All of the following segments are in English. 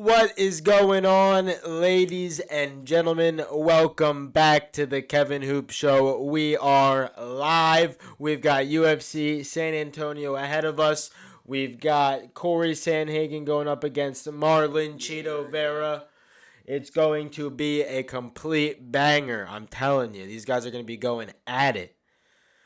What is going on, ladies and gentlemen? Welcome back to the Kevin Hoop Show. We are live. We've got UFC San Antonio ahead of us. We've got Cory Sandhagen going up against Marlon Vera. It's going to be a complete banger. I'm telling you, these guys are going to be going at it.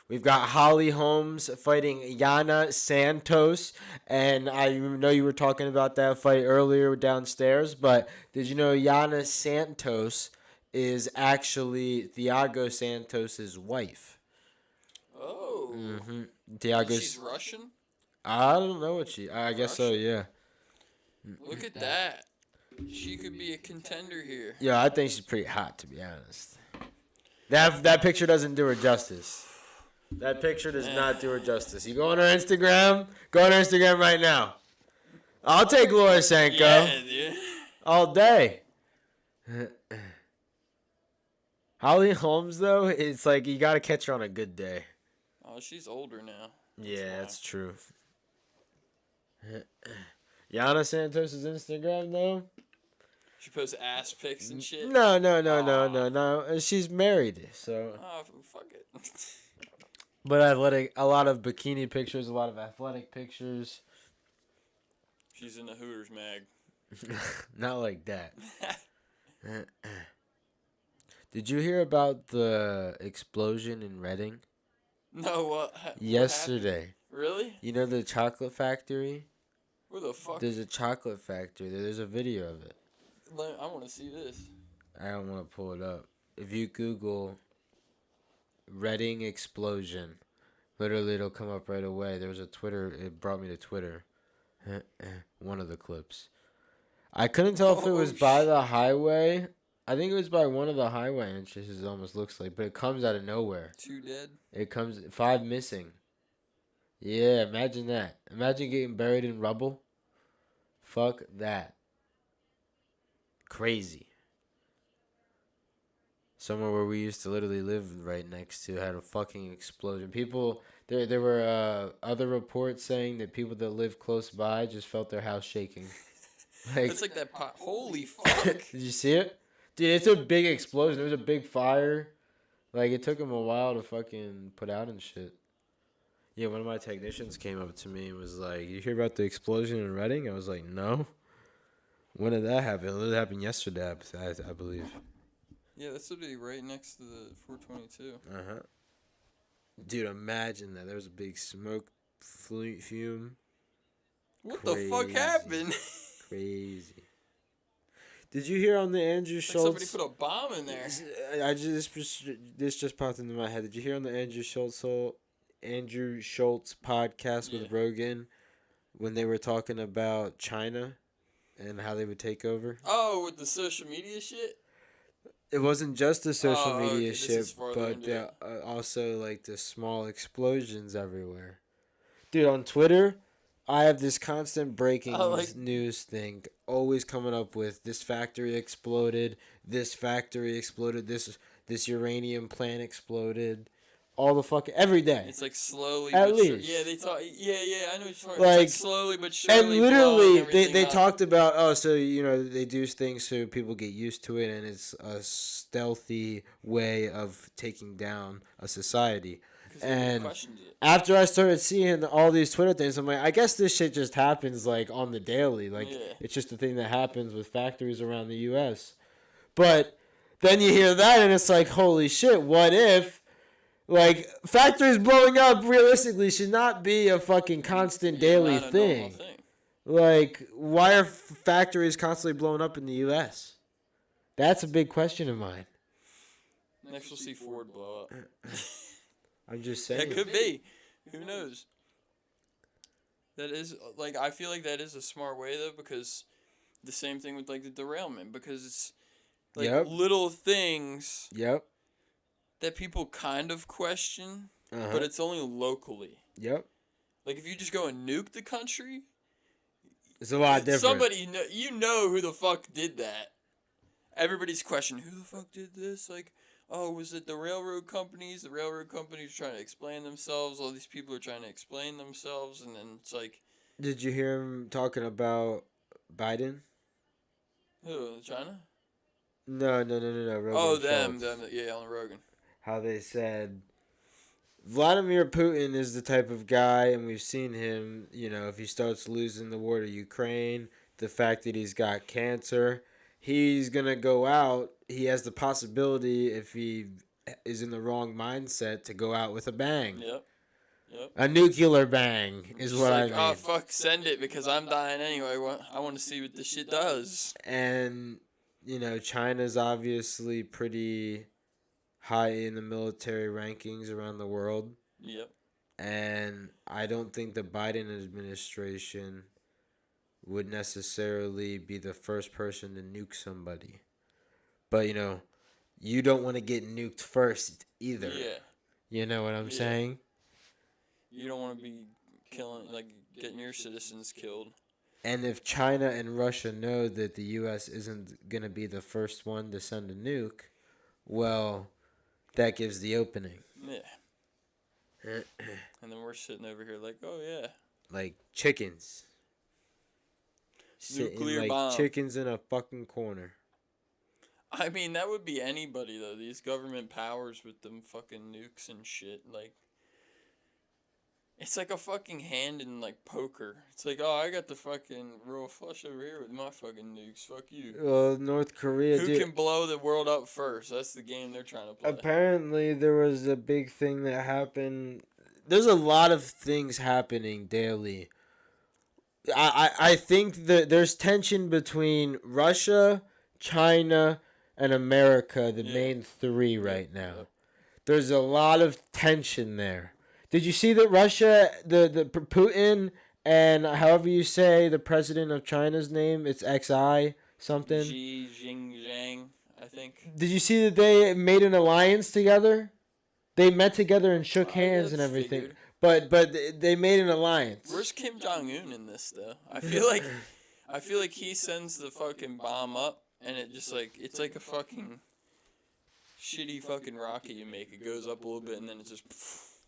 We've got Holly Holmes fighting Yana Santos, and I know you were talking about that fight earlier downstairs, but did you know Yana Santos is actually Thiago Santos' wife? Oh. She's Russian? I don't know what I guess so, yeah. Look at that. She could be a contender here. Yeah, I think she's pretty hot, to be honest. That picture doesn't do her justice. That picture does not do her justice. You go on her Instagram? Go on her Instagram right now. I'll take Laura Sanko. Yeah, dude. All day. Holly Holmes, though, it's like you got to catch her on a good day. Oh, she's older now. That's true. Yana Santos' Instagram, though? She posts ass pics and shit? No. She's married, so. Oh, fuck it. But a lot of bikini pictures, a lot of athletic pictures. She's in the Hooters mag. Not like that. Did you hear about the explosion in Reading? No, what? Yesterday. Really? You know the chocolate factory? Where the fuck? There's a chocolate factory. There's a video of it. I want to see this. I don't want to pull it up. If you Google Reading explosion, literally it'll come up right away. There was a Twitter. It brought me to Twitter. One of the clips. I couldn't tell if it was by the highway. I think it was by one of the highway entrances. It almost looks like, but it comes out of nowhere. 2 dead. It comes 5 missing. Yeah, imagine that. Imagine getting buried in rubble. Fuck that. Crazy. Somewhere where we used to literally live right next to had a fucking explosion. People, there were other reports saying that people that live close by just felt their house shaking. It's like that pot. Holy fuck. Did you see it? Dude, it's a big explosion. There was a big fire. Like, it took them a while to fucking put out and shit. Yeah, one of my technicians came up to me and was like, "You hear about the explosion in Reading?" I was like, "No." When did that happen? It happened yesterday, I believe. Yeah, that's literally right next to the 422. Uh-huh. Dude, imagine that. There was a big smoke fume. What the fuck happened? Crazy. Did you hear on the Andrew Schultz? Somebody put a bomb in there. This just popped into my head. Did you hear on the Andrew Schultz podcast with Rogan when they were talking about China and how they would take over? Oh, with the social media shit? It wasn't just the social media shit, but also like the small explosions everywhere. Dude, on Twitter, I have this constant breaking news thing always coming up with this factory exploded, this uranium plant exploded. All the fucking every day. It's like slowly, at least. Yeah, they talk. Yeah, I know what you're talking like, it's like slowly but surely. And literally, they talked about so they do things so people get used to it, and it's a stealthy way of taking down a society. And after I started seeing all these Twitter things, I'm like, I guess this shit just happens like on the daily. Like it's just a thing that happens with factories around the U.S. But then you hear that, and it's like, holy shit! What if? Like, factories blowing up realistically should not be a fucking constant daily thing. Like, why are factories constantly blowing up in the U.S.? That's a big question of mine. Next we'll see Ford blow up. I'm just saying. It could be. Who knows? That is, like, I feel like that is a smart way, though, because the same thing with, like, the derailment, because it's, like, little things. Yep. That people kind of question, but it's only locally. Yep. Like, if you just go and nuke the country, it's a lot different. Somebody, you know who the fuck did that. Everybody's questioning, who the fuck did this? Like, oh, was it the railroad companies? The railroad companies are trying to explain themselves. All these people are trying to explain themselves, and then it's like... Did you hear him talking about Biden? Who? China? No. Rogan Them. Schultz. Yeah, on Rogan. How they said Vladimir Putin is the type of guy, and we've seen him, if he starts losing the war to Ukraine, the fact that he's got cancer, he's going to go out. He has the possibility, if he is in the wrong mindset, to go out with a bang. Yep. A nuclear bang is just what like, I mean. Oh, fuck, send it because I'm dying anyway. I want to see what this shit does. And, China's obviously pretty high in the military rankings around the world. Yep. And I don't think the Biden administration would necessarily be the first person to nuke somebody. But, you don't want to get nuked first either. Yeah. You know what I'm saying? You don't want to be getting your citizens killed. And if China and Russia know that the U.S. isn't going to be the first one to send a nuke, well, that gives the opening. Yeah. And then we're sitting over here like, oh, yeah. Like chickens. Nuclear sitting bomb. Like chickens in a fucking corner. I mean, that would be anybody, though. These government powers with them fucking nukes and shit. Like, it's like a fucking hand in, like, poker. It's like, oh, I got the fucking royal flush over here with my fucking nukes. Fuck you. Well, North Korea... Who can blow the world up first? That's the game they're trying to play. Apparently, there was a big thing that happened. There's a lot of things happening daily. I think that there's tension between Russia, China, and America, the main three right now. Yep. There's a lot of tension there. Did you see that Russia, the Putin, and however you say the president of China's name, it's XI something? Xi Jinping, I think. Did you see that they made an alliance together? They met together and shook hands and everything. Figured. But they made an alliance. Where's Kim Jong-un in this, though? I feel like he sends the fucking bomb up, and it just like, it's like a fucking shitty fucking rocket you make. It goes up a little bit, and then it just...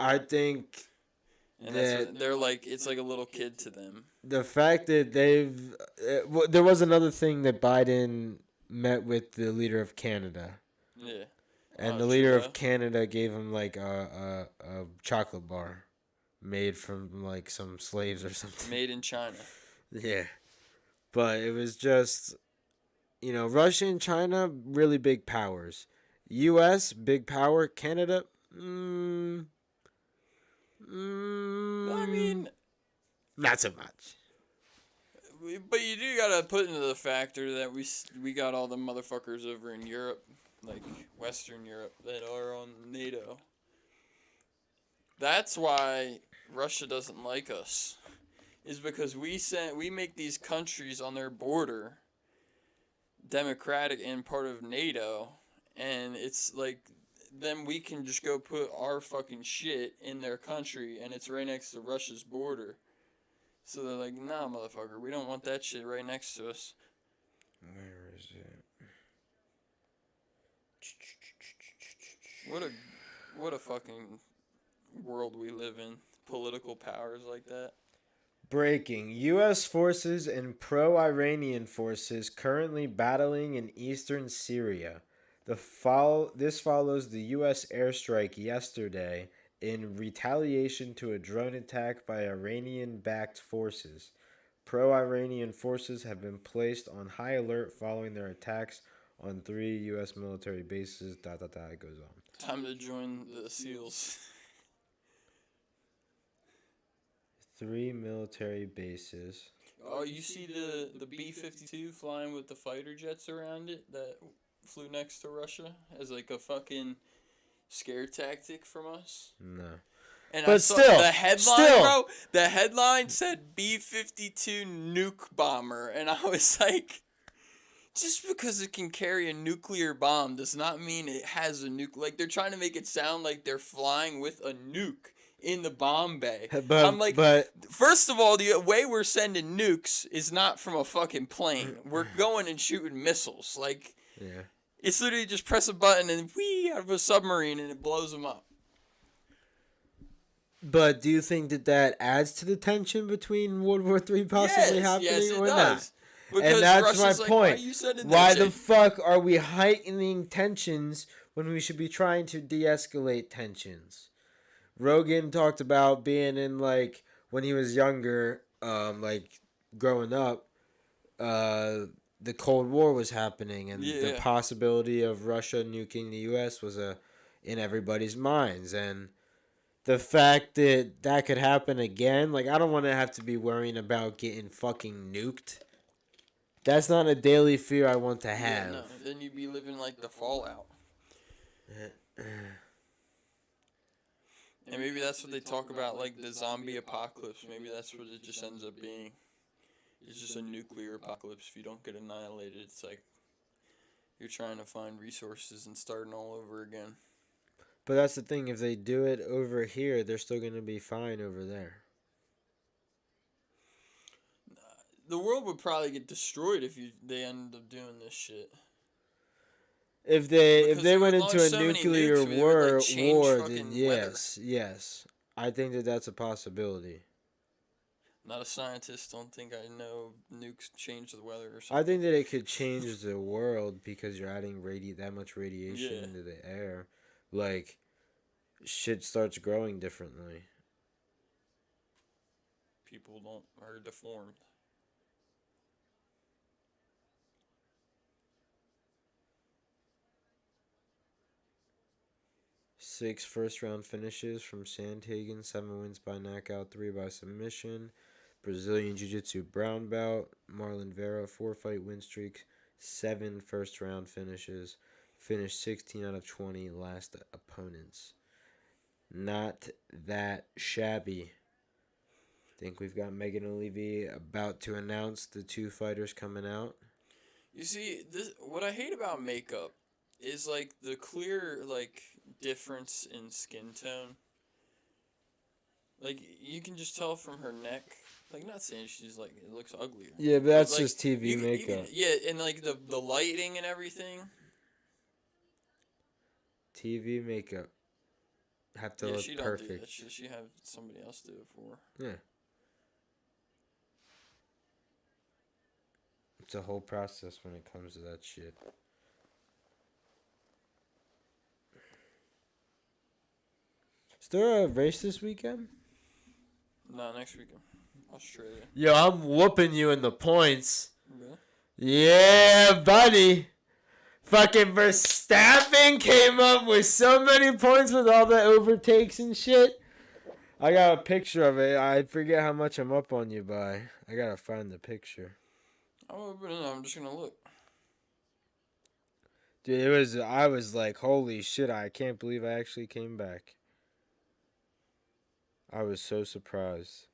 I think and that's what, they're like, it's like a little kid to them. The fact that they've... there was another thing that Biden met with the leader of Canada. Yeah. And the leader of Canada gave him like a chocolate bar made from like some slaves or something. Made in China. Yeah. But it was just, Russia and China, really big powers. U.S., big power. Canada, I mean, not so much. But you do gotta put into the factor that we got all the motherfuckers over in Europe, like Western Europe, that are on NATO. That's why Russia doesn't like us, is because we make these countries on their border democratic and part of NATO, and it's like, then we can just go put our fucking shit in their country, and it's right next to Russia's border. So they're like, nah, motherfucker, we don't want that shit right next to us. Where is it? What a fucking world we live in. Political powers like that. Breaking. U.S. forces and pro-Iranian forces currently battling in eastern Syria. This follows the U.S. airstrike yesterday in retaliation to a drone attack by Iranian-backed forces. Pro-Iranian forces have been placed on high alert following their attacks on 3 U.S. military bases. It goes on. Time to join the SEALs. 3 military bases. Oh, you see the B-52 flying with the fighter jets around it that flew next to Russia as like a fucking scare tactic from us? No. And but I saw still, the headline, bro. The headline said B-52 nuke bomber, and I was like, just because it can carry a nuclear bomb does not mean it has a nuke. Like, they're trying to make it sound like they're flying with a nuke in the bomb bay. I'm like, first of all, the way we're sending nukes is not from a fucking plane. We're going and shooting missiles. Like, yeah. It's literally just press a button and whee out of a submarine and it blows them up. But do you think that adds to the tension between World War III possibly happening or not? And that's Russia's my like, point. why are you sending Why that the fuck are we heightening tensions when we should be trying to de-escalate tensions? Rogan talked about being in, like, when he was younger, like, growing up, the Cold War was happening, and the possibility of Russia nuking the U.S. was in everybody's minds, and the fact that that could happen again, like, I don't want to have to be worrying about getting fucking nuked. That's not a daily fear I want to have. Yeah, no. Then you'd be living like the Fallout. And maybe that's what they talk about, like the zombie apocalypse. Maybe that's what it just ends up being. It's just a nuclear apocalypse. If you don't get annihilated, it's like you're trying to find resources and starting all over again. But that's the thing. If they do it over here, they're still going to be fine over there. The world would probably get destroyed if they ended up doing this shit. If they went into a nuclear war, then yes. I think that that's a possibility. Not a scientist. Don't think I know nukes change the weather or something. I think that it could change the world because you're adding that much radiation into the air. Like, shit starts growing differently. People are deformed. Six first-round finishes from Sandhagen, 7 wins by knockout, 3 by submission. Brazilian Jiu-Jitsu brown belt, Marlon Vera, 4-fight win streak, 7 first-round finishes, finished 16 out of 20 last opponents. Not that shabby. Think we've got Megan O'Leary about to announce the 2 fighters coming out. You see, what I hate about makeup is, like, the clear, like, difference in skin tone. Like, you can just tell from her neck. Like, not saying she's, like, it looks uglier. Yeah, but that's like, just TV makeup. And, like, the lighting and everything. TV makeup. Have to look perfect. Do that. She have somebody else do it for her. Yeah. It's a whole process when it comes to that shit. Is there a race this weekend? No, next weekend. Australia. Yo, I'm whooping you in the points. Really? Yeah, buddy. Fucking Verstappen came up with so many points with all the overtakes and shit. I got a picture of it. I forget how much I'm up on you by. I gotta find the picture. I'm just gonna look. Dude, I was like, holy shit, I can't believe I actually came back. I was so surprised.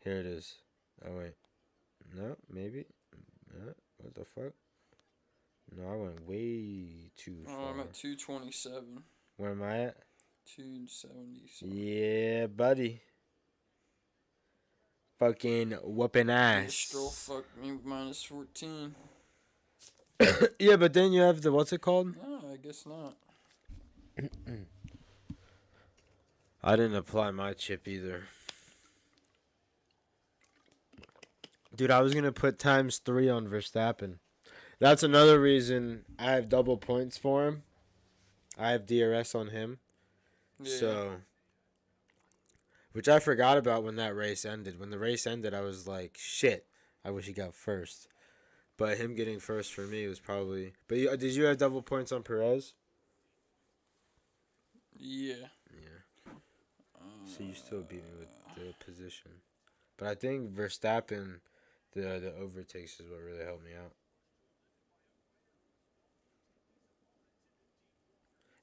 Here it is. Oh, wait. No, maybe. What the fuck? No, I went way too far. Oh, I'm at 227. Where am I at? 277. Yeah, buddy. Fucking whooping ass. Stroll fucked me minus 14. Yeah, but then you have the, what's it called? No, I guess not. I didn't apply my chip either. Dude, I was going to put ×3 on Verstappen. That's another reason I have double points for him. I have DRS on him. Yeah. So, which I forgot about when that race ended. When the race ended, I was like, shit, I wish he got first. But him getting first for me was probably... But did you have double points on Perez? Yeah. Yeah. So you still beat me with the position. But I think Verstappen, the overtakes is what really helped me out.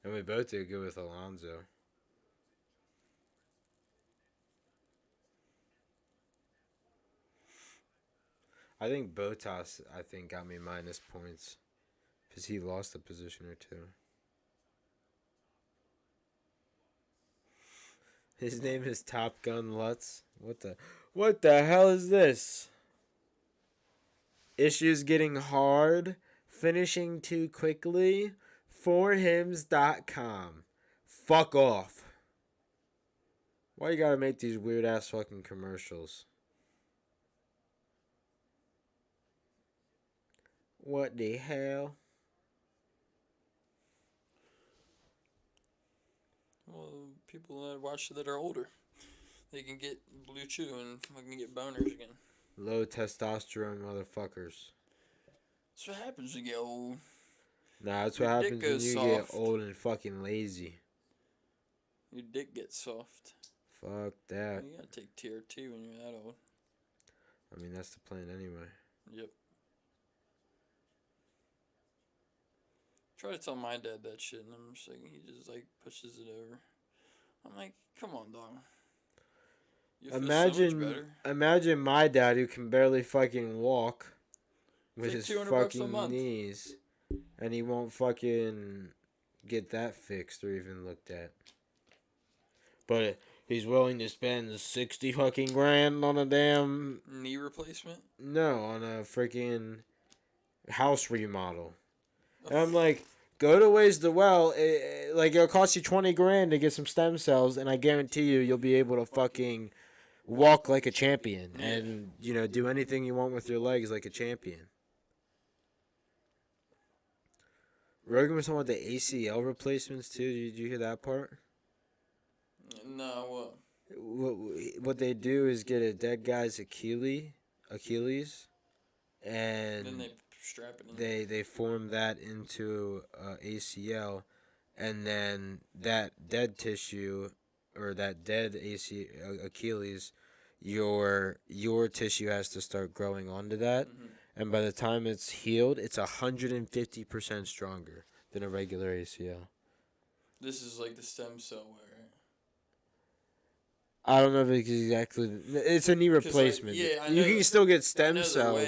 And we both did good with Alonso. I think Bottas, got me minus points. Because he lost a position or two. His name is Top Gun Lutz. What the hell is this? Issues getting hard. Finishing too quickly. forhims.com. Fuck off. Why you gotta make these weird ass fucking commercials? What the hell? Well, people that watch that are older, they can get blue chew and fucking get boners again. Low testosterone motherfuckers. That's what happens when you get old. Nah, that's Your what dick happens when goes you soft. get old and fucking lazy. Your dick gets soft. Fuck that. You gotta take TRT when you're that old. I mean, that's the plan anyway. Yep. Try to tell my dad that shit, and I'm just like, he just like pushes it over. I'm like, come on, dog. You feel so much better. Imagine my dad who can barely fucking walk with like his fucking knees, and he won't fucking get that fixed or even looked at. But he's willing to spend 60 fucking grand on a damn knee replacement. No, on a freaking house remodel. And I'm like, go to Ways the Well. It'll cost you 20 grand to get some stem cells, and I guarantee you'll be able to fucking walk like a champion and, do anything you want with your legs like a champion. Rogan was talking about the ACL replacements, too. Did you hear that part? No, What they do is get a dead guy's Achilles, and then they strap it in. They form that into ACL, and then that dead tissue, or that dead Achilles, your tissue has to start growing onto that, and by the time it's healed, it's 150% stronger than a regular ACL. This is like the stem cell way, right? I don't know if it's exactly. It's a knee replacement. You can still get stem cells.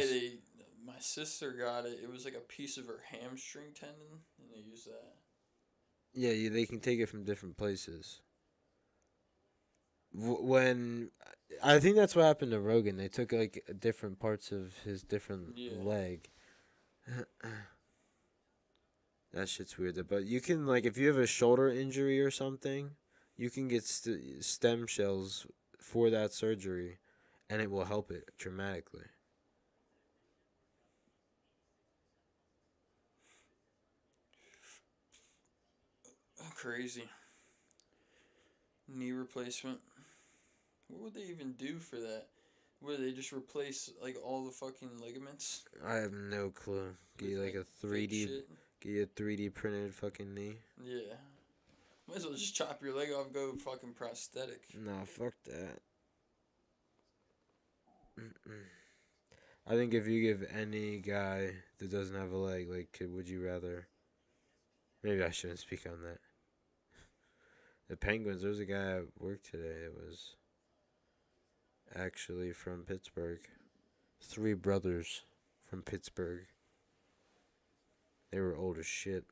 My sister got it. It was like a piece of her hamstring tendon, and they used that. Yeah, they can take it from different places. When I think that's what happened to Rogan. They took like different parts of his different leg. That shit's weird. But you can, like, if you have a shoulder injury or something, you can get stem cells for that surgery, and it will help it dramatically. Crazy. Knee replacement. What would they even do for that? Would they just replace like all the fucking ligaments? I have no clue. Get you like a 3D printed fucking knee. Yeah. Might as well just chop your leg off and go fucking prosthetic. Nah, fuck that. I think if you give any guy that doesn't have a leg, like, would you rather? Maybe I shouldn't speak on that. The Penguins, there was a guy at work today that was actually from Pittsburgh. 3 brothers from Pittsburgh. They were old as shit.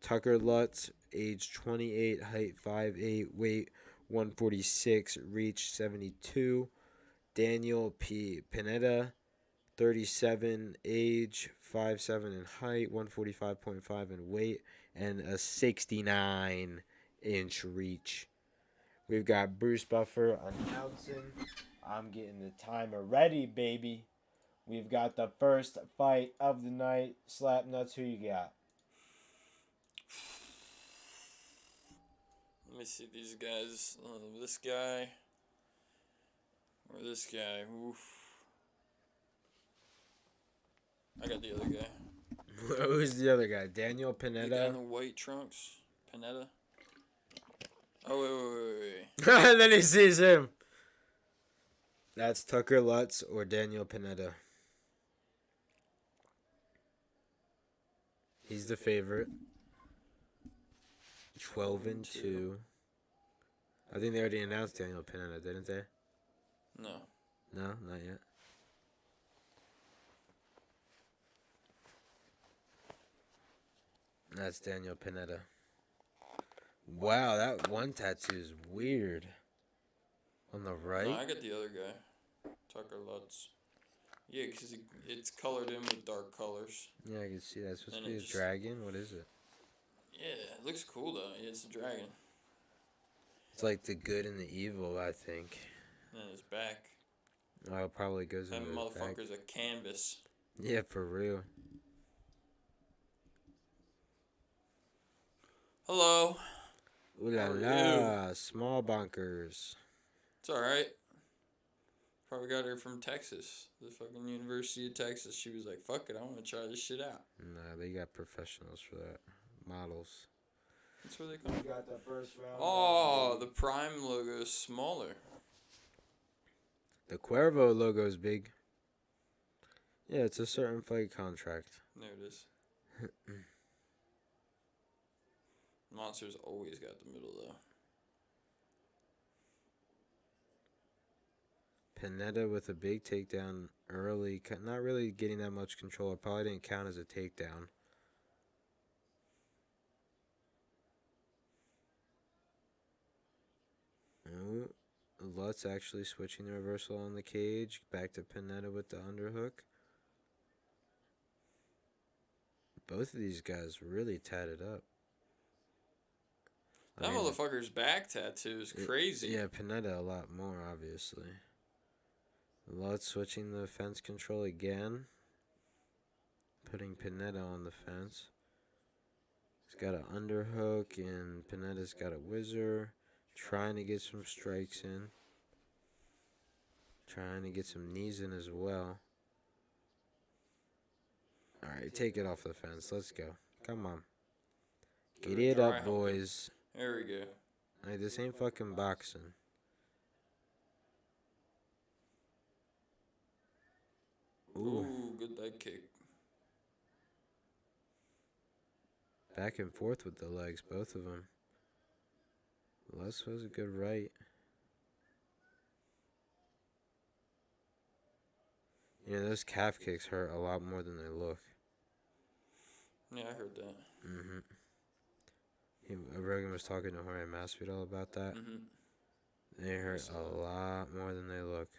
Tucker Lutz, age 28, height 5'8", weight 146, reach 72. Daniel P. Panetta, 37, age 5'7" in height, 145.5 in weight, and a 69-inch reach. We've got Bruce Buffer announcing. I'm getting the timer ready, baby. We've got the first fight of the night. Slap nuts, who you got? Let me see these guys. This guy. Or this guy. Oof. I got the other guy. Who's the other guy? Daniel Panetta? The guy in the white trunks. Panetta. Oh, wait. And then he sees him. That's Tucker Lutz or Daniel Panetta. He's the favorite. 12-2. I think they already announced Daniel Panetta, didn't they? No. No, not yet. That's Daniel Panetta. Wow, that one tattoo is weird. On the right? No, I got the other guy. Tucker Lutz. Yeah, because it's colored in with dark colors. Yeah, I can see that. It's supposed to be a dragon? What is it? Yeah, it looks cool, though. Yeah, it's a dragon. It's like the good and the evil, I think. And his back. Oh, it probably goes That into his back. motherfucker's a canvas. Yeah, for real. Hello. Ooh la la, small bunkers. It's alright. Probably got her from Texas. The fucking University of Texas. She was like, fuck it, I want to try this shit out. Nah, they got professionals for that. Models. That's where they come from. Got the first round. Oh, the Prime logo is smaller. The Cuervo logo is big. Yeah, it's a certain fight contract. There it is. Monster's always got the middle, though. Panetta with a big takedown early. Not really getting that much control. It probably didn't count as a takedown. Oh, Lutz actually switching the reversal on the cage. Back to Panetta with the underhook. Both of these guys really tatted up. That motherfucker's back tattoo is crazy. Yeah, Panetta a lot more, obviously. Lutz switching the fence control again. Putting Panetta on the fence. He's got an underhook, and Panetta's got a whizzer. Trying to get some strikes in. Trying to get some knees in as well. Alright, take it off the fence. Let's go. Come on. Get it up, boys. There we go. Hey, this ain't fucking boxing. Ooh, good leg kick. Back and forth with the legs, both of them. Lutz was a good right. You know, those calf kicks hurt a lot more than they look. Yeah, I heard that. Rogan was talking to Jorge Masvidal about that. They hurt a lot more than they look.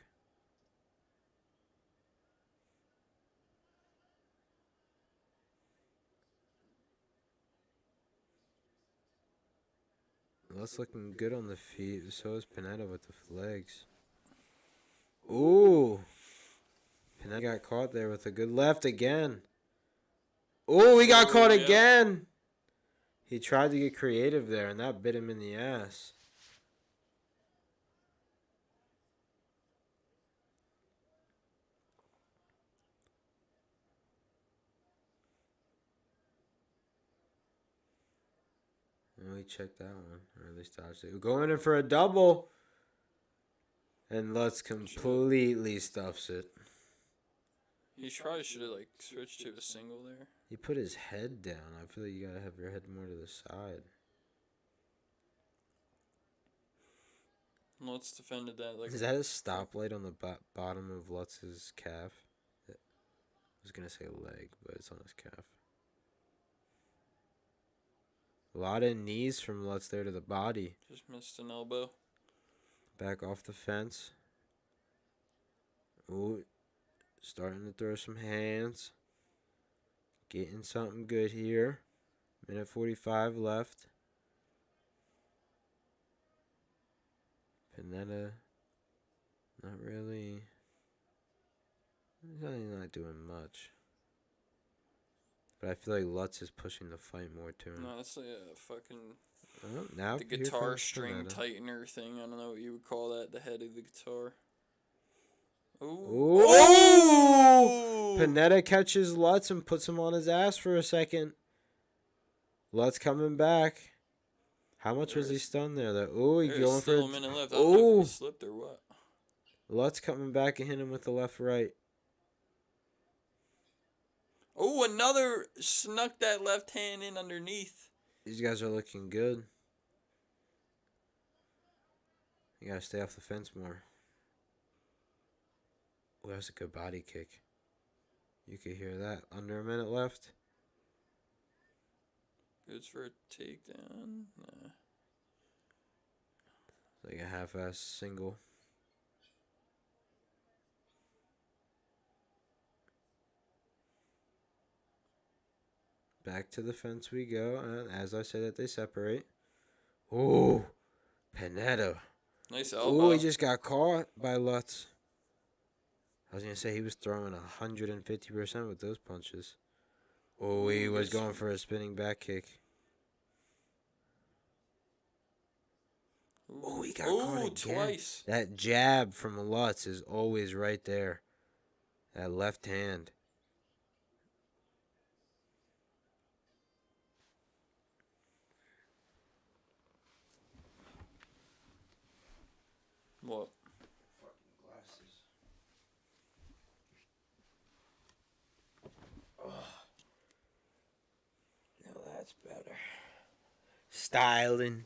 Lutz looking good on the feet. So is Panetta with the legs. Ooh. Panetta got caught there with a good left again. Ooh, he got caught again. He tried to get creative there, and that bit him in the ass. And we checked that one, or at least dodged it. We're going in for a double. And Lutz completely stuffs it. He probably should have like switched to a single there. He put his head down. I feel like you gotta have your head more to the side. Lutz defended that like. Is that a stoplight on the bottom of Lutz's calf? I was gonna say leg, but it's on his calf. A lot of knees from Lutz there to the body. Just missed an elbow. Back off the fence. Ooh, starting to throw some hands. Getting something good here. Minute 45 left. Panetta, not really. He's not doing much. But I feel like Lutz is pushing the fight more to him. No, that's like a fucking. Oh, now the guitar string tightener thing. I don't know what you would call that. The head of the guitar. Ooh. Ooh! Panetta catches Lutz and puts him on his ass for a second. Lutz coming back. How much was he stunned there? Ooh, he going for a minute left. I don't know if he slipped or what. Lutz coming back and hitting him with the left right. Oh, another snuck that left hand in underneath. These guys are looking good. You gotta stay off the fence more. Oh, that was a good body kick. You could hear that. Under a minute left. Good for a takedown. Nah. Like a half-ass single. Back to the fence we go. And as I say that, they separate. Ooh, Panetta. Nice elbow. Ooh, he just got caught by Lutz. I was going to say he was throwing 150% with those punches. Oh, he was going for a spinning back kick. Oh, he got caught again. Twice. That jab from Lutz is always right there. That left hand. What? Fucking glasses. Oh. Now that's better. Styling.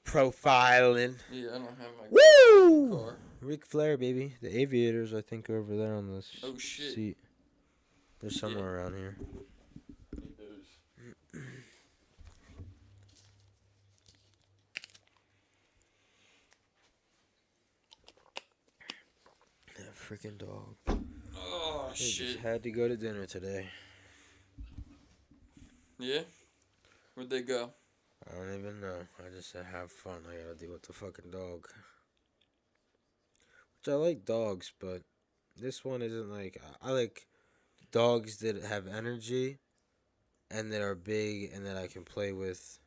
Profiling. Yeah, I don't have my car. Ric Flair, baby. The Aviators, I think, are over there on this seat. They're somewhere around here. That freaking dog. Oh, shit. Just had to go to dinner today. Yeah? Where'd they go? I don't even know. I just said have fun. I gotta deal with the fucking dog. Which I like dogs, but this one isn't like... I like dogs that have energy and that are big and that I can play with.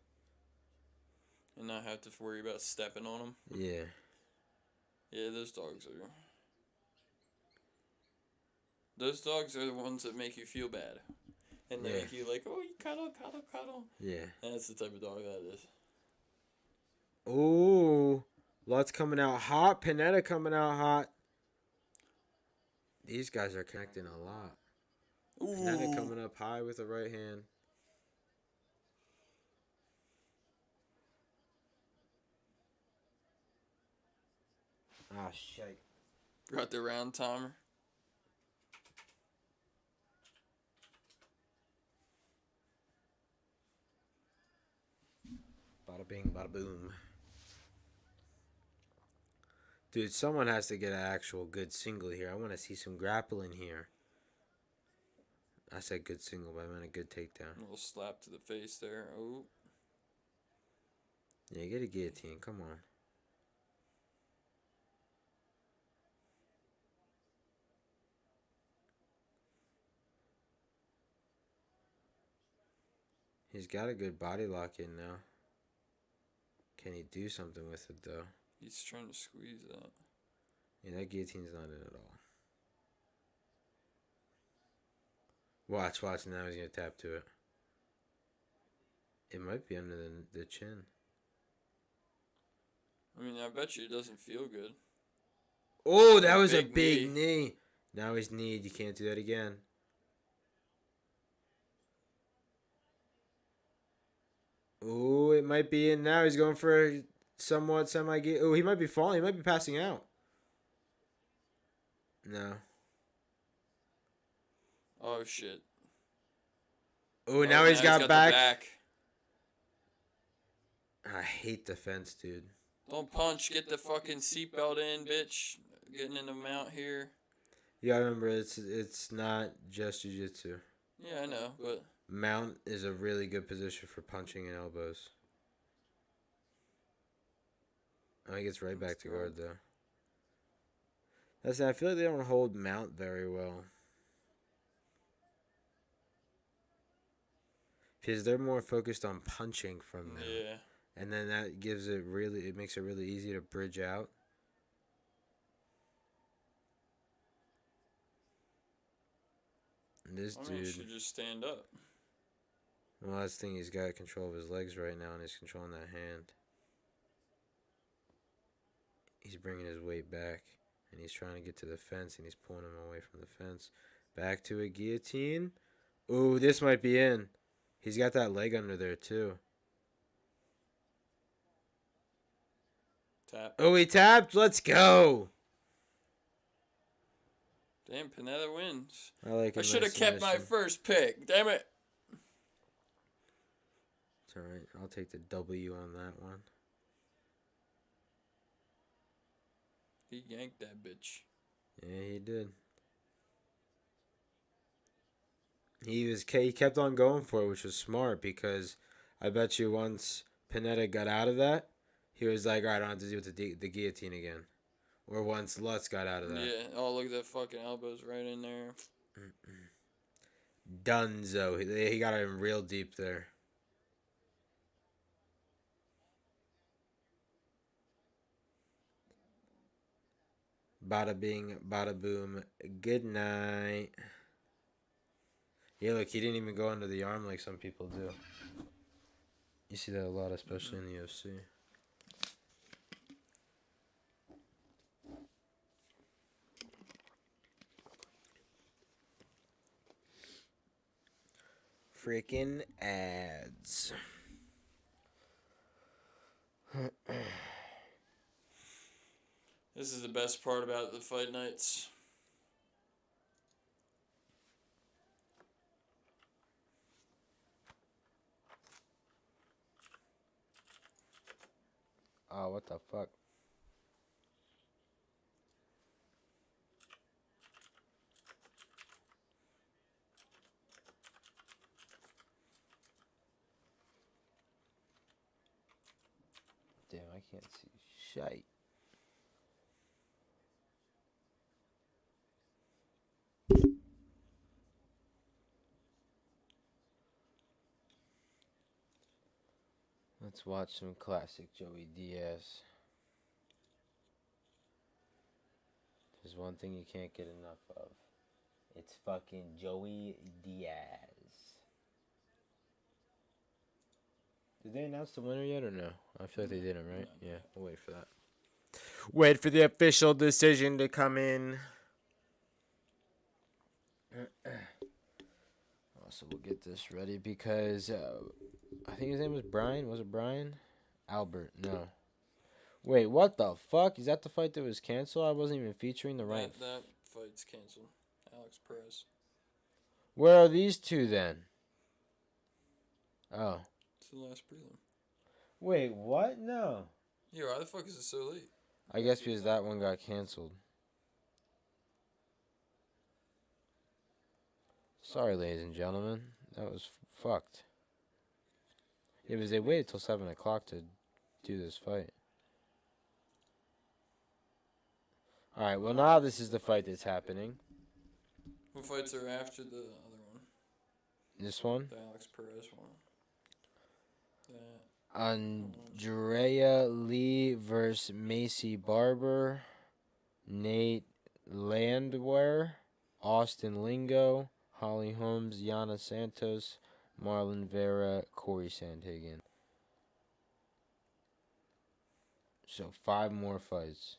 And not have to worry about stepping on them? Yeah. Yeah, those dogs are... Those dogs are the ones that make you feel bad. And they make you like, oh, you cuddle. Yeah. And that's the type of dog that is. Ooh. Lutz coming out hot. Panetta coming out hot. These guys are connecting a lot. Ooh. Panetta coming up high with the right hand. Ah, shit. Got the round timer. Bada bing, bada boom. Dude, someone has to get an actual good single here. I want to see some grappling here. I said good single, but I meant a good takedown. A little slap to the face there. Oh. Yeah, get a guillotine. Come on. He's got a good body lock in now. Can he do something with it, though? He's trying to squeeze that. Yeah, that guillotine's not in at all. Watch. Now he's going to tap to it. It might be under the chin. I mean, I bet you it doesn't feel good. Oh, that was a big knee. Now he's kneed. You can't do that again. Oh, it might be in now. He's going for a somewhat semi-gate. Oh, he might be falling. He might be passing out. No. Oh, shit. Oh, now he's got back. I hate the fence, dude. Don't punch. Get the fucking seatbelt in, bitch. Getting in the mount here. You gotta remember, it's not just jiu-jitsu. Yeah, I know, but... Mount is a really good position for punching and elbows. Oh, he gets right back to guard, though. I feel like they don't hold mount very well. Because they're more focused on punching from mount. Yeah. And then that gives it makes it really easy to bridge out. And this dude should just stand up. Well, that's the thing. He's got control of his legs right now, and he's controlling that hand. He's bringing his weight back, and he's trying to get to the fence, and he's pulling him away from the fence. Back to a guillotine. Ooh, this might be in. He's got that leg under there, too. Tap. Oh, he tapped. Let's go. Damn, Panetta wins. I should have kept my first pick. Damn it. It's all right. I'll take the W on that one. He yanked that bitch. Yeah, he did. He kept on going for it, which was smart, because I bet you once Panetta got out of that, he was like, all right, I don't have to deal with the guillotine again. Or once Lutz got out of that. Yeah. Oh, look at that fucking elbows right in there. Dunzo. He got him real deep there. Bada bing, bada boom. Good night. Yeah, look, he didn't even go under the arm like some people do. You see that a lot, especially in the UFC. Freaking ads. This is the best part about the fight nights. Oh, what the fuck? Damn, I can't see shite. Let's watch some classic Joey Diaz. There's one thing you can't get enough of. It's fucking Joey Diaz. Did they announce the winner yet or no? I feel like they didn't, right? Yeah, we'll wait for that. Wait for the official decision to come in. Also, we'll get this ready because I think his name was Brian. Was it Brian? Albert, no. Wait, what the fuck? Is that the fight that was canceled? I wasn't even featuring the right. That fight's canceled. Alex Perez. Where are these two then? Oh. It's the last prelim. Wait, what? No. Yeah, why the fuck is it so late? I guess because that one got canceled. Sorry, ladies and gentlemen. That was fucked. Yeah, because they waited till 7 o'clock to do this fight. Alright, well now this is the fight that's happening. What fights are after the other one? This one? The Alex Perez one. Andrea Lee versus Macy Barber. Nate Landwehr. Austin Lingo. Holly Holmes. Yana Santos. Marlon Vera. Cory Sandhagen. So 5 more fights.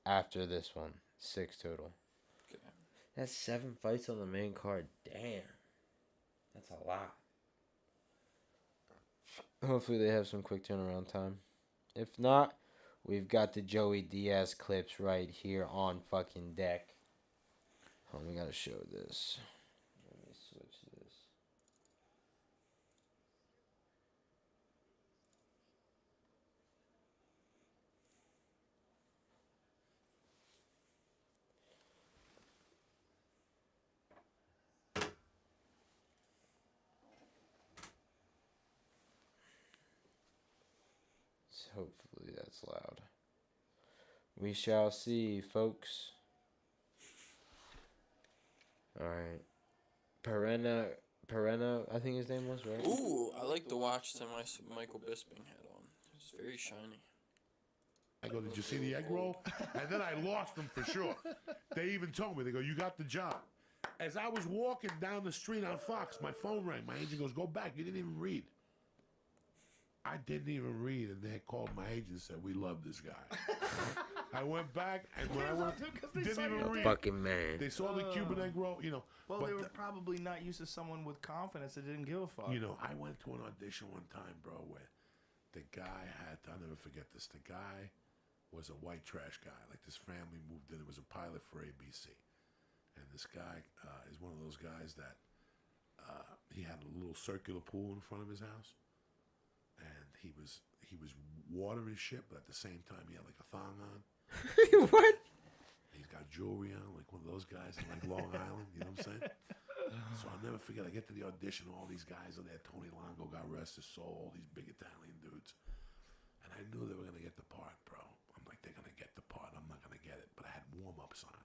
After this one. 6 total. Okay. That's 7 fights on the main card. Damn. That's a lot. Hopefully they have some quick turnaround time. If not, we've got the Joey Diaz clips right here on fucking deck. Oh, we gotta show this. Let me switch this. Hopefully that's loud. We shall see, folks. Alright. Panetta, I think his name was, right? Ooh, I like the watch that Michael Bisping had on. It's very shiny. I go, did you see the egg roll? And then I lost them for sure. They even told me, they go, you got the job. As I was walking down the street on Fox, my phone rang. My agent goes, go back. You didn't even read. I didn't even read, and they called my agent and said, we love this guy. I went back, and when I went, didn't even read. Fucking man. They saw the Cuban egg roll, you know. Well, they were probably not used to someone with confidence that didn't give a fuck. You know, I went to an audition one time, bro, where the guy I'll never forget this. The guy was a white trash guy. Like, this family moved in. It was a pilot for ABC. And this guy is one of those guys that he had a little circular pool in front of his house. And he was watering shit, but at the same time he had like a thong on. What? He's got jewelry on, like one of those guys in like Long Island. You know what I'm saying? So I'll never forget. I get to the audition, all these guys are there. Tony Longo got Rest His Soul, all these big Italian dudes. And I knew they were gonna get the part, bro. I'm like, they're gonna get the part. I'm not gonna get it. But I had warm-ups on.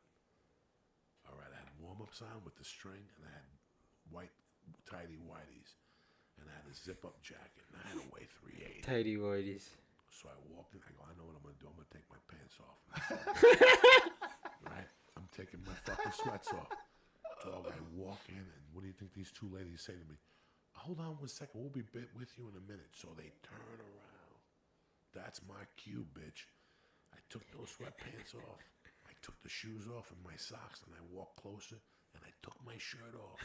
All right, I had warm-ups on with the string, and I had white tidy whities, and I had a zip-up jacket, and I had to weigh 380. Tidy whities. So I walked in. I go, I know what I'm gonna do. I'm gonna take my pants off. Right? I'm taking my fucking sweats off. Dog, I walk in, and what do you think these two ladies say to me? Hold on 1 second. We'll be with you in a minute. So they turn around. That's my cue, bitch. I took those sweatpants off. I took the shoes off and my socks, and I walked closer, and I took my shirt off.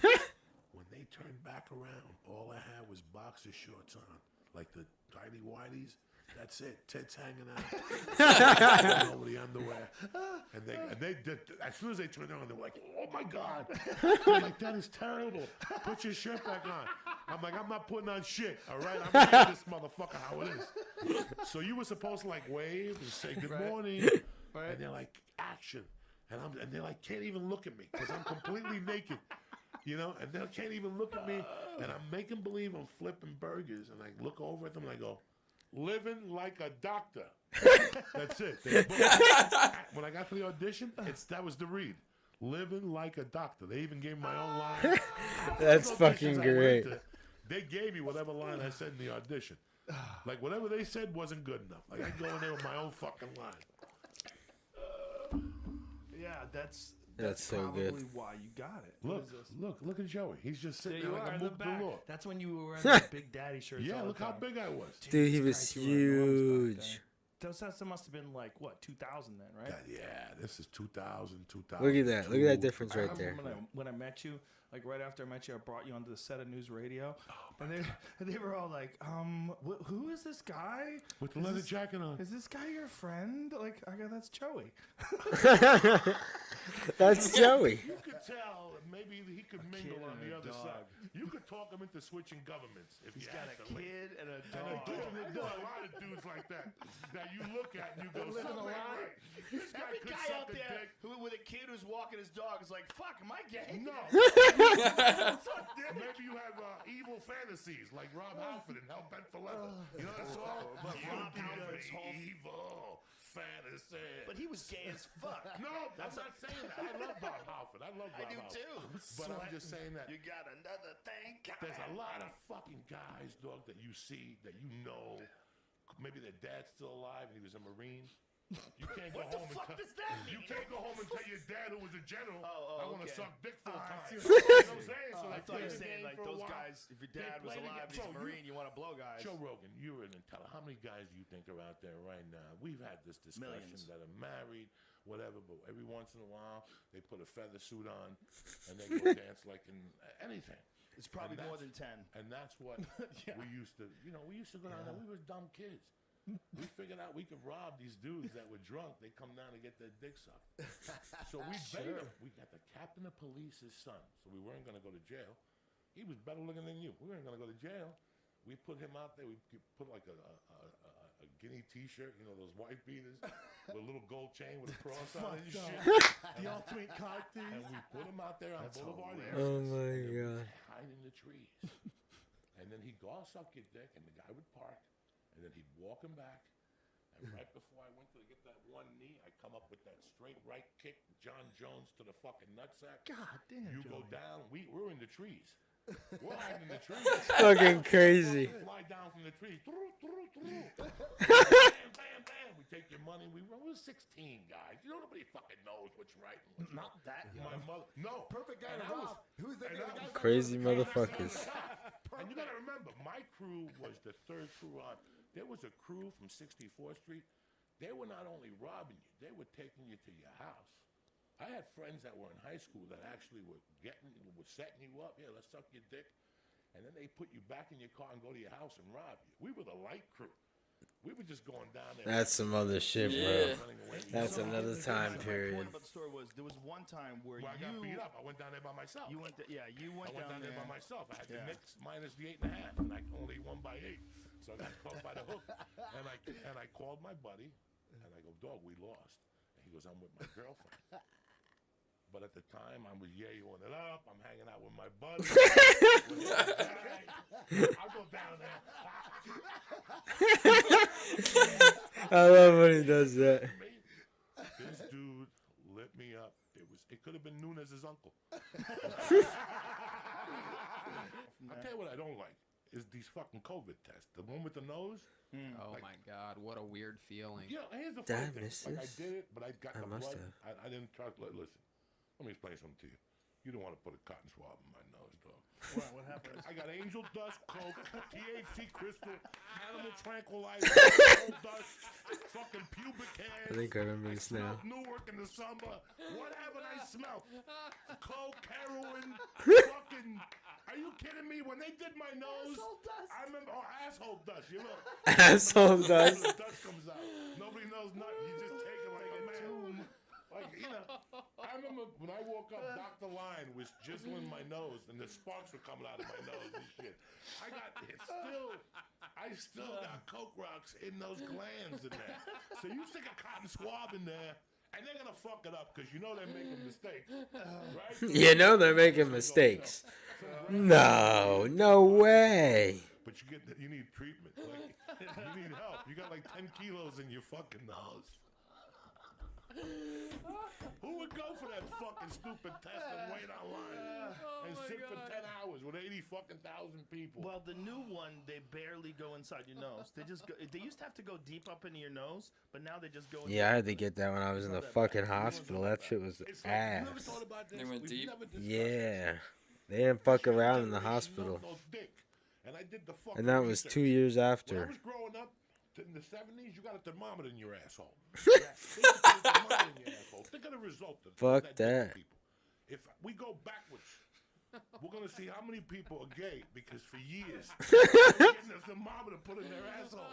When they turned back around, all I had was boxer shorts on, like the tidy whities. That's it. Tits hanging out. Over the underwear. And they did. As soon as they turned around, they were like, "Oh my God!" They're like, "That is terrible. Put your shirt back on." I'm like, "I'm not putting on shit. All right, I'm telling this motherfucker how it is." So you were supposed to like wave and say good morning, and they're like, "Action," and they're like, can't even look at me because I'm completely naked. You know, and they can't even look at me, and I'm making believe I'm flipping burgers, and I look over at them and I go, "Living like a doctor." That's it. When I got to the audition, that was the read. Living like a doctor. They even gave me my own line. That's fucking great. They gave me whatever line I said in the audition. Like whatever they said wasn't good enough. Like I go in there with my own fucking line. Yeah, that's so probably good. why you got it. Look at Joey. He's just sitting there There you like are a in the mook back. galore. That's when you were wearing the Big Daddy shirts. Yeah, all look the how time. big I was. Dude, he Jesus was Christ, you were enormous back huge. then. That must have been like what 2000 then, right? God, yeah, this is 2000, 2000. Look at that. Look at that difference I right there. remember when I met you, like right after I met you, I brought you onto the set of News Radio, and they were all like, who is this guy With the leather jacket on. Is this guy your friend? Like, I go, that's Joey. That's Joey. You could tell maybe he could mingle kid on and the a other dog. side. You could talk him into switching governments if He's you got had a to. kid and a And dog. I know a lot of dudes like that you look at and you go, Living "Something a ain't lie." right. This guy Every could guy suck out a there dick." with a kid who's walking his dog is like, fuck, am I gay? No. Maybe you have evil fantasies like Rob Halford in Hell Bent for Leather. You know that song? but You Rob got Halford's an whole- evil fantasy. But he was gay as fuck. No, I'm not saying that. I love Rob Halford. I love Rob I do Halford. too. But I'm just saying that You got another thing coming. there's a lot of fucking guys, dog, that you see that you know. Maybe their dad's still alive and he was a Marine. You can't go What the home fuck and does that mean? You can't go home and tell your dad who was a general, I want to okay. suck dick full time. I see You what know you're what I'm saying? So I they thought play you were the saying game like for a those while. guys, if your They dad was play the alive and game. he's a Bro, Marine, you want to blow guys. Joe Rogan, you're an intelligent. How many guys do you think are out there right now? We've had this discussion Millions. that are married, whatever, but every once in a while they put a feather suit on and they go dance like in anything. It's probably And more that's- than 10. And that's what Yeah. we used to, we used to go down there. We were dumb kids. We figured out we could rob these dudes that were drunk. They come down to get their dick sucked. So we baited them. We got the captain of police's son, so we weren't going to go to jail. He was better looking than you. We weren't going to go to jail. We put him out there. We put like a guinea T-shirt, those white beaters with a little gold chain with a cross on it and shit. The ultimate cocktail. And we put him out there on Boulevard. Oh my God. Hide in the trees. And then he'd go, "I'll suck your dick," and the guy would park. And then he'd walk him back. And right before I went to get that one knee, I come up with that straight right kick, John Jones to the fucking nutsack. God damn. You go Joey. down. We're in the trees. We're hiding in the trees. Fucking crazy. Fly down from the trees. Bam, bam, bam. We take your money. We were 16 guys. Nobody fucking knows what's right and what's wrong. Not that My young. mother. No. Perfect guy And to I was- rob. Who's that and guy? I was- Crazy motherfuckers. And you gotta remember, my crew was the third crew on. There was a crew from 64th Street. They were not only robbing you, they were taking you to your house. I had friends that were in high school that actually were setting you up. Yeah, let's suck your dick. And then they put you back in your car and go to your house and rob you. We were the light crew. We were just going down there. That's some other shit, Yeah. bro. That's another time My period. point about the story was there was one time where Well, I got beat up. I went down there by myself. You went, you I went went down there there by myself. I had Yeah. the Knicks minus the 8.5, and I only won by 8. So I got caught by the hook. And I called my buddy, and I go, "Dog, we lost." And he goes, "I'm with my girlfriend." But at the time, I was yeah-yoing it up. I'm hanging out with my buddy. I'll go down there. I love when he does that. This dude lit me up. It could have been Nunez's uncle. I'll tell you what I don't like is these fucking COVID tests. The one with the nose. Oh my God, what a weird feeling. Yeah, here's the Did I funny thing. miss Like, I this? did it, but I got I the must blood. have. I didn't trust. Listen, let me explain something to you. You don't want to put a cotton swab in my nose, dog. What happened? I got angel dust, coke, THC crystal, animal tranquilizer, gold dust, fucking pubic hairs. I think I remember this now. Newark in the summer. What haven't I smelled? Coke, heroin, fucking. Are you kidding me? When they did my nose, I remember asshole dust. You know, Asshole dust. The dust comes out. Nobody knows nothing. You just take it like a man. Like, you know, I remember when I woke up, Dr. Line was jizzling my nose, and the sparks were coming out of my nose and shit. I still got coke rocks in those glands in there. So you stick a cotton swab in there, and they're gonna fuck it up because you know they're making mistakes, right? You know they're making mistakes. No way. But you need treatment. Like, you need help. You got like 10 kilos in your fucking nose. Who would go for that fucking stupid test and wait online and sit for 10 hours with 80 fucking thousand people? Well, the new one, they barely go inside your nose. They just go. They used to have to go deep up into your nose, but now they just go. Yeah, I had to get that when I was in the fucking hospital. That shit was It's like, ass. you never thought about this? They went We've deep? never discussed Yeah. this. They didn't fuck Shit around in the generation hospital. knows no dick. And I did the fucking And that was research. 2 years When I after. was growing up in the 70s, you got a thermometer in your asshole. Think of the thermometer in your asshole. Think of the result of Fuck did to that. people. If we go backwards, we're going to see how many people are gay because for years, they're getting a thermometer put in their asshole.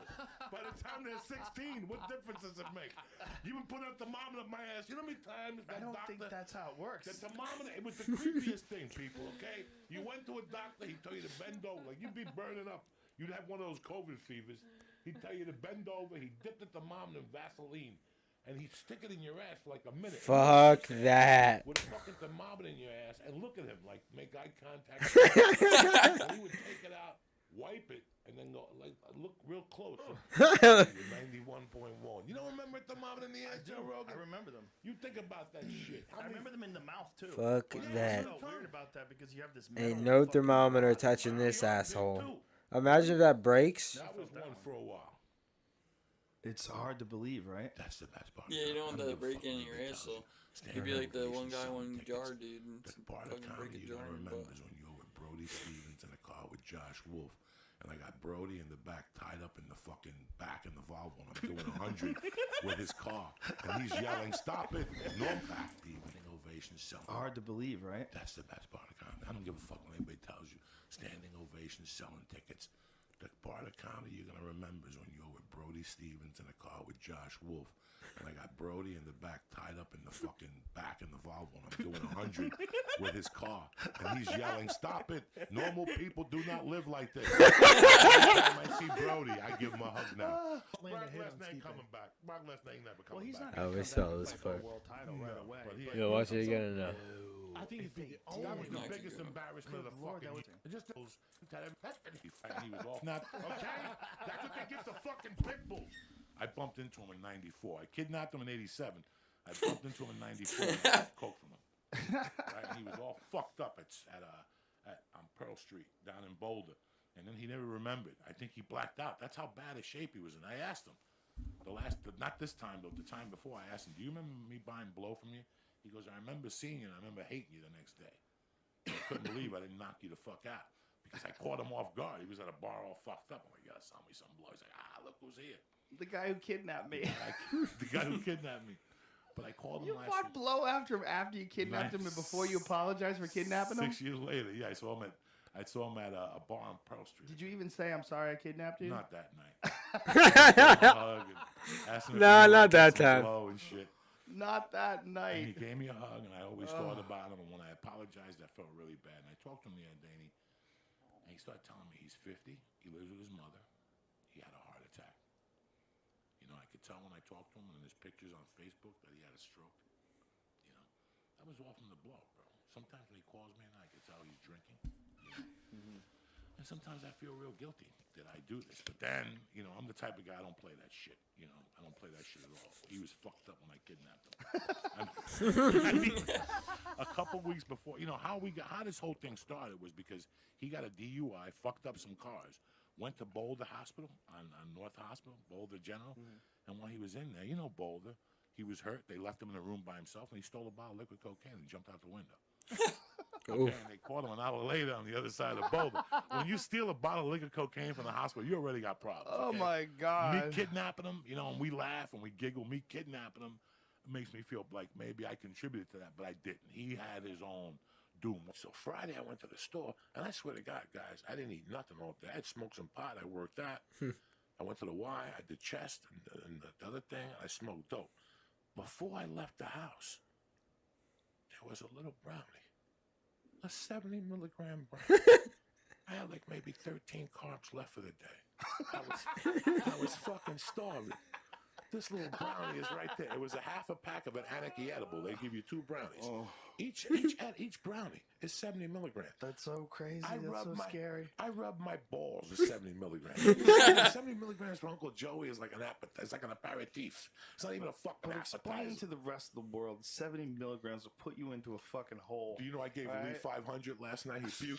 By the time they're 16, what difference does it make? You been putting a thermometer in my ass. You know how many times I that don't doctor... think that's how it works. The thermometer, it was the creepiest thing, people, okay? You went to a doctor, he'd tell you to bend over. Like, you'd be burning up. You'd have one of those COVID fevers. He'd tell you to bend over. He'd dip the thermometer in Vaseline. And he'd stick it in your ass for like a minute. Fuck that. With a fucking thermometer in your ass and look at him, like, make eye contact. And he would take it out, wipe it, and then go, like, look real close. 91.1. You don't remember a thermometer in the ass, Joe Rogan? I remember them. You think about that shit. I remember them in the mouth too. Fuck Yeah, that. What's so weird about that because you have this. Ain't metal no fucking thermometer rod. touching this You're a big asshole. dude. Imagine if that breaks. That was one for a while. It's hard to believe, right? That's the best part. Yeah, you don't want I that give a break fuck in what your they ass, tell so you. you'd be like the one guy, Selling one jar tickets. dude, and The part of fucking break comedy a you jar gotta in your remember butt. is when you were with Brody Stevens in a car with Josh Wolf, and I got Brody in the back tied up in the fucking back in the Volvo, and I'm doing 100 with his car, and he's yelling, "Stop it!" Norm back, standing ovation, selling. Hard to believe, right? That's the best part of comedy. I don't give a fuck what anybody tells you. Standing ovation, selling tickets. The part of comedy you're gonna remember is when you were with Brody Stevens in a car with Josh Wolf, and I got Brody in the back tied up in the fucking back in the Volvo, and I'm doing 100 with his car, and he's yelling, "Stop it! Normal people do not live like this." Every time I see Brody, I give him a hug now. Brock Lesnar ain't coming back. Brock Lesnar ain't never coming Well, he's back. not. gonna Oh, we come saw back this with, like, part. a world title right No, away. but he- But Yo, watch it, you're gonna know. I think If they that was did- the Not biggest good. embarrassment of the Lord, fucking that was- year. It just goes he was off. Not okay. That's what they give the fucking pit bulls. I bumped into him in '94. I kidnapped him in '87. I bumped into him in '94 and I got coke from him. Right? And he was all fucked up at on Pearl Street down in Boulder. And then he never remembered. I think he blacked out. That's how bad a shape he was in. I asked him. Not this time, but the time before, I asked him, "Do you remember me buying blow from you?" He goes, "I remember seeing you and I remember hating you the next day. I couldn't believe I didn't knock you the fuck out. Because I caught him off guard. He was at a bar all fucked up. I'm like, "You gotta sell me some blow." He's like, "Look who's here." The guy who kidnapped me. The guy who kidnapped me. But I called him You last bought week. blow after you kidnapped him and before you apologized for kidnapping him? 6 years later, yeah, I saw him at a bar on Pearl Street. Did you even say, "I'm sorry I kidnapped you"? Not that night. Hug and asked him if Nah, he not wanted that some time. blow and shit. Not that And he night. gave me a hug, and I always thought about him. And when I apologized, I felt really bad. And I talked to him the other day, and he started telling me he's 50. He lives with his mother. He had a heart attack. You know, I could tell when I talked to him, and there's pictures on Facebook that he had a stroke. You know, that was all from the blow, bro. Sometimes when he calls me, and I could tell he's drinking. You know? And sometimes I feel real guilty that I do this. But then, you know, I'm the type of guy, I don't play that shit. You know, I don't play that shit at all. He was fucked up when I kidnapped him. I mean, a couple weeks before, you know, how this whole thing started was because he got a DUI, fucked up some cars, went to Boulder Hospital, on North Hospital, Boulder General. And while he was in there, you know Boulder, he was hurt. They left him in a room by himself, and he stole a bottle of liquid cocaine and jumped out the window. Okay, and they caught him an hour later on the other side of Boulder. When you steal a bottle of liquid cocaine from the hospital, you already got problems. Oh, okay? my God. Me kidnapping him, you know, and we laugh and we giggle. Me kidnapping him makes me feel like maybe I contributed to that, but I didn't. He had his own doom. So Friday I went to the store, and I swear to God, guys, I didn't eat nothing all day. I had smoked some pot. I worked that. I went to the Y. I did chest and the other thing. I smoked dope. Before I left the house, there was a little brownie. A 70 milligram brownie. I had like maybe 13 carbs left for the day. I was fucking starving. This little brownie is right there. It was a half a pack of an Anarchy edible. They give you 2 brownies. Oh. Each brownie is 70 milligrams. That's so crazy. That's so scary. I rub my balls with 70 milligrams. 70 milligrams for Uncle Joey is like an appetite. It's like an aperitif. It's not even a fucking appetizer. Explain to the rest of the world, 70 milligrams will put you into a fucking hole. Do you know I gave Lee 500 last night? He puked.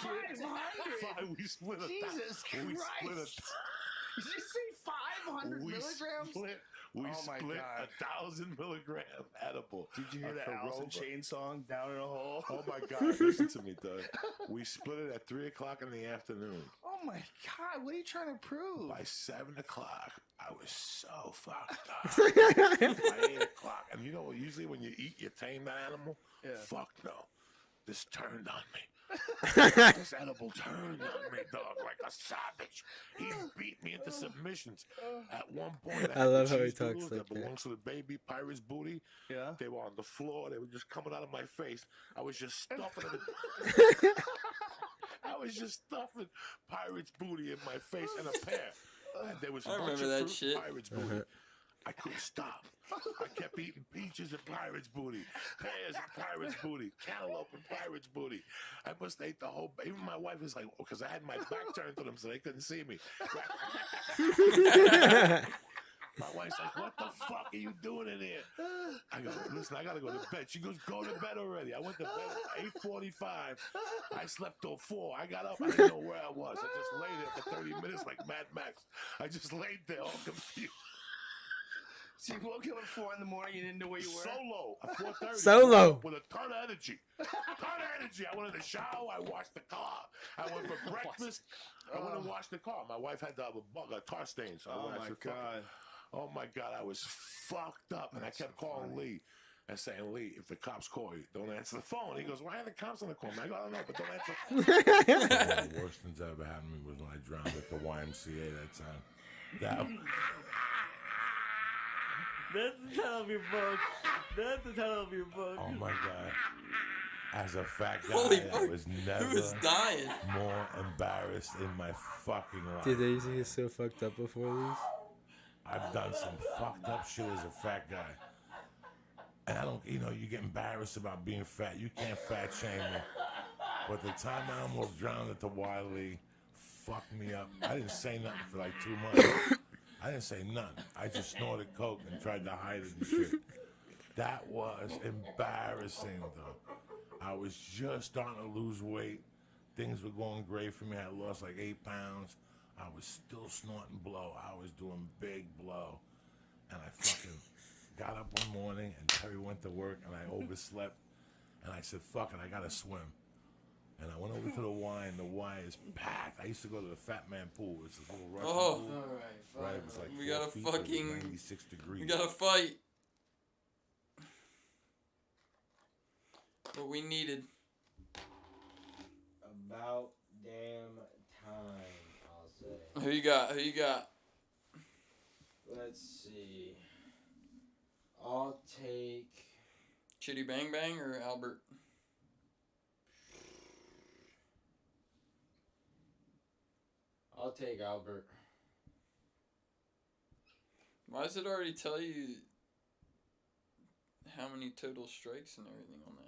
500? We split a Jesus Christ. Did you say 500 milligrams? We Oh my split God. 1,000 milligram edible. Did you hear that Alice in Chains song, Down in a Hole? Oh my God, listen to me, Doug. We split it at 3 o'clock in the afternoon. Oh my God, what are you trying to prove? By 7 o'clock, I was so fucked up. By 8 o'clock, and you know, usually when you eat, you tame that animal? Yeah. Fuck no. This turned on me. This edible turned on me, dog, like a savage. He beat me into submissions. At one point, I love how he cheese talks doodles like that that. belongs to the baby pirate's booty. Yeah. They were on the floor. They were just coming out of my face. I was just stuffing it. I was just stuffing pirate's booty in my face and a pear. And there was a I bunch remember of that fruit shit. pirate's booty. I couldn't stop. I kept eating peaches and pirate's booty, pears and pirate's booty, cantaloupe and pirate's booty. I must have ate the whole. Even my wife was like, because I had my back turned to them, so they couldn't see me. My wife's like, "What the fuck are you doing in here?" I go, "Listen, I gotta go to bed." She goes, "Go to bed already." I went to bed at 8:45. I slept till 4. I got up. I didn't know where I was. I just lay there for 30 minutes like Mad Max. I just laid there all confused. So you woke up at 4 in the morning, you didn't know where you were? Solo at 4:30. Solo. With a ton of energy. I went in the shower. I washed the car. I went for breakfast. I went and washed the car. My wife had to have a tar stain. So Oh I my said, God. Oh my God, I was fucked up. And I kept calling Lee and saying, "Lee, if the cops call you, don't answer the phone." He goes, "Why are the cops on the call?" I go, "I don't know, but don't answer the phone." One of the worst things that ever happened to me was when I drowned at the YMCA that time. That's the title of your book. That's the title of your book. Oh my God. As a fat guy, Holy I fuck. was Who never was dying? more embarrassed in my fucking life. Dude, they used to get so fucked up before these. I've done some fucked up shit as a fat guy. And I don't, you know, you get embarrassed about being fat. You can't fat shame me. But the time I almost drowned at the Wiley fucked me up. I didn't say nothing for like 2 months. I didn't say nothing. I just snorted coke and tried to hide it and shit. That was embarrassing, though. I was just starting to lose weight. Things were going great for me. I lost like 8 pounds. I was still snorting blow. I was doing big blow. And I fucking got up one morning and Terry went to work and I overslept. And I said, fuck it, I gotta swim. And I went over to the Y and the Y is packed. I used to go to the Fat Man pool. It's a little Russian pool. Right, it was like We 4 gotta feet, it was fucking- 96 degrees. We gotta fight. What we needed. About damn time, I'll say. Who you got? Who you got? Let's see. I'll take. Chitty Bang Bang or Albert? I'll take Albert. Why does it already tell you how many total strikes and everything on that?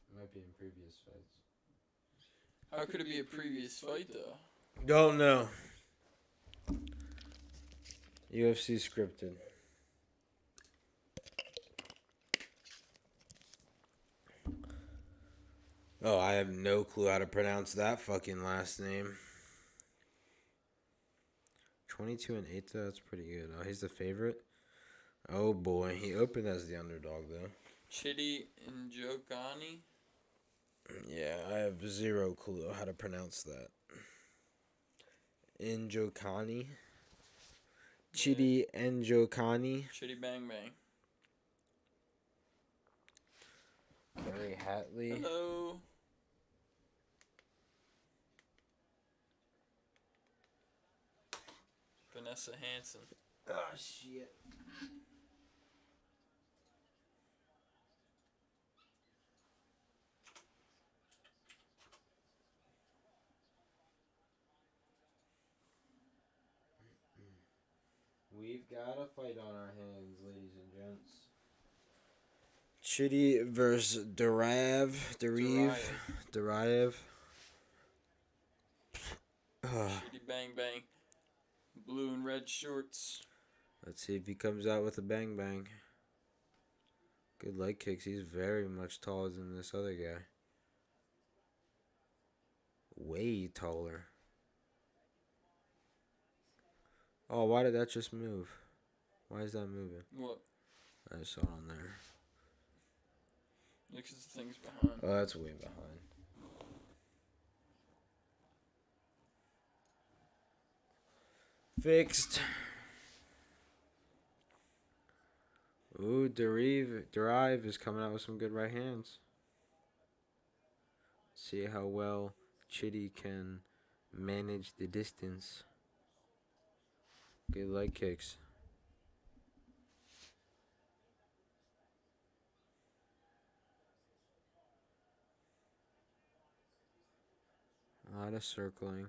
It might be in previous fights. How could it be a previous fight, though? Don't know. UFC scripted. Oh, I have no clue how to pronounce that fucking last name. 22-8, that's pretty good. Oh, he's the favorite? Oh, boy. He opened as the underdog, though. Chitty and Jokani? Yeah, I have zero clue how to pronounce that. Jokani? Chitty and Jokani? Chitty Bang Bang. Gary Hatley. Hello. Vanessa Hansen. Oh, shit. We've got a fight on our hands, ladies and gents. Chitty versus Duraev. Chitty Bang Bang. Blue and red shorts. Let's see if he comes out with a bang bang. Good leg kicks. He's very much taller than this other guy. Way taller. Oh, why did that just move? Why is that moving? What? I just saw it on there. Yeah, 'cause the thing's behind. Oh, that's way behind. Fixed. Ooh, Derive is coming out with some good right hands. See how well Chitty can manage the distance. Good leg kicks. A lot of circling.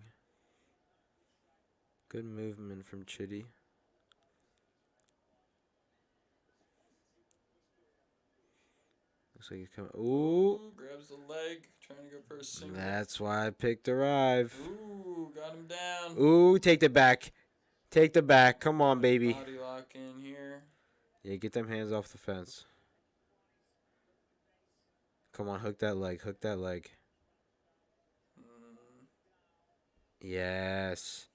Good movement from Chitty. Looks like he's coming. Ooh. Grabs the leg, trying to go for a single. That's why I picked Derive. Ooh, got him down. Ooh, take the back. Take the back. Come on, baby. Body lock in here. Yeah, get them hands off the fence. Come on, hook that leg. Hook that leg. Yes.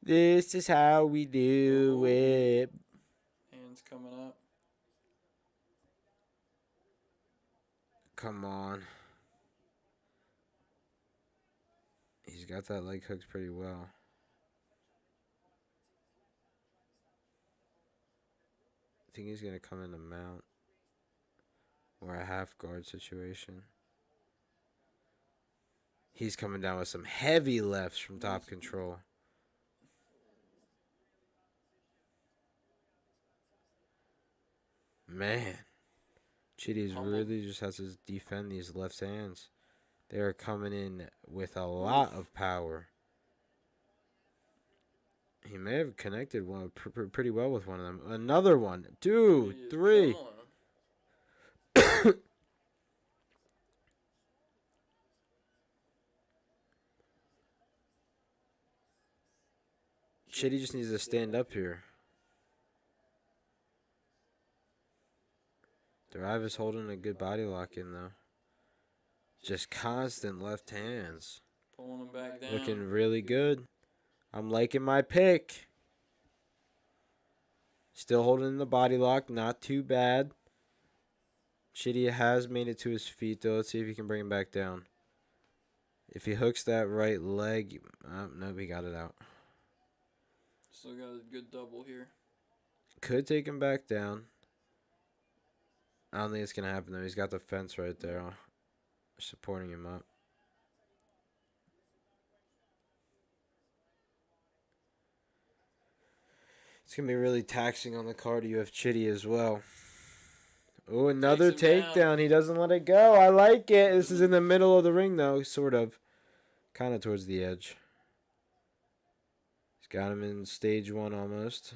This is how we do it. Hands coming up. Come on. He's got that leg hooked pretty well. I think he's going to come in a mount or a half guard situation. He's coming down with some heavy lefts from top control. Man. Chitty's really just has to defend these left hands. They are coming in with a lot of power. He may have connected one pretty well with one of them. Another one. 2, 3. Chitty just needs to stand up here. Derive is holding a good body lock in, though. Just constant left hands. Pulling him back down. Looking really good. I'm liking my pick. Still holding the body lock. Not too bad. Chitty has made it to his feet, though. Let's see if he can bring him back down. If he hooks that right leg... no, he got it out. Still got a good double here. Could take him back down. I don't think it's going to happen, though. He's got the fence right there supporting him up. It's going to be really taxing on the card. You have Chitty as well. Oh, another takedown. He doesn't let it go. I like it. This is in the middle of the ring, though, sort of. Kind of towards the edge. He's got him in stage 1 almost.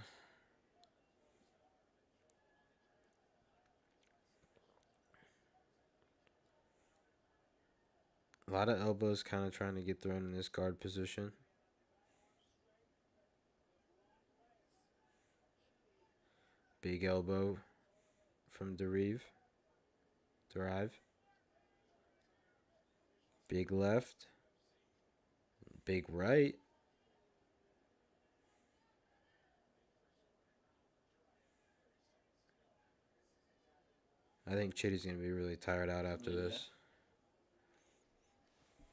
A lot of elbows kind of trying to get thrown in this guard position. Big elbow from Derive. Big left. Big right. I think Chitty's going to be really tired out after this.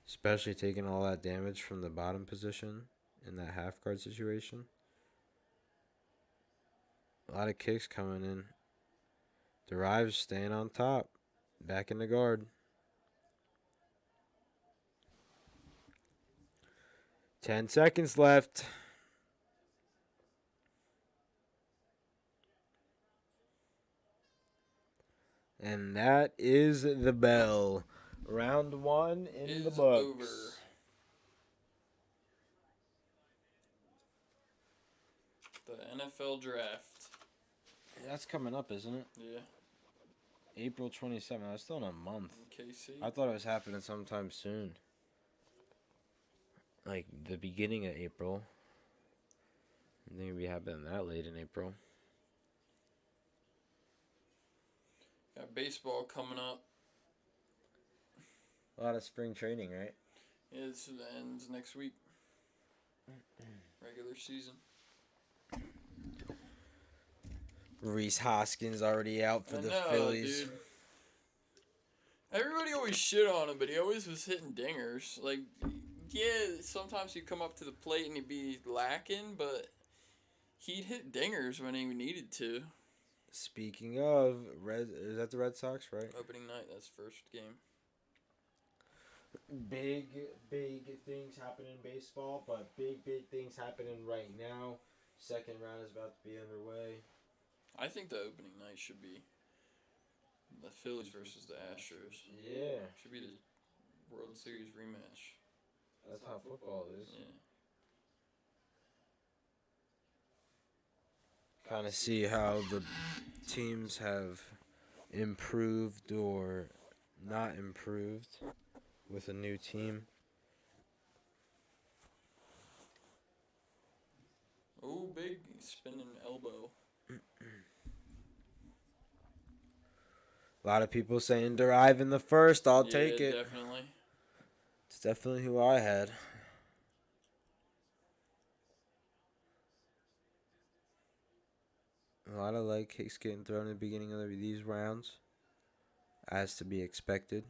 Especially taking all that damage from the bottom position in that half guard situation. A lot of kicks coming in. Derive's staying on top. Back in the guard. 10 seconds left. And that is the bell. Round 1 in the books. Over. The NFL draft. That's coming up, isn't it? Yeah. April 27th. That's still in a month. In KC. I thought it was happening sometime soon. Like the beginning of April. I think it'd be happening that late in April. Got baseball coming up. A lot of spring training, right? Yeah, it ends next week. Regular season. Reese Hoskins already out for the Phillies. Dude. Everybody always shit on him, but he always was hitting dingers. Like, yeah, sometimes he'd come up to the plate and he'd be lacking, but he'd hit dingers when he needed to. Speaking of, is that the Red Sox, right? Opening night, that's first game. Big things happen in baseball, but big things happening right now. Second round is about to be underway. I think the opening night should be the Phillies versus the Astros. Yeah. Should be the World Series rematch. That's how football is. Yeah. Kind of see how the teams have improved or not improved with a new team. Oh, big spinning elbow. A lot of people saying Derive in the first. I'll take it. Definitely. It's definitely who I had. A lot of leg kicks getting thrown in the beginning of these rounds, as to be expected.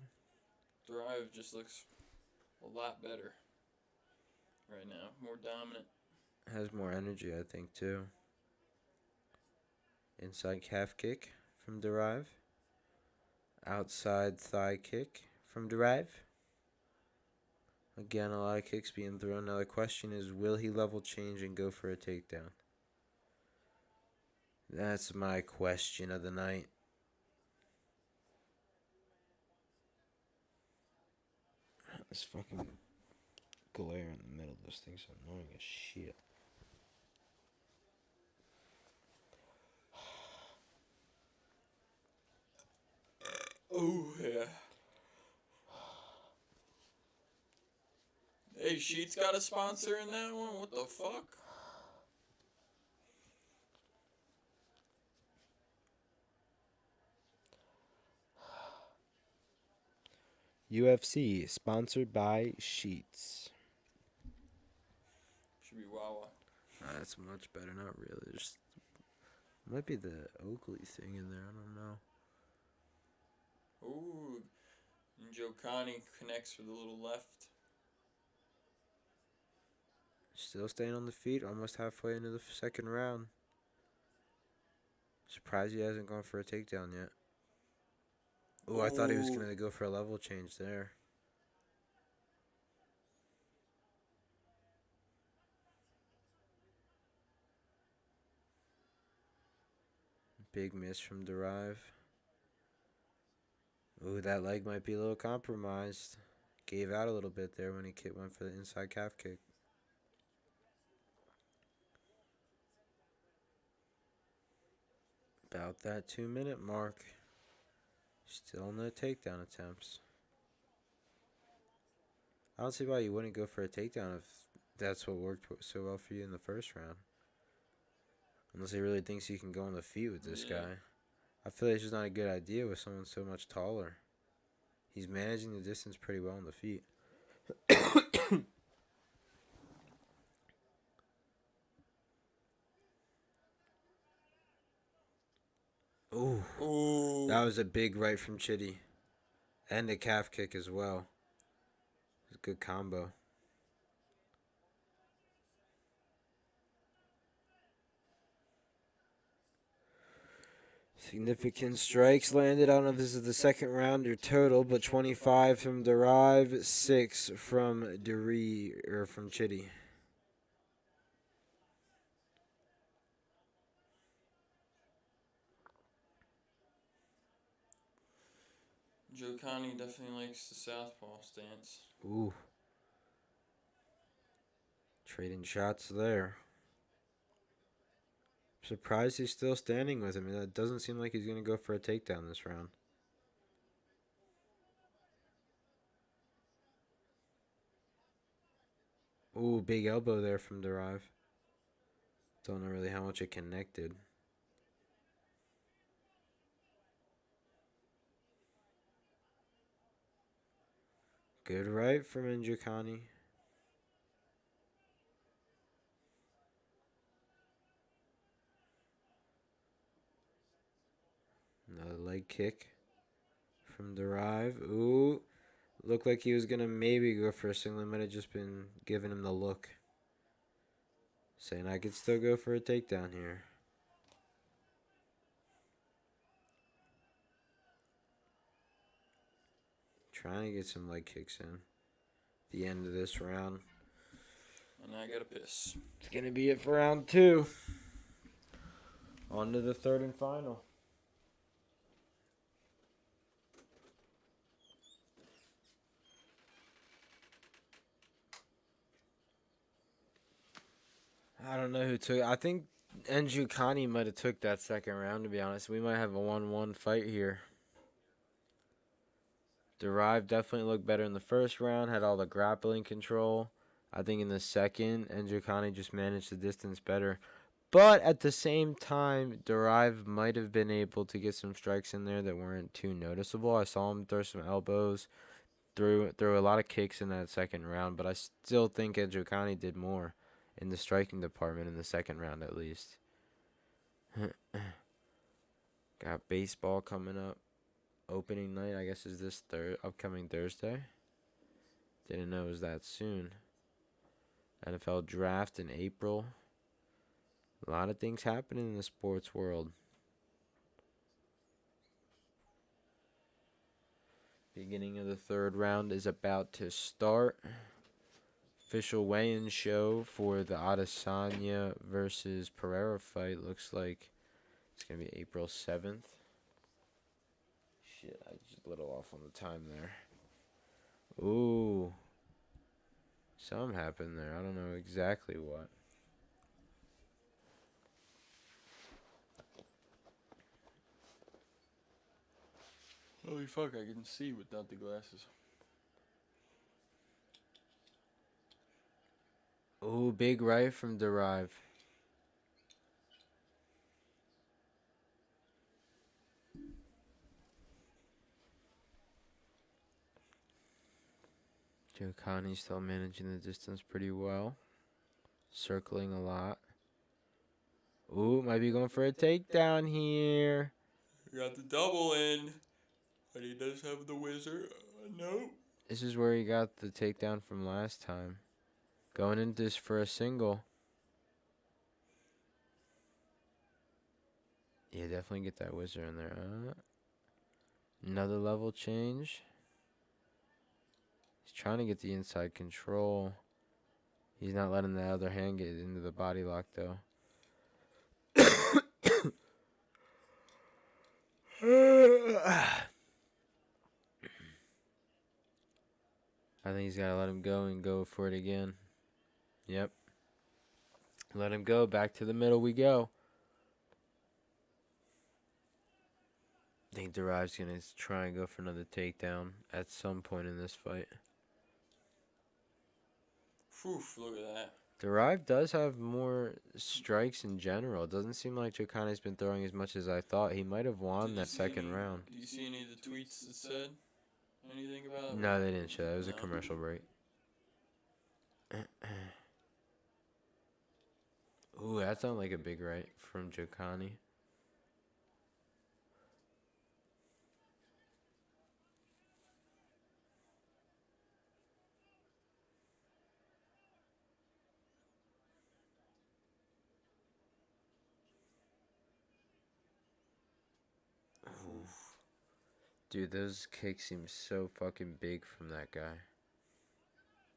Drive just looks a lot better right now. More dominant. Has more energy, I think, too. Inside calf kick from Derive. Outside thigh kick from Derive. Again, a lot of kicks being thrown. Now the question is, will he level change and go for a takedown? That's my question of the night. This fucking glare in the middle of this thing's annoying as shit. Oh, yeah. Hey, Sheet's got a sponsor in that one? What the fuck? UFC, sponsored by Sheets. Should be Wawa. That's much better. Not really. Just might be the Oakley thing in there. I don't know. Ooh. And Jokani connects with a little left. Still staying on the feet. Almost halfway into the second round. Surprised he hasn't gone for a takedown yet. Oh, I thought he was going to go for a level change there. Big miss from Derive. Ooh, that leg might be a little compromised. Gave out a little bit there when he went for the inside calf kick. About that 2-minute mark. Still no takedown attempts. I don't see why you wouldn't go for a takedown if that's what worked so well for you in the first round. Unless he really thinks he can go on the feet with this guy. I feel like it's just not a good idea with someone so much taller. He's managing the distance pretty well on the feet. Ooh. That was a big right from Chitty. And a calf kick as well. It was a good combo. Significant strikes landed. I don't know if this is the second round or total, but 25 from Derive, 6 from from Chitty. Jokani definitely likes the southpaw stance. Ooh. Trading shots there. Surprised he's still standing with him. It doesn't seem like he's going to go for a takedown this round. Ooh, big elbow there from Derive. Don't know really how much it connected. Good right from Jokani. Another leg kick from Derive. Ooh. Looked like he was going to maybe go for a single. Might have just been giving him the look. Saying I could still go for a takedown here. Trying to get some leg kicks in. The end of this round. And I got a piss. It's going to be it for round 2. On to the third and final. I don't know who took. I think Jokani might have took that second round, to be honest. We might have a 1-1 fight here. Derive definitely looked better in the first round, had all the grappling control. I think in the second, Jokani just managed the distance better. But at the same time, Derive might have been able to get some strikes in there that weren't too noticeable. I saw him throw some elbows, threw a lot of kicks in that second round, but I still think Jokani did more in the striking department in the second round at least. Got baseball coming up. Opening night, I guess, is this upcoming Thursday. Didn't know it was that soon. NFL draft in April. A lot of things happening in the sports world. Beginning of the third round is about to start. Official weigh-in show for the Adesanya versus Pereira fight. Looks like it's going to be April 7th. Shit, I was just a little off on the time there. Ooh. Something happened there. I don't know exactly what. Holy fuck, I can see without the glasses. Ooh, big right from Derive. Jokani still managing the distance pretty well. Circling a lot. Ooh, might be going for a takedown here. Got the double in, but he does have the wizard. No. This is where he got the takedown from last time. Going into this for a single. Yeah, definitely get that wizard in there. Another level change. He's trying to get the inside control. He's not letting the other hand get into the body lock, though. I think he's got to let him go and go for it again. Yep. Let him go. Back to the middle we go. I think Derive's going to try and go for another takedown at some point in this fight. Whew, look at that. Derive does have more strikes in general. It doesn't seem like Jokani's been throwing as much as I thought. He might have won that second round. Do you see any of the tweets that said anything about it? No, they didn't show that. It was a commercial break. Ooh, that sounded like a big right from Jokani. Dude, those kicks seem so fucking big from that guy.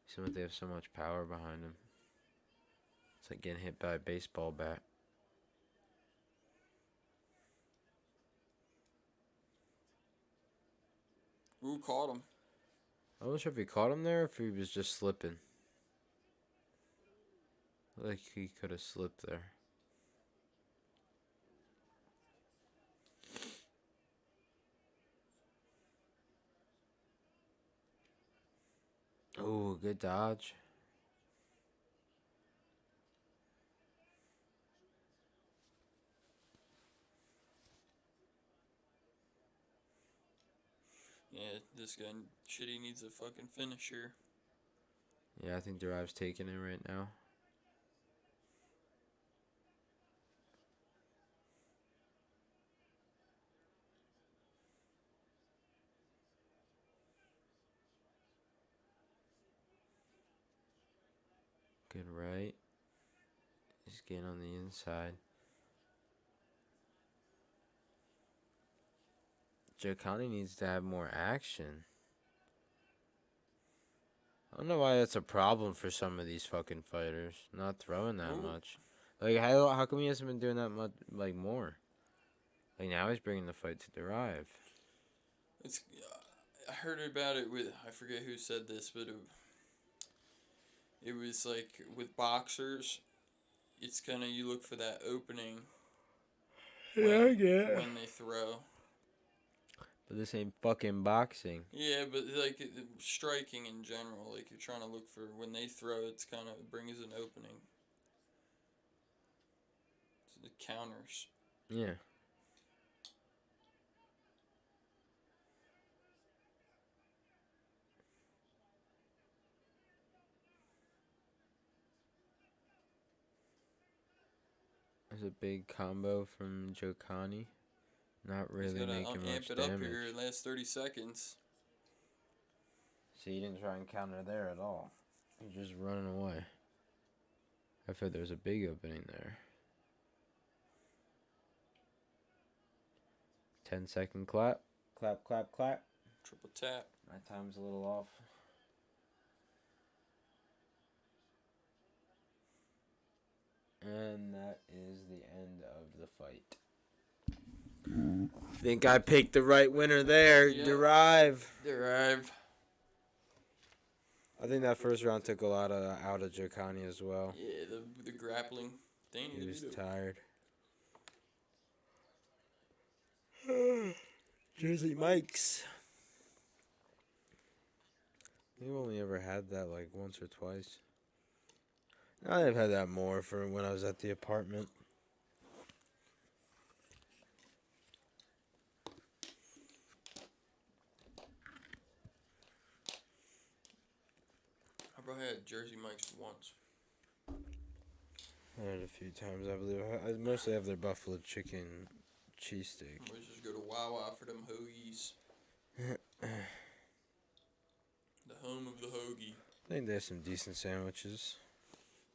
Seems like they have so much power behind him. It's like getting hit by a baseball bat. Ooh, caught him. I wasn't sure if he caught him there or if he was just slipping. Like he could have slipped there. Oh, good dodge. Yeah, this guy shitty needs a fucking finisher. Yeah, I think Derive's taking it right now. Good right. He's getting on the inside. Jokani needs to have more action. I don't know why that's a problem for some of these fucking fighters. Not throwing that much. Like, how come he hasn't been doing that much, like, more? Like, now he's bringing the fight to Derive. It's. I heard about it with, I forget who said this, but it was like with boxers, it's kind of, you look for that opening when they throw. But this ain't fucking boxing. Yeah, but like striking in general, like you're trying to look for when they throw, it's kind of brings an opening. So the counters. Yeah. There's a big combo from Jokani. Not really making much damage. He's got to amp it up here in the last 30 seconds. See, he didn't try and counter there at all. He's just running away. I thought there was a big opening there. 10-second clap. Clap, clap, clap. Triple tap. My time's a little off. And that is the end of the fight. Think I picked the right winner there. Yep. Derive. I think that first round took a lot out of Jokani as well. Yeah, the grappling. He was tired. Jersey Mike's. We've only ever had that like once or twice. I've had that more for when I was at the apartment. I probably had Jersey Mike's once. I had it a few times, I believe. I mostly have their buffalo chicken cheesesteak. Let's just go to Wawa for them hoagies. The home of the hoagie. I think they have some decent sandwiches.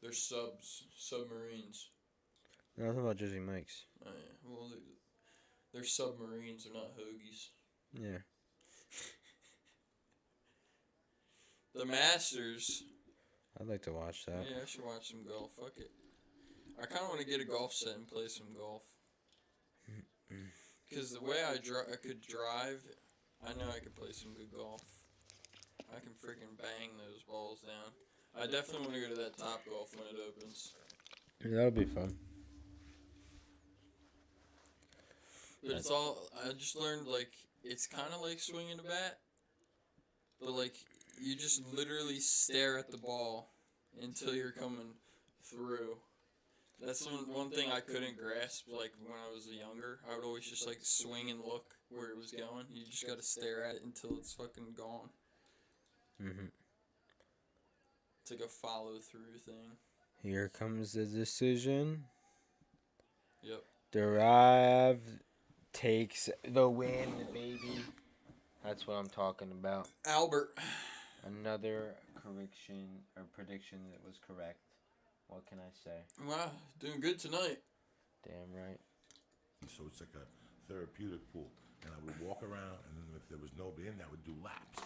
They're submarines. No, I'm talking about Jersey Mike's. Oh, yeah. Well, they're submarines, they're not hoagies. Yeah. The Masters. I'd like to watch that. Yeah, I should watch some golf. Fuck it. I kind of want to get a golf set and play some golf. Because the way I could drive, I know I could play some good golf. I can freaking bang those balls down. I definitely want to go to that Top Golf when it opens. Yeah, that'll be fun. But it's all, I just learned, like, it's kind of like swinging a bat. But, like, you just literally stare at the ball until you're coming through. That's one thing I couldn't grasp, like, when I was younger. I would always just, like, swing and look where it was going. You just gotta stare at it until it's fucking gone. Mm-hmm. It's like a follow-through thing. Here comes the decision. Yep. Derive takes the win, baby. That's what I'm talking about. Albert. Another correction or prediction that was correct. What can I say? Wow, doing good tonight. Damn right. So it's like a therapeutic pool. And I would walk around, and then if there was nobody in there, I would do laps.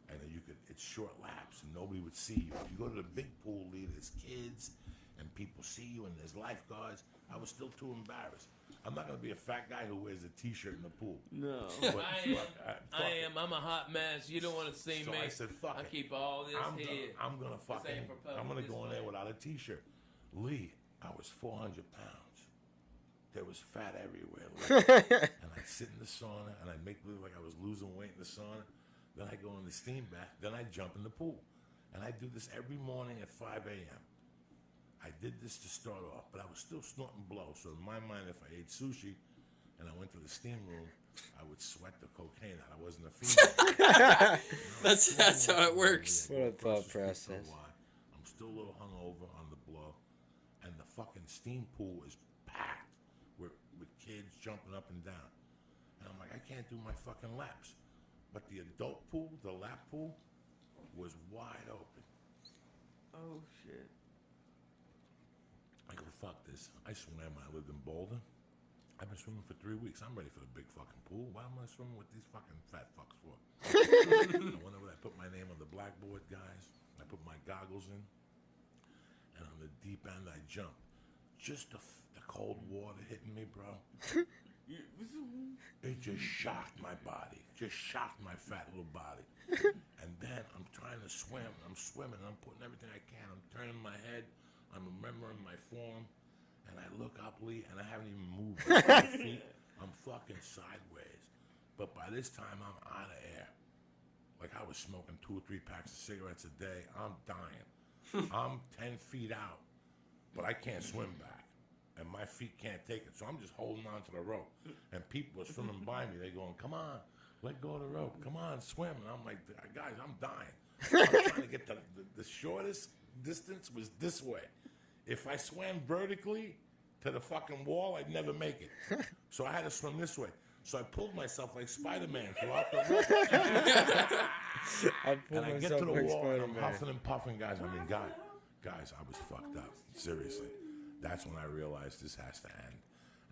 And then it's short laps, and nobody would see you. If you go to the big pool, Lee, there's kids, and people see you, and there's lifeguards. I was still too embarrassed. I'm not going to be a fat guy who wears a T-shirt in the pool. No. But I am. I'm a hot mess. You don't want to see so me. I said, fuck it. keep all this here. I'm going to fucking, ain't for public I'm going to go in there display. without a T-shirt. Lee, I was 400 pounds. There was fat everywhere. Lee. And I'd sit in the sauna, and I'd make believe like I was losing weight in the sauna. Then I'd go in the steam bath. Then I'd jump in the pool. And I do this every morning at 5 a.m. I did this to start off, but I was still snorting blow. So in my mind, if I ate sushi and I went to the steam room, I would sweat the cocaine out. I wasn't a female. That's how it works. What a thought process. I'm still a little hungover on the blow, and the fucking steam pool is packed with kids jumping up and down. And I'm like, I can't do my fucking laps. But the adult pool, the lap pool, was wide open. Oh, shit. I go, fuck this. I swam. I lived in Boulder. I've been swimming for 3 weeks. I'm ready for the big fucking pool. Why am I swimming with these fucking fat fucks for? I went over there, I put my name on the blackboard, guys. I put my goggles in. And on the deep end, I jumped. Just the cold water hitting me, bro. It just shocked my body. Just shocked my fat little body. And then I'm trying to swim. I'm swimming. I'm putting everything I can. I'm turning my head. I'm remembering my form. And I look up, Lee, and I haven't even moved my 5 feet. I'm fucking sideways. But by this time, I'm out of air. Like I was smoking 2 or 3 packs of cigarettes a day. I'm dying. I'm 10 feet out, but I can't swim back. And my feet can't take it. So I'm just holding on to the rope. And people are swimming by me. They're going, come on, let go of the rope. Come on, swim. And I'm like, guys, I'm dying. I'm trying to get the shortest distance was this way. If I swam vertically to the fucking wall, I'd never make it. So I had to swim this way. So I pulled myself like Spider-Man throughout the rope. And I get to the wall and I'm huffing and puffing, guys. I mean, guys, I was fucked up. Seriously. That's when I realized this has to end.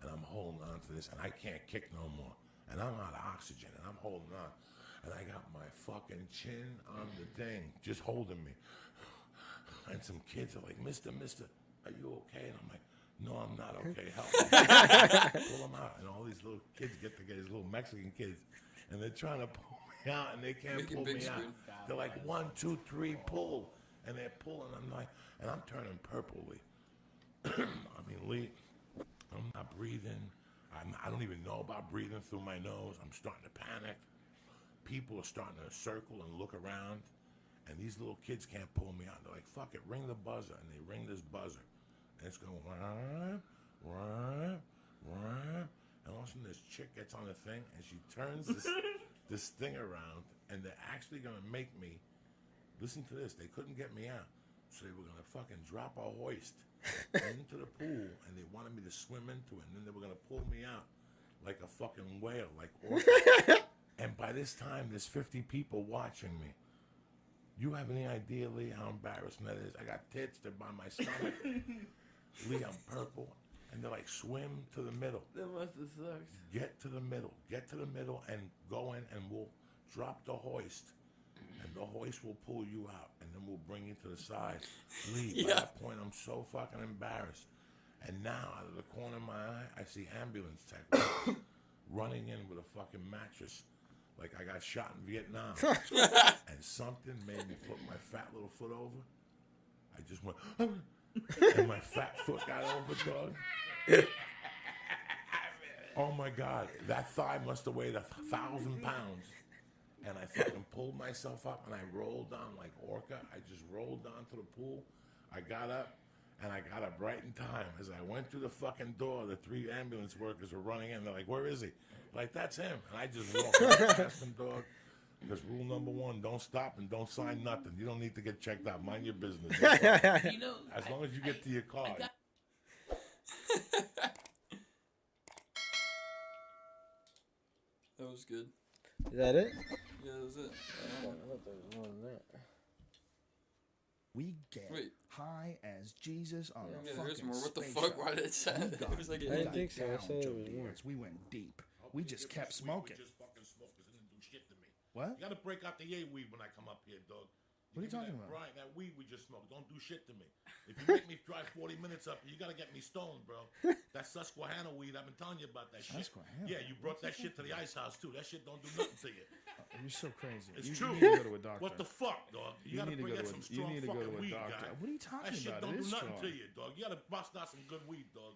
And I'm holding on to this, and I can't kick no more. And I'm out of oxygen, and I'm holding on. And I got my fucking chin on the thing, just holding me. And some kids are like, Mister, are you okay? And I'm like, no, I'm not okay. Help me. Pull them out. And all these little kids get together, these little Mexican kids, and they're trying to pull me out, and they can't pull me out. They're like, 1, 2, 3, pull. And they're pulling. And I'm turning purplely. I mean, Lee, I'm not breathing. I don't even know about breathing through my nose. I'm starting to panic. People are starting to circle and look around. And these little kids can't pull me out. They're like, fuck it, ring the buzzer. And they ring this buzzer. And it's going, and all of a sudden this chick gets on the thing and she turns this thing around. And they're actually going to make me, listen to this, they couldn't get me out. So they were going to fucking drop a hoist into the pool, and they wanted me to swim into it, and then they were going to pull me out like a fucking whale, like orca. And by this time, there's 50 people watching me. You have any idea, Lee, how embarrassing that is? I got tits, they're by my stomach. Lee, I'm purple, and they're like, swim to the middle. That must have sucked. Get to the middle, and go in, and we'll drop the hoist. And the hoist will pull you out, and then we'll bring you to the side. Lee, by that point, I'm so fucking embarrassed. And now, out of the corner of my eye, I see ambulance tech running in with a fucking mattress, like I got shot in Vietnam. And something made me put my fat little foot over. I just went, and my fat foot got over, dog. Oh my God, that thigh must have weighed 1,000 pounds. And I fucking pulled myself up and I rolled down like Orca. I just rolled down to the pool. I got up and I got up right in time. As I went through the fucking door, the 3 ambulance workers were running in. They're like, where is he? Like, that's him. And I just walked right past him, dog. Because rule number 1, don't stop and don't sign nothing. You don't need to get checked out. Mind your business. You know, As long as you get to your car. That was good. Is that it? Yeah, that was it. I thought there was more than that. We get Wait. high as Jesus on a Yeah, fucking there's more. What the spaceship. fuck? Why did it sound? We got- It was like we a I didn't got think so. I down, said it Joe was more. Diaz. We went deep. We just kept smoking. We just fucking smoked because it didn't do shit to me. What? You gotta break out the yay weed when I come up here, dog. What are you give me talking that, about? Brian, that weed we just smoked don't do shit to me. If you make me drive 40 minutes up, you gotta get me stoned, bro. That Susquehanna weed, I've been telling you about that shit. Susquehanna? Yeah, you brought that shit to the ice house too. That shit don't do nothing to you. You're so crazy. It's you, true. You need to go to a doctor. What the fuck, dog? You, You gotta need to bring go out to some a- you strong need to go fucking to a weed, doctor. guy. What are you talking That shit about? don't It do is nothing strong. to you, dog. You gotta bust out some good weed, dog.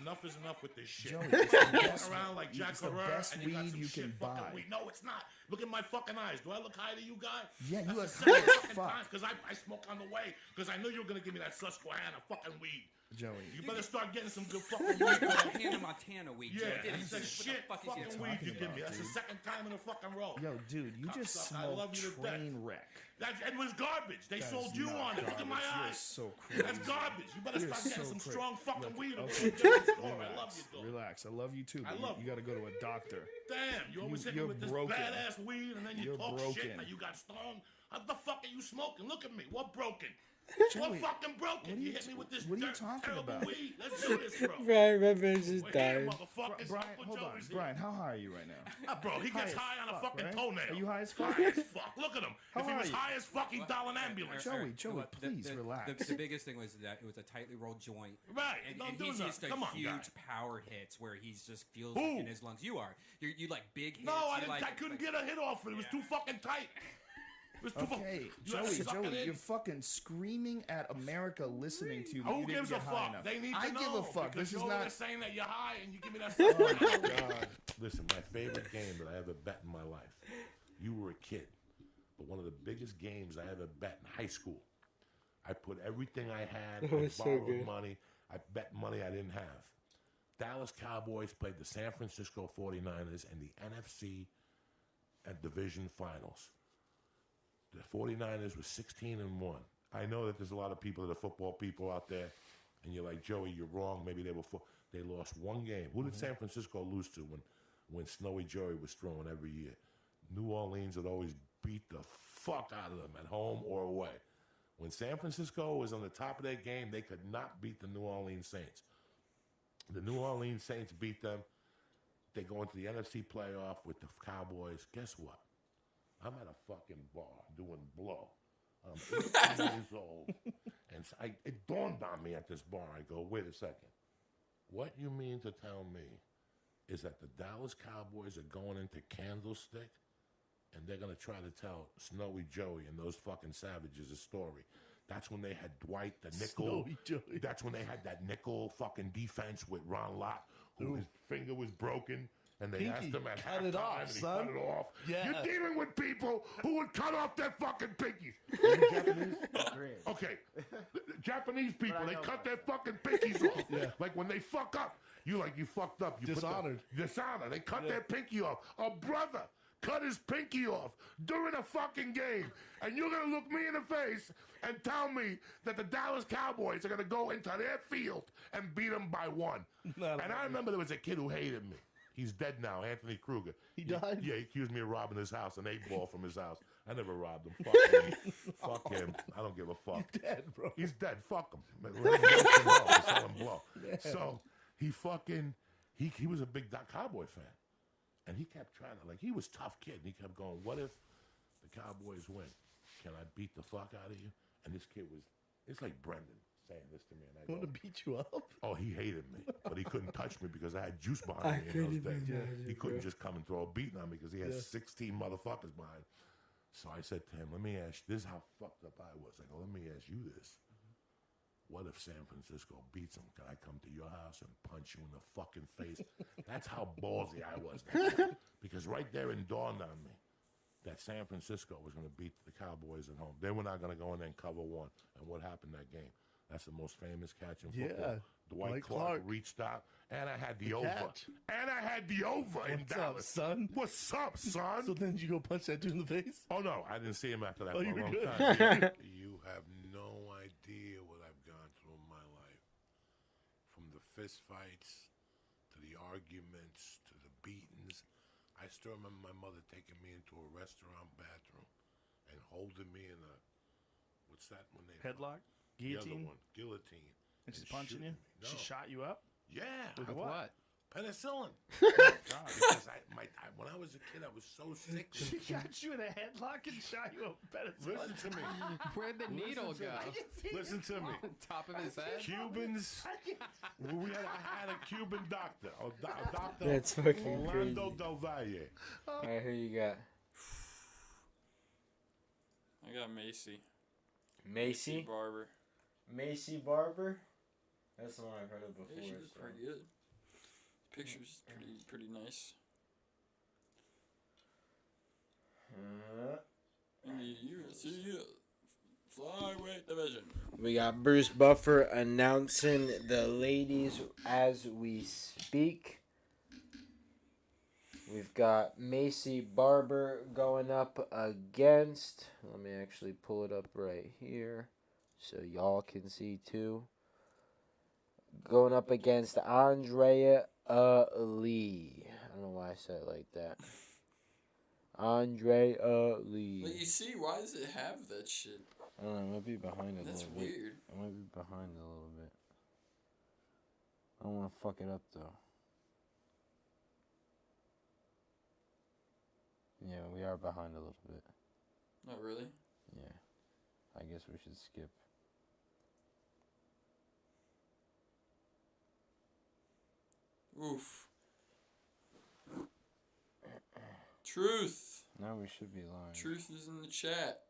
Enough is enough with this shit. Joey, it's the Walking best- around like Jack it's the Herrera best and you got weed some you shit can fucking buy. weed. No, it's not. Look at my fucking eyes. Do I look high to you, guy? Yeah, you That's look the high as second fuck. time, because I smoke on the way because I knew you were gonna give me that Susquehanna fucking weed. Joey. You better start getting some good fucking weed, dog. Hannah Montana weed. Yeah, Joe. that's the shit What the fuck is fucking he weed you talking give me. about, That's the dude? second time in a fucking row. Yo, dude, you just Cocksucker, I love smoked you to death. train wreck. It was garbage. They That sold is you not on it. Look at my garbage. You're eyes. so crazy. That's garbage. You better You're start getting so some crazy. strong fucking Look, weed. okay. Okay. I love you, dog. Relax. I love you too. I But love you got to go to a doctor. Damn, you always hit me you're with this broken. badass weed, and then you You're talk shit broken. that you got stoned. How the fuck are you smoking? Look at me. What broken? Joey, What fucking broken? what are You you hit me with this what are you talking terrible about? weed. Let's do this, bro. Brian, my face just We're here, died. motherfuckers. Brian, Uncle hold on. Joey's here. Brian, how high are you right now? Ah, bro, he gets as high on a fuck, fucking right? toenail. Are you high as fuck? High as fuck. Look at him. How If he was are you? high as fuck, he'd dial an ambulance. Joey, What, please relax. The biggest thing was that it was a tightly rolled joint. Right, And, don't and do he's nothing. used to Come on, huge guy. power hits where he's just feels Who? in his lungs. You are. You like big hits. No, I you didn't. like, I couldn't get a hit off it. It was too fucking tight. It was too Okay, You gotta suck it Joey, in. you're fucking screaming at America listening to you. But Who you didn't gives a get high fuck? enough. They need to I know. give a fuck. Because This is you're over there not. saying that you're high and you give me that. Oh my god. Listen, my favorite game that I ever bet in my life. You were a kid, but one of the biggest games I ever bet in high school. I put everything I had. That I was so borrowed good. money. I bet money I didn't have. Dallas Cowboys played the San Francisco 49ers in the NFC Division Finals. The 49ers were 16-1. I know that there's a lot of people that are football people out there, and you're like, Joey, you're wrong. Maybe they lost one game. Who did San Francisco lose to when Snowy Joey was throwing every year? New Orleans would always beat the fuck out of them at home or away. When San Francisco was on the top of their game, they could not beat the New Orleans Saints. The New Orleans Saints beat them. They go into the NFC playoff with the Cowboys. Guess what? I'm at a fucking bar doing blow. I'm 18 years old. And it dawned on me at this bar. I go, wait a second. What you mean to tell me is that the Dallas Cowboys are going into Candlestick and they're going to try to tell Snowy Joey and those fucking savages a story. That's when they had Dwight, the nickel. Snowy Joey. That's when they had that nickel fucking defense with Ron Lott, who his finger was broken. And they asked him at cut it halftime, off, and he son. cut it off. Yeah. You're dealing with people who would cut off their fucking pinkies. Japanese? Great. Okay, the Japanese people, I they know cut about their fucking pinkies off. Like when they fuck up, you fucked up. You put Dishonored. Dishonor. They cut their pinky off. A brother cut his pinky off during a fucking game. And you're going to look me in the face and tell me that the Dallas Cowboys are going to go into their field and beat them by 1. And I remember there was a kid who hated me. He's dead now, Anthony Kruger. He died? Yeah, he accused me of robbing his house, an 8-ball from his house. I never robbed him. Fuck me. Fuck him. I don't give a fuck. He's dead, bro. He's dead. Fuck him. Let him go. Just let him blow. So he fucking, he was a big Cowboy fan. And he kept trying to, he was a tough kid. And he kept going, what if the Cowboys win? Can I beat the fuck out of you? And this kid was, it's like Brendan saying this to me. And I Want go, to beat you up? oh, he hated me. But he couldn't touch me because I had juice behind me in those days. He couldn't just come and throw a beating on me because he had 16 motherfuckers behind. So I said to him, let me ask you, this is how fucked up I was. I go, let me ask you this. What if San Francisco beats them? Can I come to your house and punch you in the fucking face? That's how ballsy I was. Because right there it dawned on me. that San Francisco was going to beat the Cowboys at home. They were not going to go in there and cover one. And what happened that game? That's the most famous catch in football. Dwight Mike Clark reached out, and I had the over. catch. And I had the over in What's up, Dallas. son? What's up, son? So then did you go punch that dude in the face? Oh, no, I didn't see him after that Oh, for you a were long good. time. You have no idea what I've gone through in my life. From the fist fights, to the arguments, to the beatings. I still remember my mother taking me into a restaurant bathroom and holding me in a, what's that when they... Headlock? The other Guillotine? one, guillotine. And she's punching you? shooting me. She No. shot you up? Yeah. With I- what? Penicillin. God. Because when I was a kid, I was so sick. She got you in a headlock and shot you up. Listen to me. Where'd the needle go? Listen to me. Top of his head? Cubans. I had a Cuban doctor. Doctor That's fucking Orlando crazy. Del Valle. All right, who you got? I got Macy. Macy? Barber. Macy Barber? That's the one I've heard of before. Yeah, she looks so. pretty good. Picture's pretty nice. In the UFC flyweight division. We got Bruce Buffer announcing the ladies as we speak. We've got Macy Barber going up against... Let me actually pull it up right here so y'all can see too. Going up against Andrea Lee. I don't know why I said it like that. Andrea Lee. Like, you see, why does it have that shit? I don't know, I might be behind it a That's little bit. weird. I might be behind it a little bit. I don't want to fuck it up though. Yeah, we are behind a little bit. Not really. Yeah. I guess we should skip. Oof. Truth. Now we should be lying. Truth is in the chat.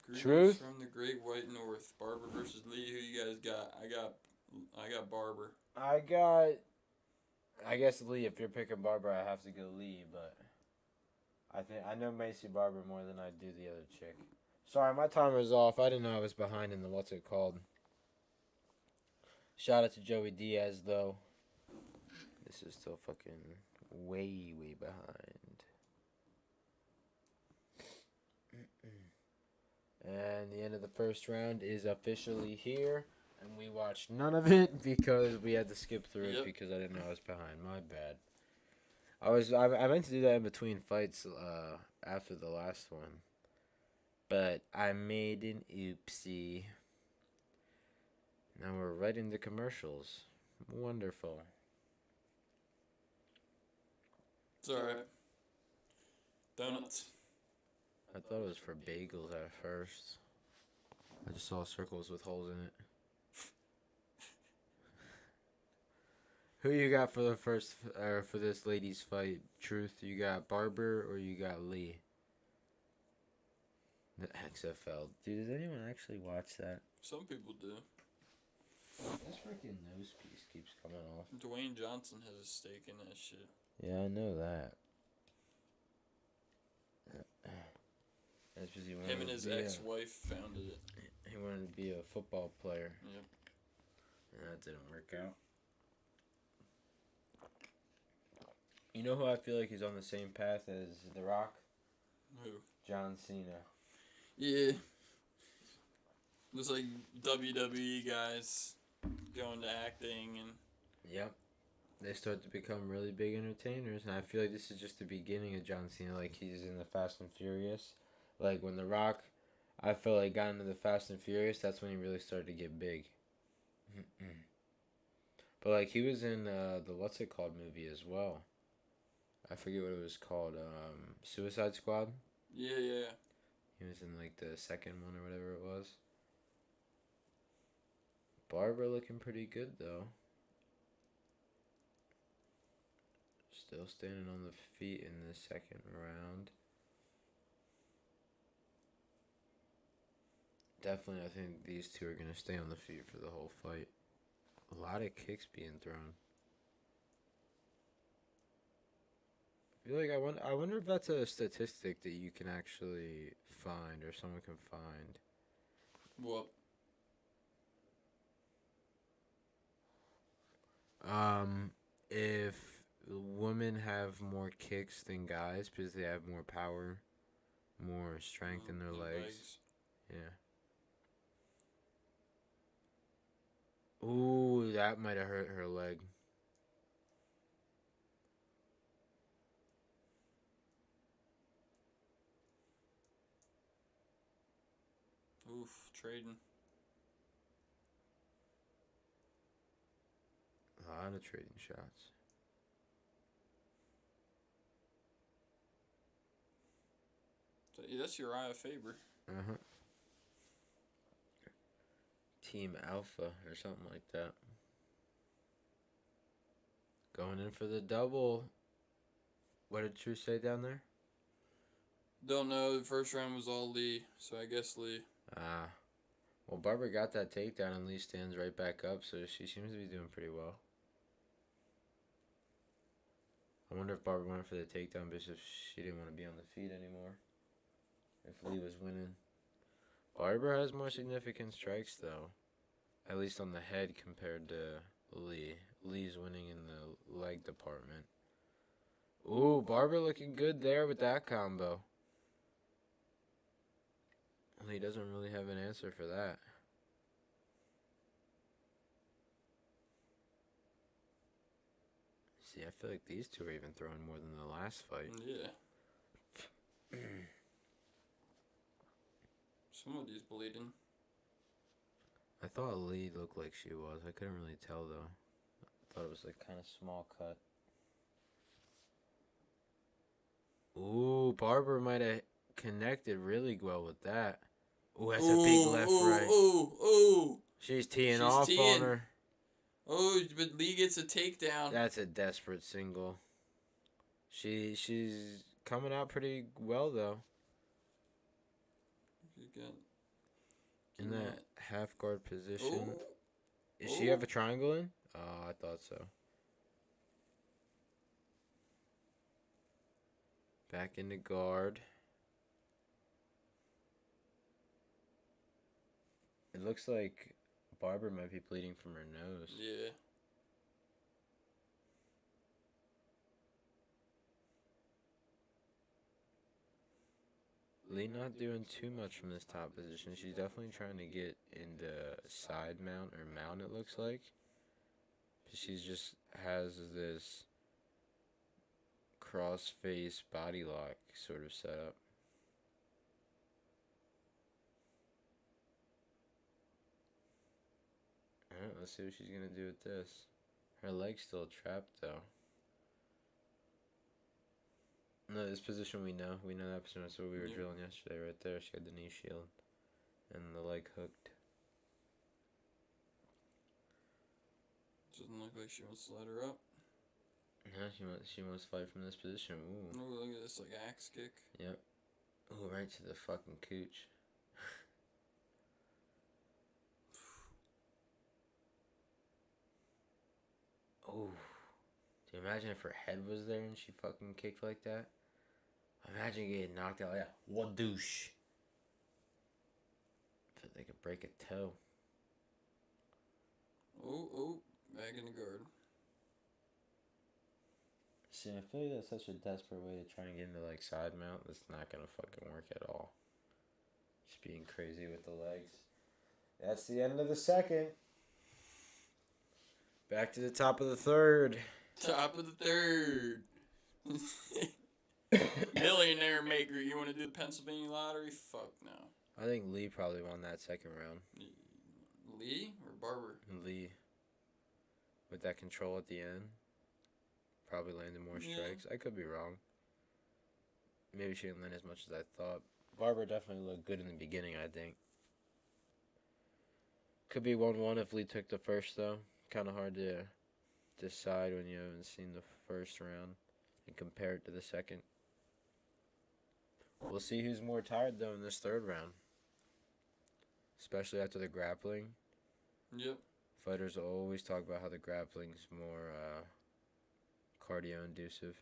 Greetings Truth? from the Great White North. Barber versus Lee. Who you guys got? I got Barber. I guess Lee. If you're picking Barber, I have to go Lee, but I know Macy Barber more than I do the other chick. Sorry, my timer's off. I didn't know I was behind in the what's it called. Shout out to Joey Diaz though. This is still fucking way behind. And the end of the first round is officially here. And we watched none of it because we had to skip through it because I didn't know I was behind. My bad. I meant to do that in between fights after the last one. But I made an oopsie. Now we're right into commercials. Wonderful. It's alright. Donuts. I thought it was for bagels at first. I just saw circles with holes in it. Who you got for the first for this ladies fight? Truth, you got Barber or you got Lee? The XFL. Dude, does anyone actually watch that? Some people do. This freaking nose piece keeps coming off. Dwayne Johnson has a stake in that shit. Yeah, I know that. That's because Him and his ex-wife founded it. He wanted to be a football player. Yep. And that didn't work out. You know who I feel like he's on the same path as The Rock? Who? John Cena. Yeah. Looks like WWE guys going to acting and... Yep. They start to become really big entertainers, and I feel like this is just the beginning of John Cena, like he's in the Fast and Furious. Like when The Rock, I feel like got into the Fast and Furious, that's when he really started to get big. But like he was in the what's it called movie as well. I forget what it was called. Suicide Squad. Yeah. He was in like the second one or whatever it was. Barber looking pretty good though. Still standing on the feet in the second round. Definitely, I think these two are going to stay on the feet for the whole fight. A lot of kicks being thrown. feel like I wonder if that's a statistic that you can actually find or someone can find. What? If women have more kicks than guys because they have more power, more strength in their legs. Yeah. Ooh, that might have hurt her leg. Oof, trading. A lot of trading shots. So, yeah, that's Uriah Faber. Uh-huh. Team Alpha or something like that. Going in for the double. What did True say down there? Don't know. The first round was all Lee, so I guess Lee. Well, Barber got that takedown and Lee stands right back up, so she seems to be doing pretty well. I wonder if Barber went for the takedown because if she didn't want to be on the feet anymore. If Lee was winning. Barber has more significant strikes, though. At least on the head compared to Lee. Lee's winning in the leg department. Ooh, Barber looking good there with that combo. Lee doesn't really have an answer for that. See, I feel like these two are even throwing more than the last fight. Yeah. Somebody's bleeding. I thought Lee looked like she was. I couldn't really tell, though. I thought it was like kind of small cut. Ooh, Barber might have connected really well with that. Ooh, that's a big left right. Ooh. She's teeing off on her. Oh, but Lee gets a takedown. That's a desperate single. She's coming out pretty well, though. In that half guard position. Ooh. Does she have a triangle in? Oh, I thought so. Back into guard. It looks like Barber might be bleeding from her nose. Yeah. Lee not doing too much from this top position. She's definitely trying to get into side mount or mount, it looks like. She just has this cross face body lock sort of setup. Alright, let's see what she's going to do with this. Her leg's still trapped, though. No, this position we know. We know that position. That's what we were drilling yesterday right there. She had the knee shield and the leg hooked. Doesn't look like she wants to let her up. Yeah, she wants to fight from this position. Ooh. Ooh, look at this, like, axe kick. Yep. Ooh, right to the fucking cooch. Ooh. Do you imagine if her head was there and she fucking kicked like that? Imagine getting knocked out like that. What douche. But they could break a toe. Oh, back in the guard. See, I feel like that's such a desperate way to try and get into, like, side mount. That's not gonna fucking work at all. Just being crazy with the legs. That's the end of the second. Back to the top of the third. Top of the third. Millionaire maker. You want to do the Pennsylvania lottery? Fuck no. I think Lee probably won that second round. Lee or Barber? Lee. With that control at the end. Probably landed more strikes. I could be wrong. Maybe she didn't land as much as I thought. Barber definitely looked good in the beginning, I think. Could be 1-1 if Lee took the first, though. Kind of hard to decide when you haven't seen the first round and compare it to the second. We'll see who's more tired, though, in this third round. Especially after the grappling. Yep. Fighters always talk about how the grappling's more cardio-inducive.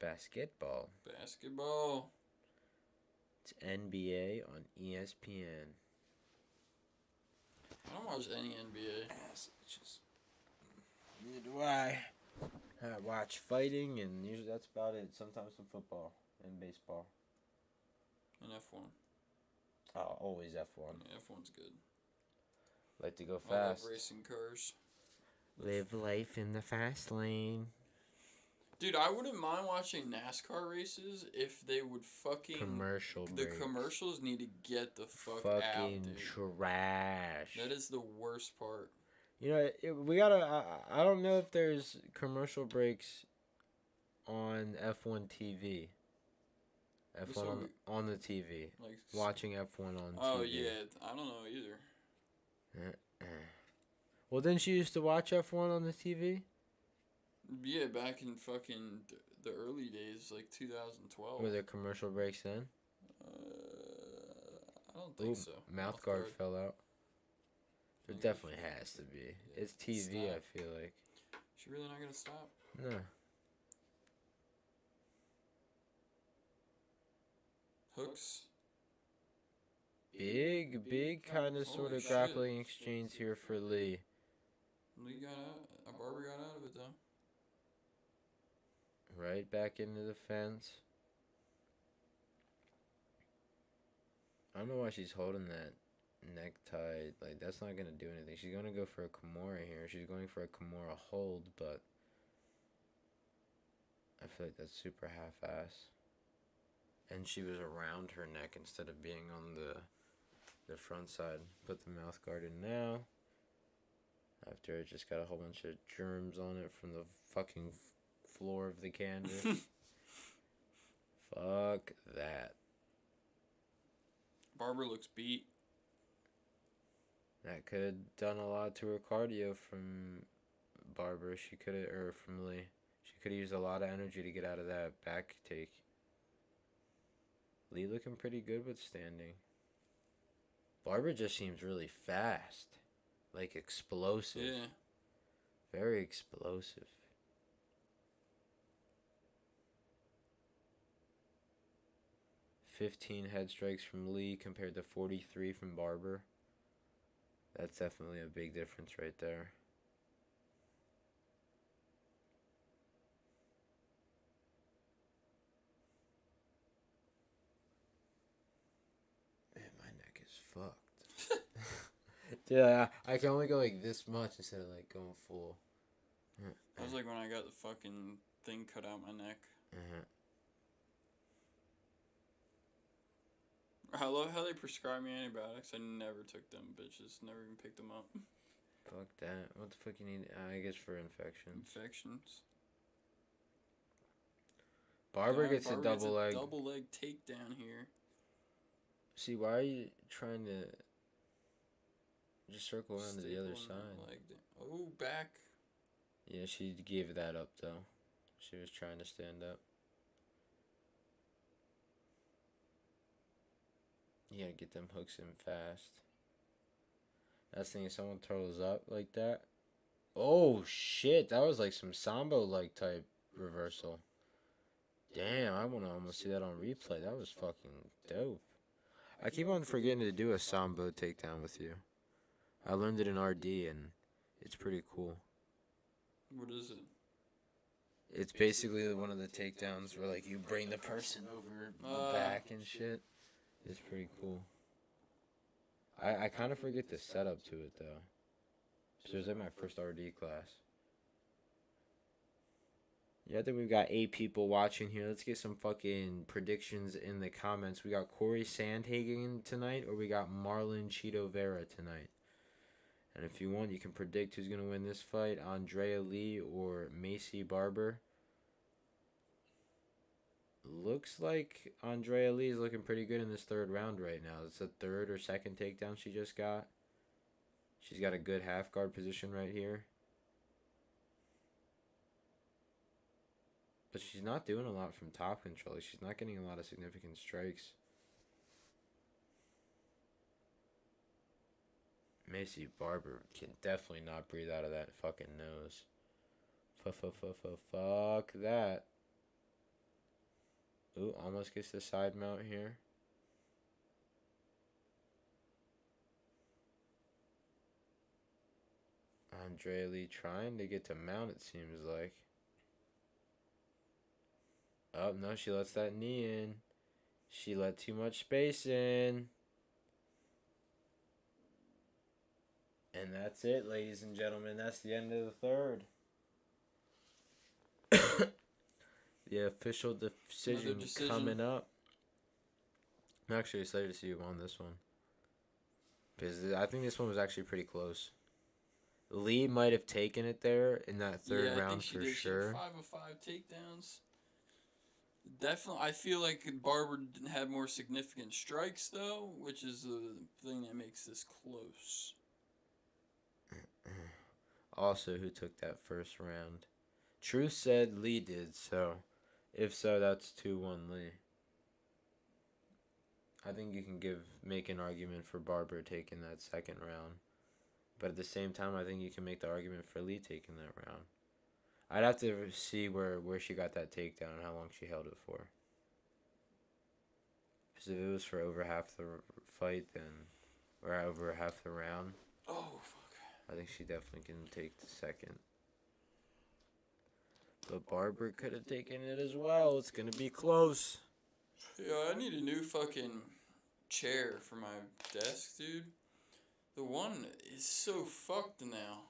basketball. Basketball. It's NBA on ESPN. I don't watch any NBA. Neither do I. I watch fighting, and usually that's about it. Sometimes some football and baseball. And F1. Oh, always F1. Yeah, F1's good. Like to go I love fast. racing cars. Live life in the fast lane. Dude, I wouldn't mind watching NASCAR races if they would fucking... Commercial The breaks. commercials need to get the fuck Fucking out, dude. trash. That is the worst part. You know, we gotta. I don't know if there's commercial breaks on F1 TV. F1 on the TV. Like, Watching F1 on TV. oh, yeah. I don't know either. Well, didn't you used to watch F1 on the TV? Yeah, back in fucking the early days, like 2012. Were there commercial breaks then? I don't think so. Mouth guard fell out. There definitely has to be. It's TV, Stop. I feel like. She really not gonna stop? No. Hooks. Big kind of sort Holy of shit. grappling exchange here for Lee. Lee got out. Barber got out of it though. Right back into the fence. I don't know why she's holding that necktie. Like, that's not going to do anything. She's going to go for a Kimura here. She's going for a Kimura hold, but I feel like that's super half-ass. And she was around her neck instead of being on the front side. Put the mouth guard in now. After it just got a whole bunch of germs on it from the fucking floor of the canvas. Fuck that. Barber looks beat. That could have done a lot to her cardio from Barber. She could have, or from Lee. She could have used a lot of energy to get out of that back take. Lee looking pretty good with standing. Barber just seems really fast. Like explosive. Yeah. Very explosive. $15 head strikes from Lee compared to 43 from Barber. That's definitely a big difference right there. Man, my neck is fucked. Dude, I can only go like this much instead of like going full. That was like when I got the fucking thing cut out my neck. I love how they prescribe me antibiotics. I never took them, bitches. Never even picked them up. Fuck that. What the fuck you need? I guess for infections. Infections. Barber gets a double leg. Double leg takedown here. See, why are you trying to just circle around to the other side? Oh, back. Yeah, she gave that up though. She was trying to stand up. You gotta get them hooks in fast. That's the thing, if someone throws up like that. Oh shit, that was like some Sambo like type reversal. Damn, I wanna almost see that on replay. That was fucking dope. I keep on forgetting to do a Sambo takedown with you. I learned it in RD and it's pretty cool. What is it? It's basically one of the takedowns where like you bring the person over the back and shit. It's pretty cool. I kind of forget the setup to it though. So it was like my first RD class. Yeah, I think we've got 8 people watching here. Let's get some fucking predictions in the comments. We got Cory Sandhagen tonight, or we got Marlon Vera tonight. And if you want, you can predict who's going to win this fight, Andrea Lee or Macy Barber. Looks like Andrea Lee is looking pretty good in this third round right now. It's the third or second takedown she just got. She's got a good half guard position right here. But she's not doing a lot from top control. She's not getting a lot of significant strikes. Macy Barber can definitely not breathe out of that fucking nose. Fuck that. Ooh, almost gets the side mount here. Andrea Lee trying to get to mount, it seems like. Oh, no, she lets that knee in. She let too much space in. And that's it, ladies and gentlemen. That's the end of the third. The official decision coming up. I'm actually excited to see who won this one. Because I think this one was actually pretty close. Lee might have taken it there in that third round for sure. She had 5 of 5 takedowns. Definitely, I feel like Barber had more significant strikes, though, which is the thing that makes this close. Also, who took that first round? Truth said Lee did, so if so, that's 2-1 Lee. I think you can make an argument for Barber taking that second round. But at the same time, I think you can make the argument for Lee taking that round. I'd have to see where she got that takedown and how long she held it for. Because if it was for over half the fight, or over half the round, oh, fuck. I think she definitely can take the second. But Barber could have taken it as well. It's going to be close. Yeah, I need a new fucking chair for my desk, dude. The one is so fucked now.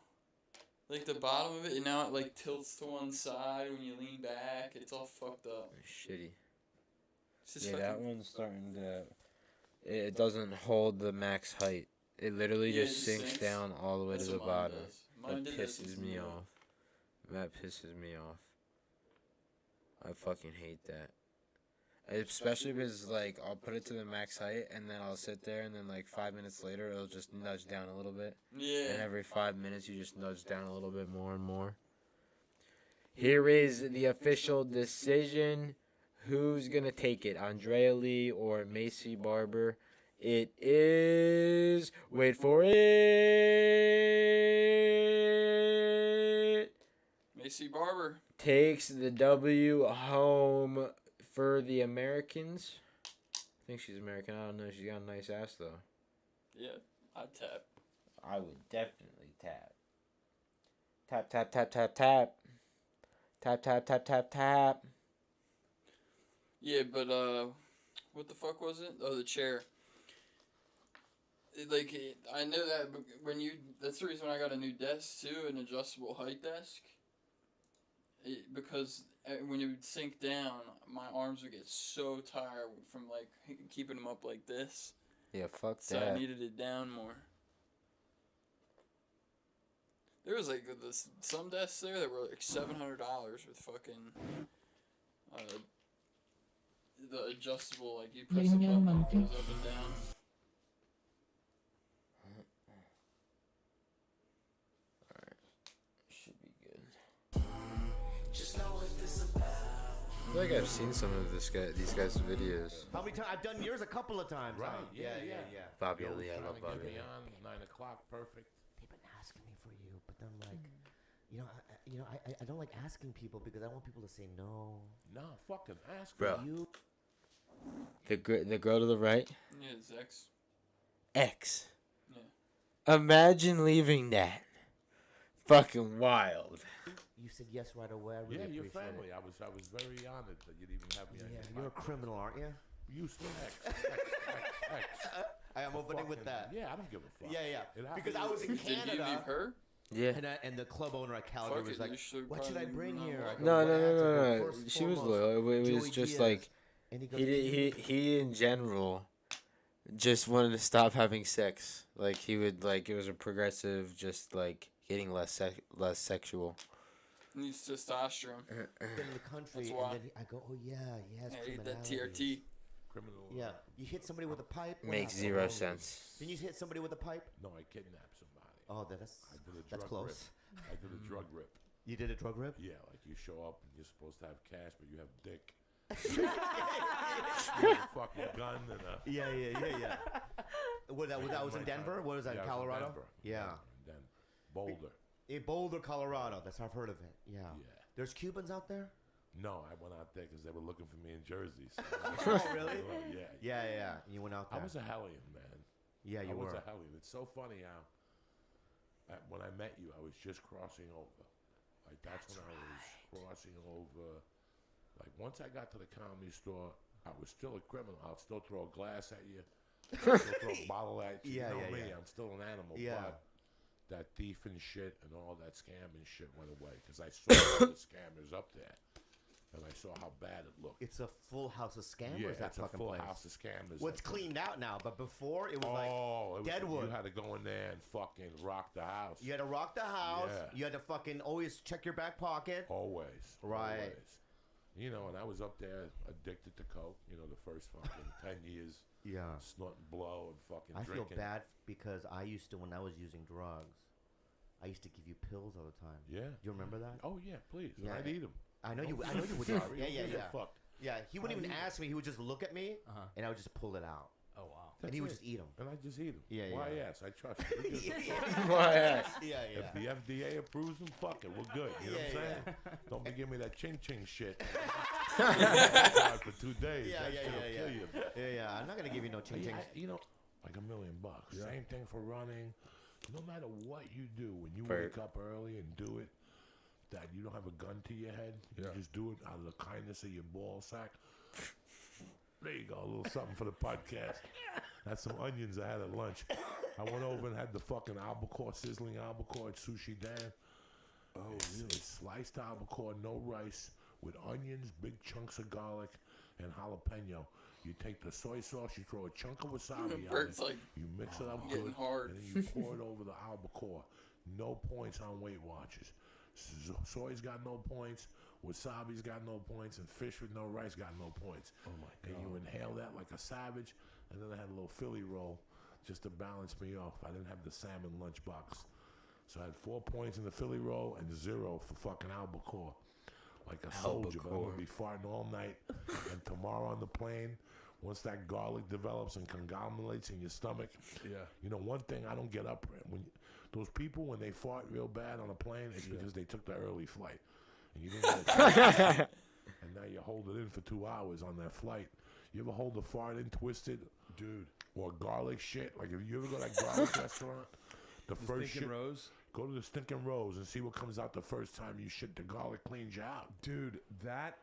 Like, the bottom of it, and now it, like, tilts to one side when you lean back. It's all fucked up. Shitty. It's Yeah, that one's starting to... It doesn't hold the max height. It literally just sinks down all the way to the bottom. That pisses me off. That pisses me off. I fucking hate that. Especially because, like, I'll put it to the max height, and then I'll sit there, and then, like, 5 minutes later, it'll just nudge down a little bit. Yeah. And every 5 minutes, you just nudge down a little bit more and more. Here is the official decision. Who's going to take it, Andrea Lee or Macy Barber? It is... Wait for it! Macy Barber. Takes the W home for the Americans. I think she's American. I don't know. She's got a nice ass, though. Yeah, I'd tap. I would definitely tap. Tap, tap, tap, tap, tap. Tap, tap, tap, tap, tap. Yeah, but, what the fuck was it? Oh, the chair. I know that that's the reason I got a new desk, too, an adjustable height desk. Because when it would sink down, my arms would get so tired from, like, keeping them up like this. Yeah, fuck so that. So I needed it down more. There was, like, some desks there that were, like, $700 with fucking, the adjustable, like, you press the button, it goes up and down. I feel like I've seen some of these guys' videos. How many times? I've done yours a couple of times. Right. Huh? Yeah. Bobby Lee, I love Bobby Lee. 9 o'clock, perfect. They've been asking me for you, but then I don't like asking people because I want people to say no. No, fucking ask Bro. You. The girl to the right? Yeah, it's X. X. Yeah. Imagine leaving that. Fucking wild. You said yes right away. I really your appreciate family. it. I was very honored that you'd even have me. Yeah, you're a criminal, aren't you? Used to X. I am opening with that. Yeah, I don't give a fuck. Yeah. It Because I happens. was in Did you Canada. leave her? Yeah. And the club owner at Calgary Fuck was it, like, you should "What should I probably bring not here?" walk. I go, No. "What ads?" I go, "First She was foremost, loyal. It was Joey just Diaz." like And he goes, he in general just wanted to stop having sex. Like he would like it was a progressive, just like getting less sexual. Needs testosterone. been in the country, That's and why. then I go, "Oh yeah, he has Yeah, eat that criminality." TRT. Criminal. Yeah, you hit somebody with a pipe. what Makes happened? zero sense. Didn't you hit somebody with a pipe? No, I kidnapped somebody. Oh, I did a that's drug close. rip. I did a drug rip. You did a drug rip? Yeah, like you show up and you're supposed to have cash, but you have dick. Fucking gun and a. Yeah. That was in Denver? What was that, in Colorado? Denver. Yeah. And then Boulder. In Boulder, Colorado. I've heard of it. Yeah. Yeah. There's Cubans out there? No, I went out there because they were looking for me in Jersey. So Oh, really? Yeah. Yeah. You went out there. I was a hellion, man. Yeah, you were. I was a hellion. It's so funny how when I met you, I was just crossing over. Like that's when I was crossing over. Like once I got to the Comedy Store, I was still a criminal. I'll still throw a glass at you. I'll still throw a bottle at you. You know me. I'm still an animal. Yeah. But that thief and shit and all that scam and shit went away because I saw all the scammers up there. And I saw how bad it looked. It's a full house of scammers. Yeah, that it's a fucking full place. house of scammers. Well, it's cleaned out now, but before it was Deadwood. You had to go in there and fucking rock the house. You had to rock the house. Yeah. You had to fucking always check your back pocket. Always. Right. Always. You know, and I was up there addicted to coke. You know, the first fucking 10 years. Yeah. Snorting blow and fucking I drinking. feel bad because I used to, when I was using drugs, I used to give you pills all the time. Yeah. Do you remember that? Oh yeah, please. Yeah. I'd eat them. I know you would. Sorry. Yeah. Fuck. Yeah, he wouldn't even ask me. He would just look at me, and I would just pull it out. Oh wow. And he would just eat them. And I just eat them. Yeah, Why yeah. yes, I trust you. Why ass? Yeah. If the FDA approves them, fuck it, we're good. You know what I'm saying? Don't be giving me that ching ching shit. For 2 days. Yeah, That yeah, shit'll yeah, kill you. Yeah. I'm not gonna give you no ching ching. You know, like $1 million. Yeah. Same thing for running. No matter what you do, when you Right. wake up early and do it, that you don't have a gun to your head. You Yeah. just do it out of the kindness of your ball sack. There you go, a little something for the podcast. That's some onions I had at lunch. I went over and had the fucking albacore, sizzling albacore at Sushi Dan. Oh, really? It's sliced albacore, no rice, with onions, big chunks of garlic, and jalapeno. You take the soy sauce, you throw a chunk of wasabi on Bert's it, like you mix it up getting good, hard. and then you pour it over the albacore. No points on Weight Watchers. Soy's got no points, wasabi's got no points, and fish with no rice got no points. Oh my And god. you inhale that like a savage, and then I had a little Philly roll just to balance me off. I didn't have the salmon lunchbox. So I had 4 points in the Philly roll and 0 for fucking albacore. Like a soldier, but I'm going to be farting all night. And tomorrow on the plane, once that garlic develops and conglomerates in your stomach, Yeah. you know, one thing I don't get up when those people, when they fart real bad on a plane, it's because they took the early flight. And you didn't get a and now you hold it in for 2 hours on that flight. You ever hold the fart in twisted? Dude. Or garlic shit? Like if you ever go to that garlic restaurant, the first Stinking shit, Rose? go to the Stinking Rose and see what comes out the first time you shit. The garlic cleans you out. Dude,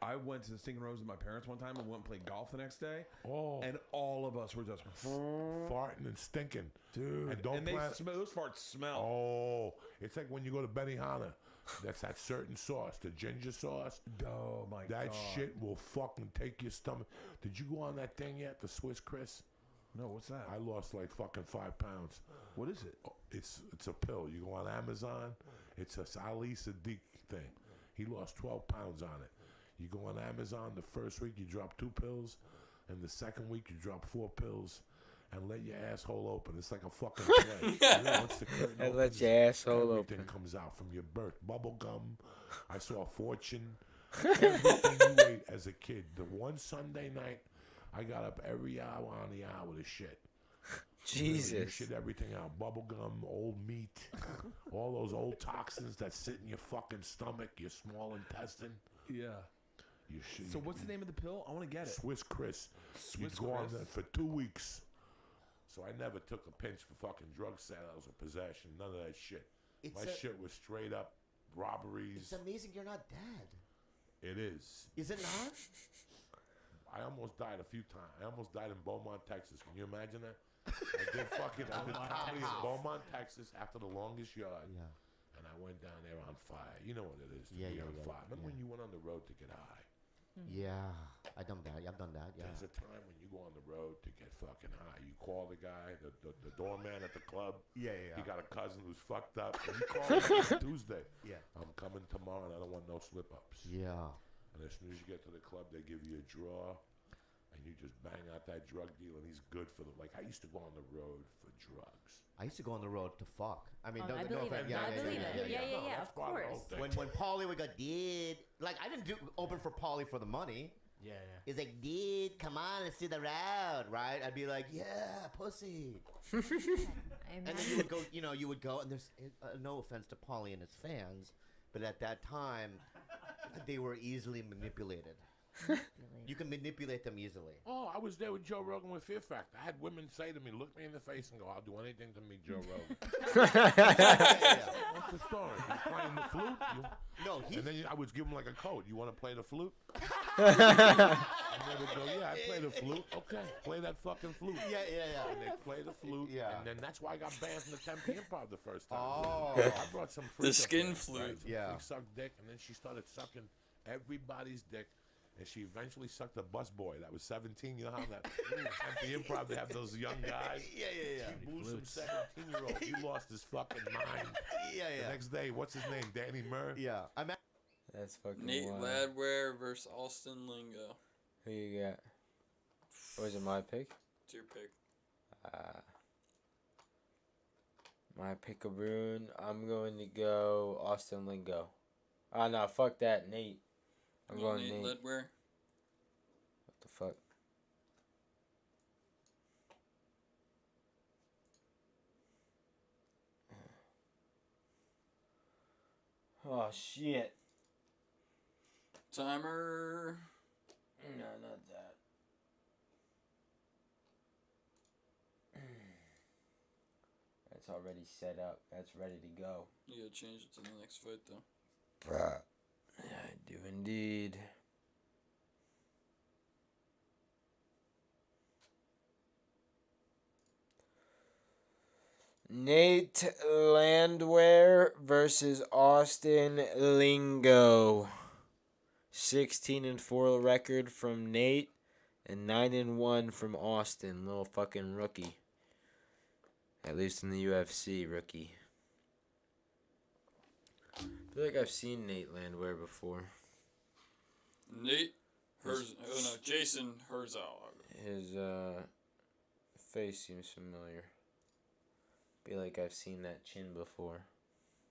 I went to the Stinking Rose with my parents one time and went and played golf the next day. Oh. And all of us were just Farting and stinking. dude. And don't they plan- smell, those farts smell. Oh, it's like when you go to Benihana. That's that certain sauce, the ginger sauce. Oh my god. That shit will fucking take your stomach. Did you go on that thing yet, the Swiss Chris? No, what's that? I lost like fucking 5 pounds. What is it? Oh, it's a pill. You go on Amazon. It's a Ali Sadiq thing. He lost 12 pounds on it. You go on Amazon. The first week you drop 2 pills, and the second week you drop 4 pills, and let your asshole open. It's like a fucking play. Once the curtain And let opens, your asshole everything open. comes out from your birth. Bubble gum. I saw Fortune. Everything you ate as a kid. The one Sunday night, I got up every hour on the hour to shit. You Jesus. shit everything out. Bubble gum, old meat, all those old toxins that sit in your fucking stomach, your small intestine. Yeah. You shit. So what's the name of the pill? I want to get it. Swiss Chris. Swiss You go on Chris? that for 2 weeks. So I never took a pinch for fucking drug sales or possession. None of that shit. My shit was straight up robberies. It's amazing you're not dead. It is. Is it not? I almost died a few times. I almost died in Beaumont, Texas. Can you imagine that? I did comedy in Beaumont, Texas after the longest yard. Yeah. And I went down there on fire. You know what it is to Yeah, be yeah, on yeah, fire. Remember yeah. when you went on the road to get high? Yeah. I've done that. I've done that. Yeah. There's a time when you go on the road to get fucking high. You call the guy, the doorman at the club. Yeah. He got a cousin who's fucked up. And you call him on Tuesday. Yeah. I'm coming tomorrow and I don't want no slip-ups. Yeah. And as soon as you get to the club, they give you a draw. And you just bang out that drug deal, and he's good for the. Like, I used to go on the road for drugs. I used to go on the road to fuck. I mean, I no believe offense. it. I believe it. Yeah, that's of part the whole course. thing. When Paulie would go, dude, like I didn't open for Paulie for the money. Yeah. He's like, dude, come on, let's do the route, right? I'd be like, yeah, pussy. And then you would go, you would go, and there's no offense to Paulie and his fans, but at that time, They were easily manipulated. You can manipulate them easily. Oh, I was there with Joe Rogan with Fear Factor. I had women say to me, look me in the face and go, I'll do anything to meet Joe Rogan. What's the story? He's playing the flute? And then I would give him like a code. You want to play the flute? And they would go, yeah, I play the flute. Okay, play that fucking flute. Yeah. And they play the flute. Yeah. And then that's why I got banned from the Tempe Improv the first time. Oh. I brought some freak The up skin there, flute. Right? Yeah. She sucked dick, and then she started sucking everybody's dick. And she eventually sucked a busboy that was 17. You know how that at the Improv they have those young guys. Yeah. She blew some 17-year-old. He lost his fucking mind. Yeah. The next day, what's his name? Danny Murr. Yeah. That's fucking Nate wild. Landwehr versus Austin Lingo. Who you got? Or is it my pick? It's your pick. My pick-a-boon. I'm going to go Austin Lingo. Ah, no, fuck that. Nate. I'm going Nate. Landwehr. What the fuck? Oh, shit. Timer. No, not that. That's already set up. That's ready to go. You gotta change it to the next fight, though. Yeah, I do indeed. Nate Landwehr versus Austin Lingo. 16-4 record from Nate and 9-1 from Austin. Little fucking rookie. At least in the UFC, rookie. I feel like I've seen Nate Landwehr before. Jason Herzog. His face seems familiar. Feel like I've seen that chin before.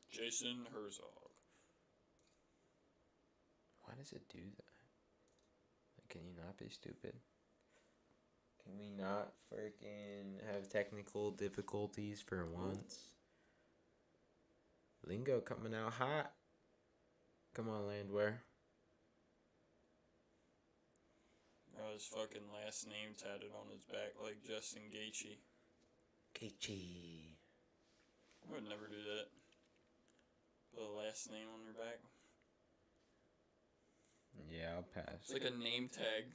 Jason Herzog. Why does it do that? Like, can you not be stupid? Can we not freaking have technical difficulties for once? Lingo coming out hot. Come on, Landwehr. His fucking last name tatted on his back like Justin Gaethje. Gaethje. I would never do that. Put a last name on your back. Yeah, I'll pass. It's like a name tag.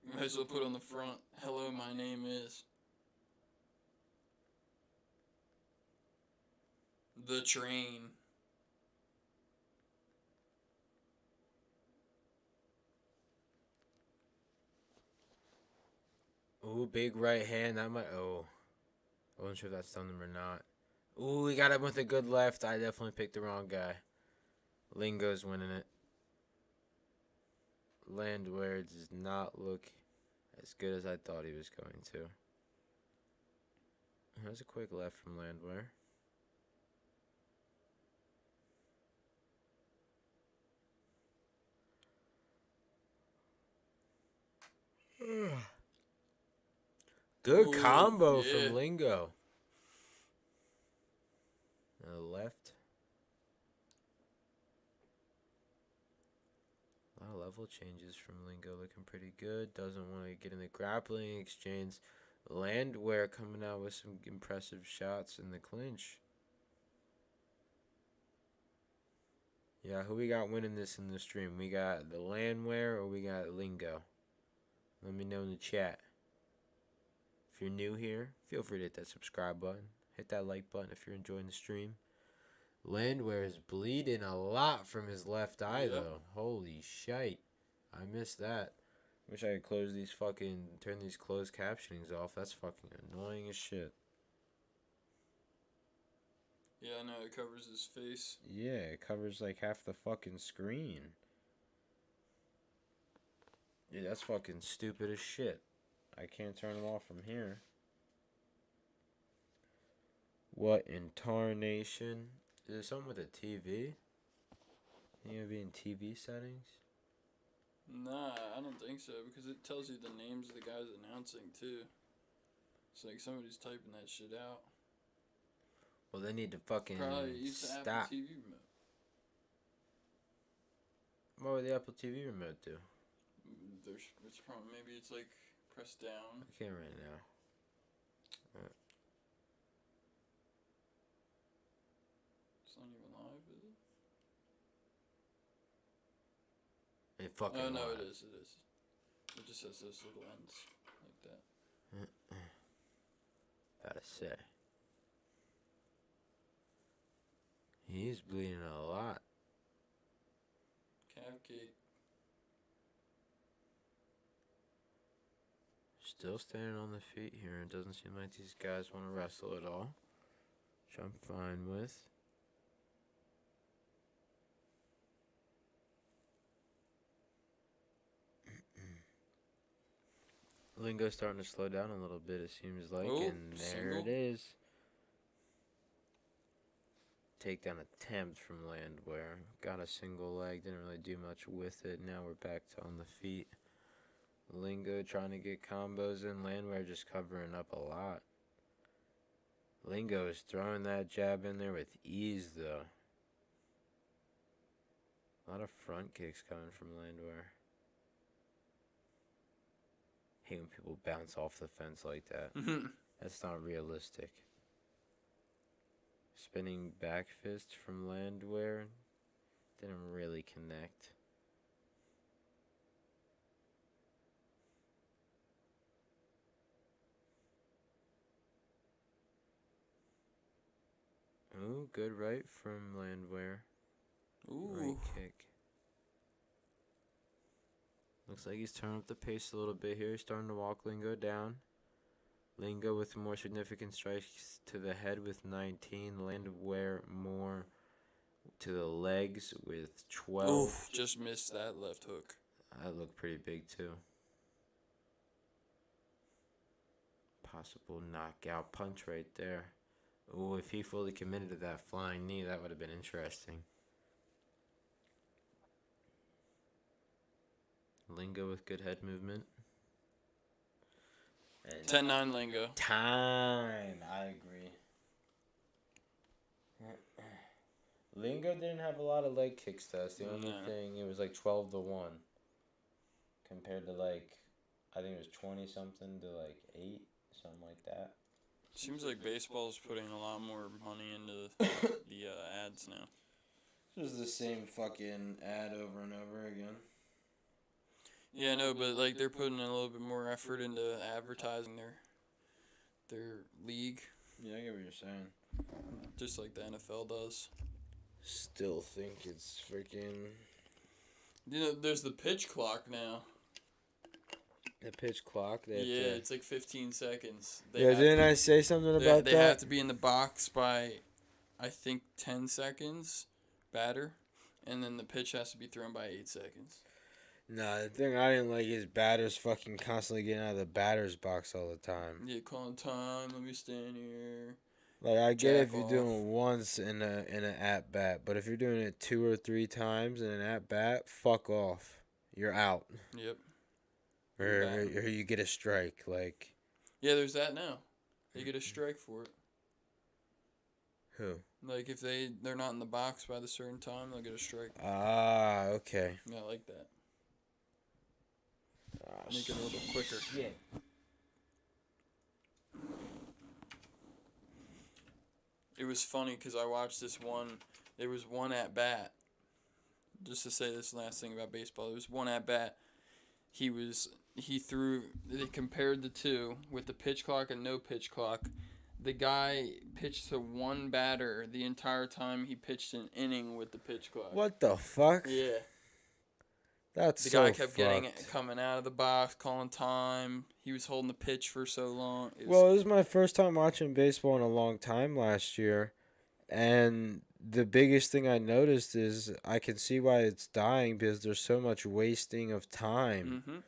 You might as well put on the front, hello, my name is. The Train. Ooh, big right hand. That might. Oh. I wasn't sure if that's something or not. Ooh, we got him with a good left. I definitely picked the wrong guy. Lingo's winning it. Landwehr does not look as good as I thought he was going to. There's a quick left from Landwehr. Good combo from Lingo. Left. A lot of level changes from Lingo, looking pretty good. Doesn't want to get in the grappling exchange. Landwehr coming out with some impressive shots in the clinch. Yeah, who we got winning this in the stream? We got the Landwehr or we got Lingo? Let me know in the chat. If you're new here, feel free to hit that subscribe button. Hit that like button if you're enjoying the stream. Landwehr is bleeding a lot from his left eye, though. Holy shite. I missed that. Wish I could close these fucking... turn these closed captionings off. That's fucking annoying as shit. Yeah, I know. It covers his face. Yeah, it covers like half the fucking screen. Yeah, that's fucking stupid as shit. I can't turn them off from here. What in tarnation? Is there something with a TV? You gonna be in TV settings? Nah, I don't think so, because it tells you the names of the guys announcing, too. It's like somebody's typing that shit out. Well, they need to fucking Probably use the Apple stop. TV remote. What would the Apple TV remote do? It's probably, maybe it's like press down. I can't right now. It's not even live, is it? It fucking. Oh no, live. it is. It just has this little ends like that. Gotta say. He's bleeding a lot. Calf kick. Still standing on the feet here. It doesn't seem like these guys want to wrestle at all. Which I'm fine with. Lingo's starting to slow down a little bit, it seems like. Oh, and there single. it is. Takedown attempt from Landwehr. Got a single leg. Didn't really do much with it. Now we're back to on the feet. Lingo trying to get combos in. Landwehr just covering up a lot. Lingo is throwing that jab in there with ease, though. A lot of front kicks coming from Landwehr. Hate when people bounce off the fence like that. That's not realistic. Spinning back fist from Landwehr. Didn't really connect. Ooh, good right from Landwehr. Ooh. Right kick. Looks like he's turning up the pace a little bit here. He's starting to walk Lingo down. Lingo with more significant strikes to the head with 19. Landwehr more to the legs with 12. Oof, just missed that left hook. That looked pretty big too. Possible knockout punch right there. Ooh, if he fully committed to that flying knee, that would have been interesting. Lingo with good head movement. 10-9 Lingo. Time. I agree. Lingo didn't have a lot of leg kicks, though. That's the only thing. It was like 12-1. Compared to like, I think it was 20-something to like 8. Something like that. Seems like baseball's putting a lot more money into the ads now. This is the same fucking ad over and over again. Yeah, no, but like they're putting a little bit more effort into advertising their league. Yeah, I get what you're saying. Just like the NFL does. Still think it's freaking... You know, there's the pitch clock now. The pitch clock? Yeah, it's like 15 seconds. Didn't I say something about that? They have to be in the box by, I think, 10 seconds, batter, and then the pitch has to be thrown by 8 seconds. Nah, the thing I didn't like is batters fucking constantly getting out of the batter's box all the time. Yeah, calling time, let me stand here. Like, I get if Jack you're off. doing it once in an at-bat, but if you're doing it 2 or 3 times in an at-bat, fuck off. You're out. Yep. Or you get a strike, like... Yeah, there's that now. They get a strike for it. Who? Like, if they're not in the box by the certain time, they'll get a strike. Ah, okay. Yeah, I like that. Make it a little quicker. Yeah. It was funny because I watched this one. There was one at bat. Just to say this last thing about baseball, there was one at bat. They compared the two with the pitch clock and no pitch clock. The guy pitched to one batter the entire time he pitched an inning with the pitch clock. What the fuck? Yeah. That's the so guy kept fucked. coming out of the box, calling time. He was holding the pitch for so long. Well, this is my first time watching baseball in a long time last year. And the biggest thing I noticed is I can see why it's dying because there's so much wasting of time. Mm-hmm.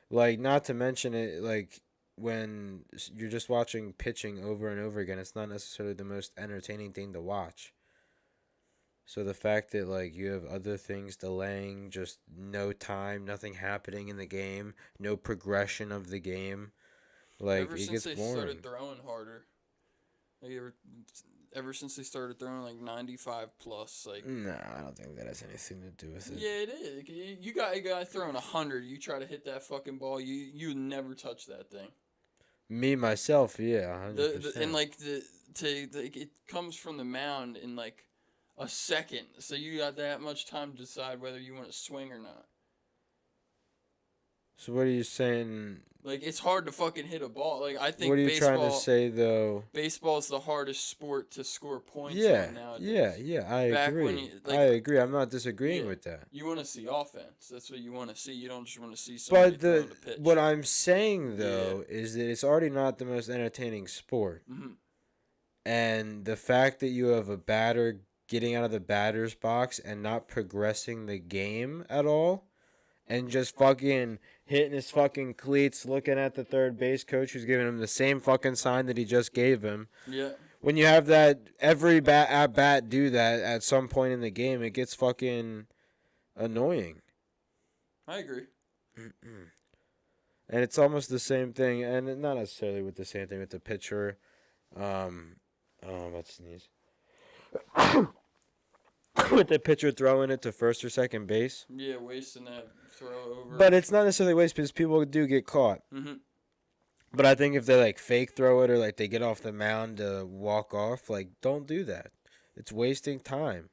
Like, not to mention it, like, when you're just watching pitching over and over again, it's not necessarily the most entertaining thing to watch. So the fact that, like, you have other things delaying, just no time, nothing happening in the game, no progression of the game, like, Ever it since gets they boring. started throwing harder, like ever since they started throwing like 95 plus. Like, No, I don't think that has anything to do with it. yeah, it is. You got a guy throwing 100. You try to hit that fucking ball, you never touch that thing. Me myself, yeah, 100%. And like it comes from the mound in like a second, so you got that much time to decide whether you want to swing or not. So what are you saying? Like, it's hard to fucking hit a ball. Like, I think What are you baseball, trying to say, though? Baseball is the hardest sport to score points Yeah, on nowadays. yeah, I Back agree. when I agree. I'm not disagreeing with that. You want to see offense. That's what you want to see. You don't just want to see somebody But throwing the pitch. what I'm saying, though, is that it's already not the most entertaining sport. Mm-hmm. And the fact that you have a batter getting out of the batter's box and not progressing the game at all, and just fucking hitting his fucking cleats, looking at the third base coach who's giving him the same fucking sign that he just gave him. Yeah. When you have that, every at bat do that at some point in the game, it gets fucking annoying. I agree. And it's almost the same thing, and not necessarily with the same thing with the pitcher. I'm about to sneeze. With the pitcher throwing it to first or second base. Yeah, wasting that throw over. But it's not necessarily waste because people do get caught. Mm-hmm. But I think if they like fake throw it or like they get off the mound to walk off, like don't do that. It's wasting time.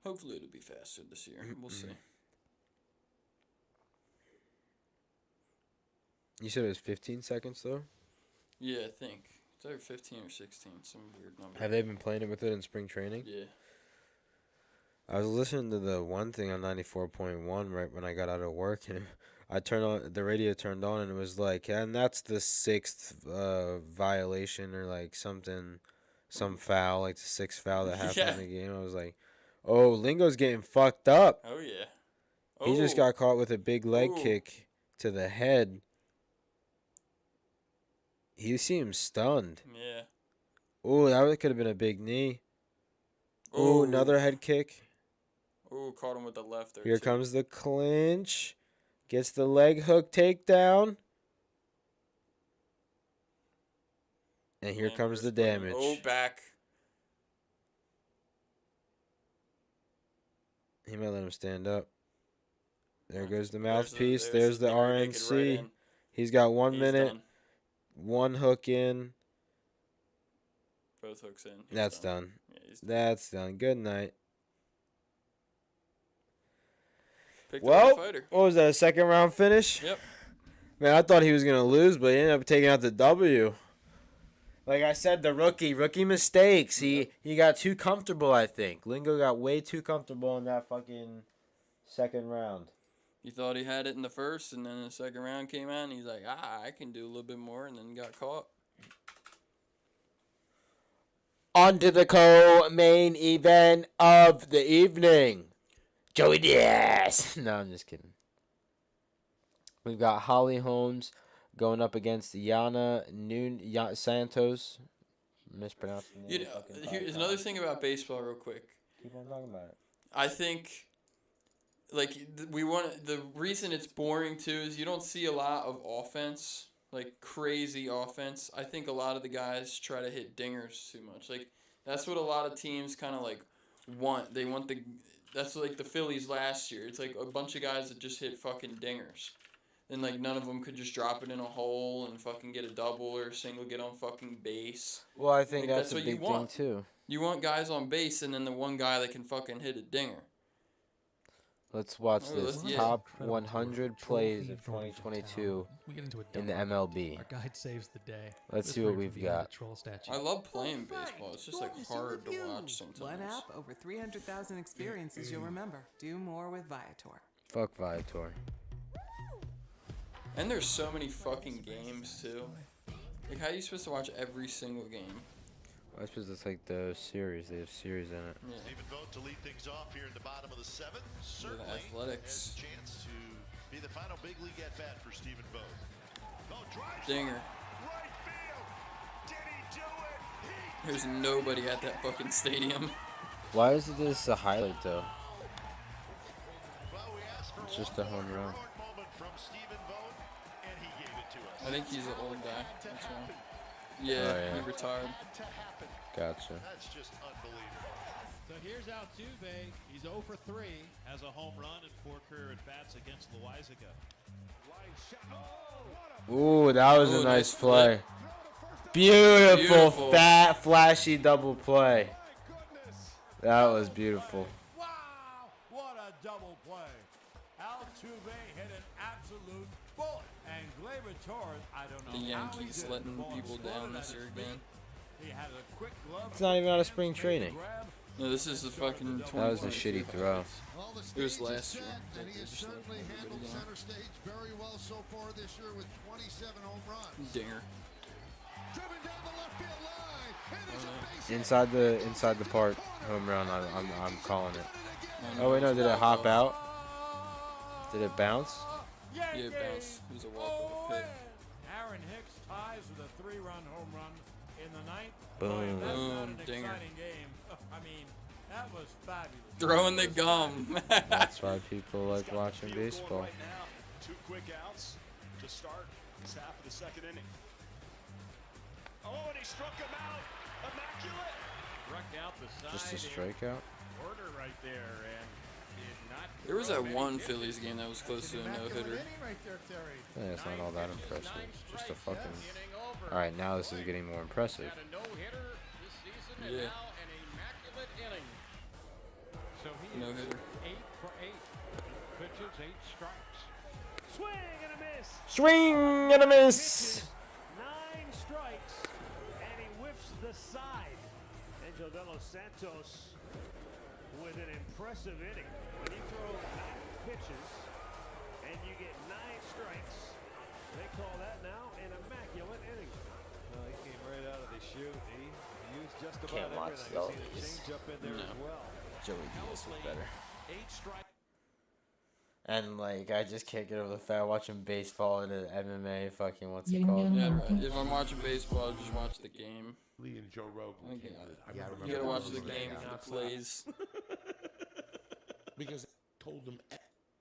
Hopefully it'll be faster this year. We'll see. You said it was 15 seconds though? Yeah, I think. It's either 15 or 16, some weird number. Have they been playing it with it in spring training? Yeah. I was listening to the one thing on 94.1 right when I got out of work, and I turned on the radio, turned on, and it was like, and that's the 6th violation or like something, some foul, like the 6th foul that happened in the game. I was like, oh, Lingo's getting fucked up. Oh yeah. He just got caught with a big leg kick to the head. He seemed stunned. Yeah. Oh, that could have been a big knee. Oh, another head kick. Oh, caught him with the left there. Here comes the clinch. Gets the leg hook takedown. And here comes the damage. Oh, back. He might let him stand up. There goes the mouthpiece. There's the RNC. Right, He's got 1 minute. Done. One hook in. Both hooks in. That's done. Yeah, That's done. Good night. Well, fighter. What was that, a second round finish? Yep. Man, I thought he was going to lose, but he ended up taking out the W. Like I said, the rookie mistakes. He got too comfortable, I think. Lingo got way too comfortable in that fucking second round. He thought he had it in the first, and then the second round came out, and he's like, I can do a little bit more, and then got caught. On to the co-main event of the evening. Joey Diaz. No, I'm just kidding. We've got Holly Holmes going up against Yana Santos. Mispronouncing the name. Here's another thing about baseball real quick. Keep on talking about it. I think... the reason it's boring too is you don't see a lot of offense, like crazy offense. I think a lot of the guys try to hit dingers too much. Like that's what a lot of teams kind of like want. They want that's like the Phillies last year. It's like a bunch of guys that just hit fucking dingers. And like none of them could just drop it in a hole and fucking get a double or a single, get on fucking base. Well, I think like, that's a what big you want. thing too. You want guys on base and then the one guy that can fucking hit a dinger. Let's watch this. Top 100 plays of 2022 in the MLB. Our guide saves the day. Let's see what we've got. I love playing baseball. It's just like hard to watch sometimes. One app, over 300,000 experiences you'll remember. Do more with Viator. Fuck Viator. And there's so many fucking games too. Like how are you supposed to watch every single game? I suppose it's like the series. They have series in it. Yeah. Stephen Vogt to lead things off here in the bottom of the 7th. Certainly Athletics. has a chance to be the final big league at bat for Stephen Vogt. Vogt drives Dinger. right field. Did he do it? There's nobody at that fucking stadium. Why is this a highlight though? Well, we asked for it's just a home run. Moment from Stephen Vogt, and he gave it to us. I think he's an old guy. That's why. Yeah, he retired. Gotcha. That's just unbelievable. So here's Altuve. He's 0 for 3. Has a home run and 4 career at-bats against Loizaga. Line shot. Ooh, that was a nice nice play. Beautiful, Beautiful. fat, flashy double play. That was beautiful. Wow, what a double play. Altuve hit an absolute bullet. And Gleyber Torres, I don't know The how he Yankees did. letting The ball people exploded down at this his year feet. again. He had a quick glove. It's not even out of spring training. No, this is the fucking 20. That was a shitty throw. It was last year. And he has certainly handled center stage very well so far this year with 27 home runs. Dinger. Driven down the left field line. And there's a base Inside the park home run. I'm calling it. Oh wait, no, did it hop out? Did it bounce? Yeah, it bounced. It was a walk-off hit. Aaron Hicks ties with a 3-run home run in the ninth. Boom. That's not Boom, an dinger. exciting game. I mean, that was fabulous. Throwing the gum. That's why people like watching baseball. Right now. 2 quick outs to start this half of the second inning. Oh, and he struck him out. Immaculate. Struck out the side. Just a strikeout. Order right there, and did not. There was throw that many one pitches. Phillies game that was close to a no-hitter. Right there, Terry. Yeah, it's not all that impressive. Just a fucking. Inning over. All right, now this is getting more impressive. Got a no-hitter this season, and Yeah. now an immaculate inning. So he is No-hitter. 8 for 8. Pitches, 8 strikes. Swing and a miss. Swing and a miss. 9 strikes, and he whiffs the side. Angel de los Santos with an impressive inning. When you throw 9 pitches and you get 9 strikes, they call that now an immaculate inning. No, he came right out of the chute. He used just about Can't watch everything. I see the those. change up in there as well. Joey Diaz was better. 8 strikes. And like, I just can't get over the fact watching baseball and MMA. Fucking what's it called? Yeah, right. If I'm watching baseball, I'll just watch the game. Lee and Joe Rogan. Okay. I Yeah, I remember You gotta watch the those game days. for the plays. Because I told them.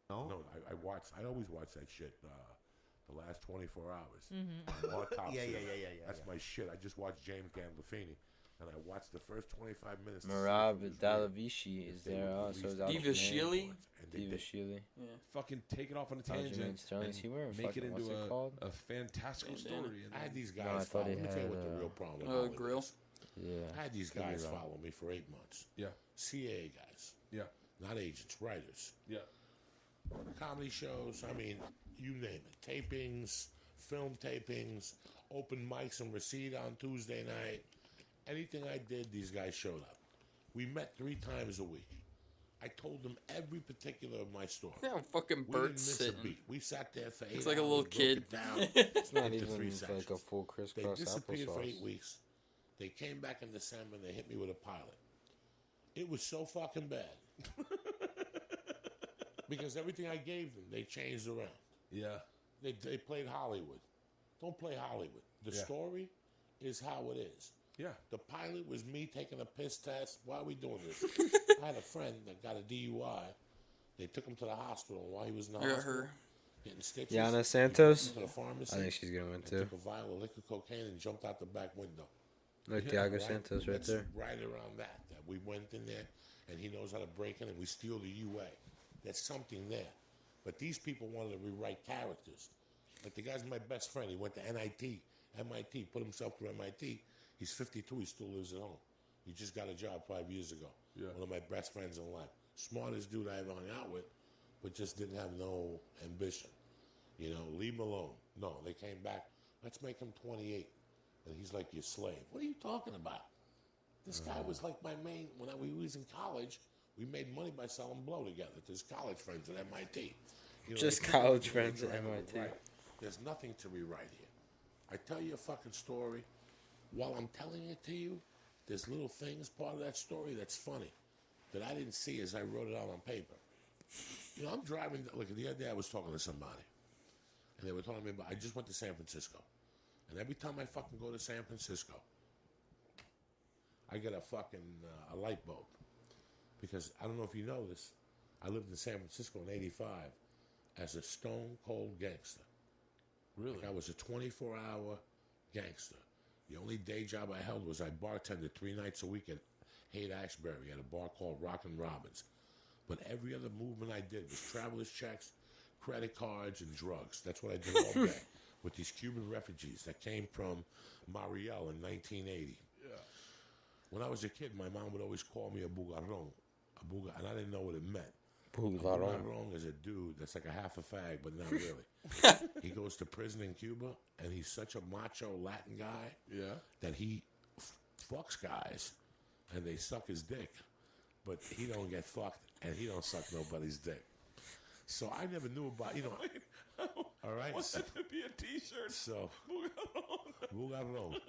No? No, I watched. I always watch that shit. The last 24 hours. Mm-hmm. Autopsy. Yeah. That's my shit. I just watched James Gandolfini, and I watched the first 25 minutes. to see Marab if it was real. Dalavishi is If they there. would Also, release is out Diva Shili? And they Diva did. Shili. Yeah. Fucking take it off on a Aljamain tangent Sterling. and Is he wearing make it fucking- what's into it called? a fantastical Bandana. story. And I had then- these No, I guys thought follow. he Let me tell you had, what the real problem with Oh, Hollywood grill? is. Yeah. I had these Could be guys wrong. follow me for 8 months. Yeah, CAA guys, yeah, not agents, writers. yeah. Comedy shows, I mean, you name it. Tapings, film tapings, open mics and receipt on Tuesday night. Anything I did, these guys showed up. We met 3 times a week. I told them every particular of my story. Yeah, fucking We didn't Bert's miss a sitting. beat. We sat there for 8 hours. It's like a little broke kid. it down It's not into even 3 like a sections. full They crisscross disappeared for 8 applesauce. weeks. They came back in December and they hit me with a pilot. It was so fucking bad. Because everything I gave them, they changed around. Yeah. They played Hollywood. Don't play Hollywood. The Yeah. story is how it is. Yeah. The pilot was me taking a piss test. Why are we doing this? I had a friend that got a DUI. They took him to the hospital. While he was in the I got hospital, her. getting stitches, Yana he Santos? went to the pharmacy. I think she's gonna win and too. Took a vial of liquid cocaine and jumped out the back window. Look, Yeah, Thiago right? Santos right That's there. right around that we went in there, and he knows how to break in, and we steal the UA. There's something there. But these people wanted to rewrite characters. Like the guy's my best friend. He went to MIT, put himself through MIT. He's 52. He still lives at home. He just got a job 5 years ago. Yeah. One of my best friends in life. Smartest dude I ever hung out with, but just didn't have no ambition. You know, leave him alone. No, they came back. Let's make him 28. And he's like your slave. What are you talking about? This guy was like my main, when we was in college, we made money by selling blow together to his college friends at MIT. You know, Just they couldn't college get friends me at to MIT. rewrite. There's nothing to rewrite here. I tell you a fucking story. While I'm telling it to you, there's little things, part of that story that's funny, that I didn't see as I wrote it out on paper. You know, I'm driving, look, the other day I was talking to somebody, and they were telling me about, I just went to San Francisco. And every time I fucking go to San Francisco, I get a fucking a light bulb. Because I don't know if you know this, I lived in San Francisco in '85 as a stone cold gangster. Really? Like I was a 24-hour gangster. The only day job I held was I bartended 3 nights a week at Haight-Ashbury at a bar called Rockin' Robins. But every other movement I did was traveler's checks, credit cards, and drugs. That's what I did all day with these Cuban refugees that came from Mariel in 1980. Yeah. When I was a kid, my mom would always call me a bugarrón, and I didn't know what it meant. Bugarrón. A bugarrón is a dude that's like a half a fag, but not really. He goes to prison in Cuba, and he's such a macho Latin guy that he fucks guys, and they suck his dick, but he don't get fucked, and he don't suck nobody's dick. So I never knew about, all right? I want that to be a T-shirt. So, bugarrón.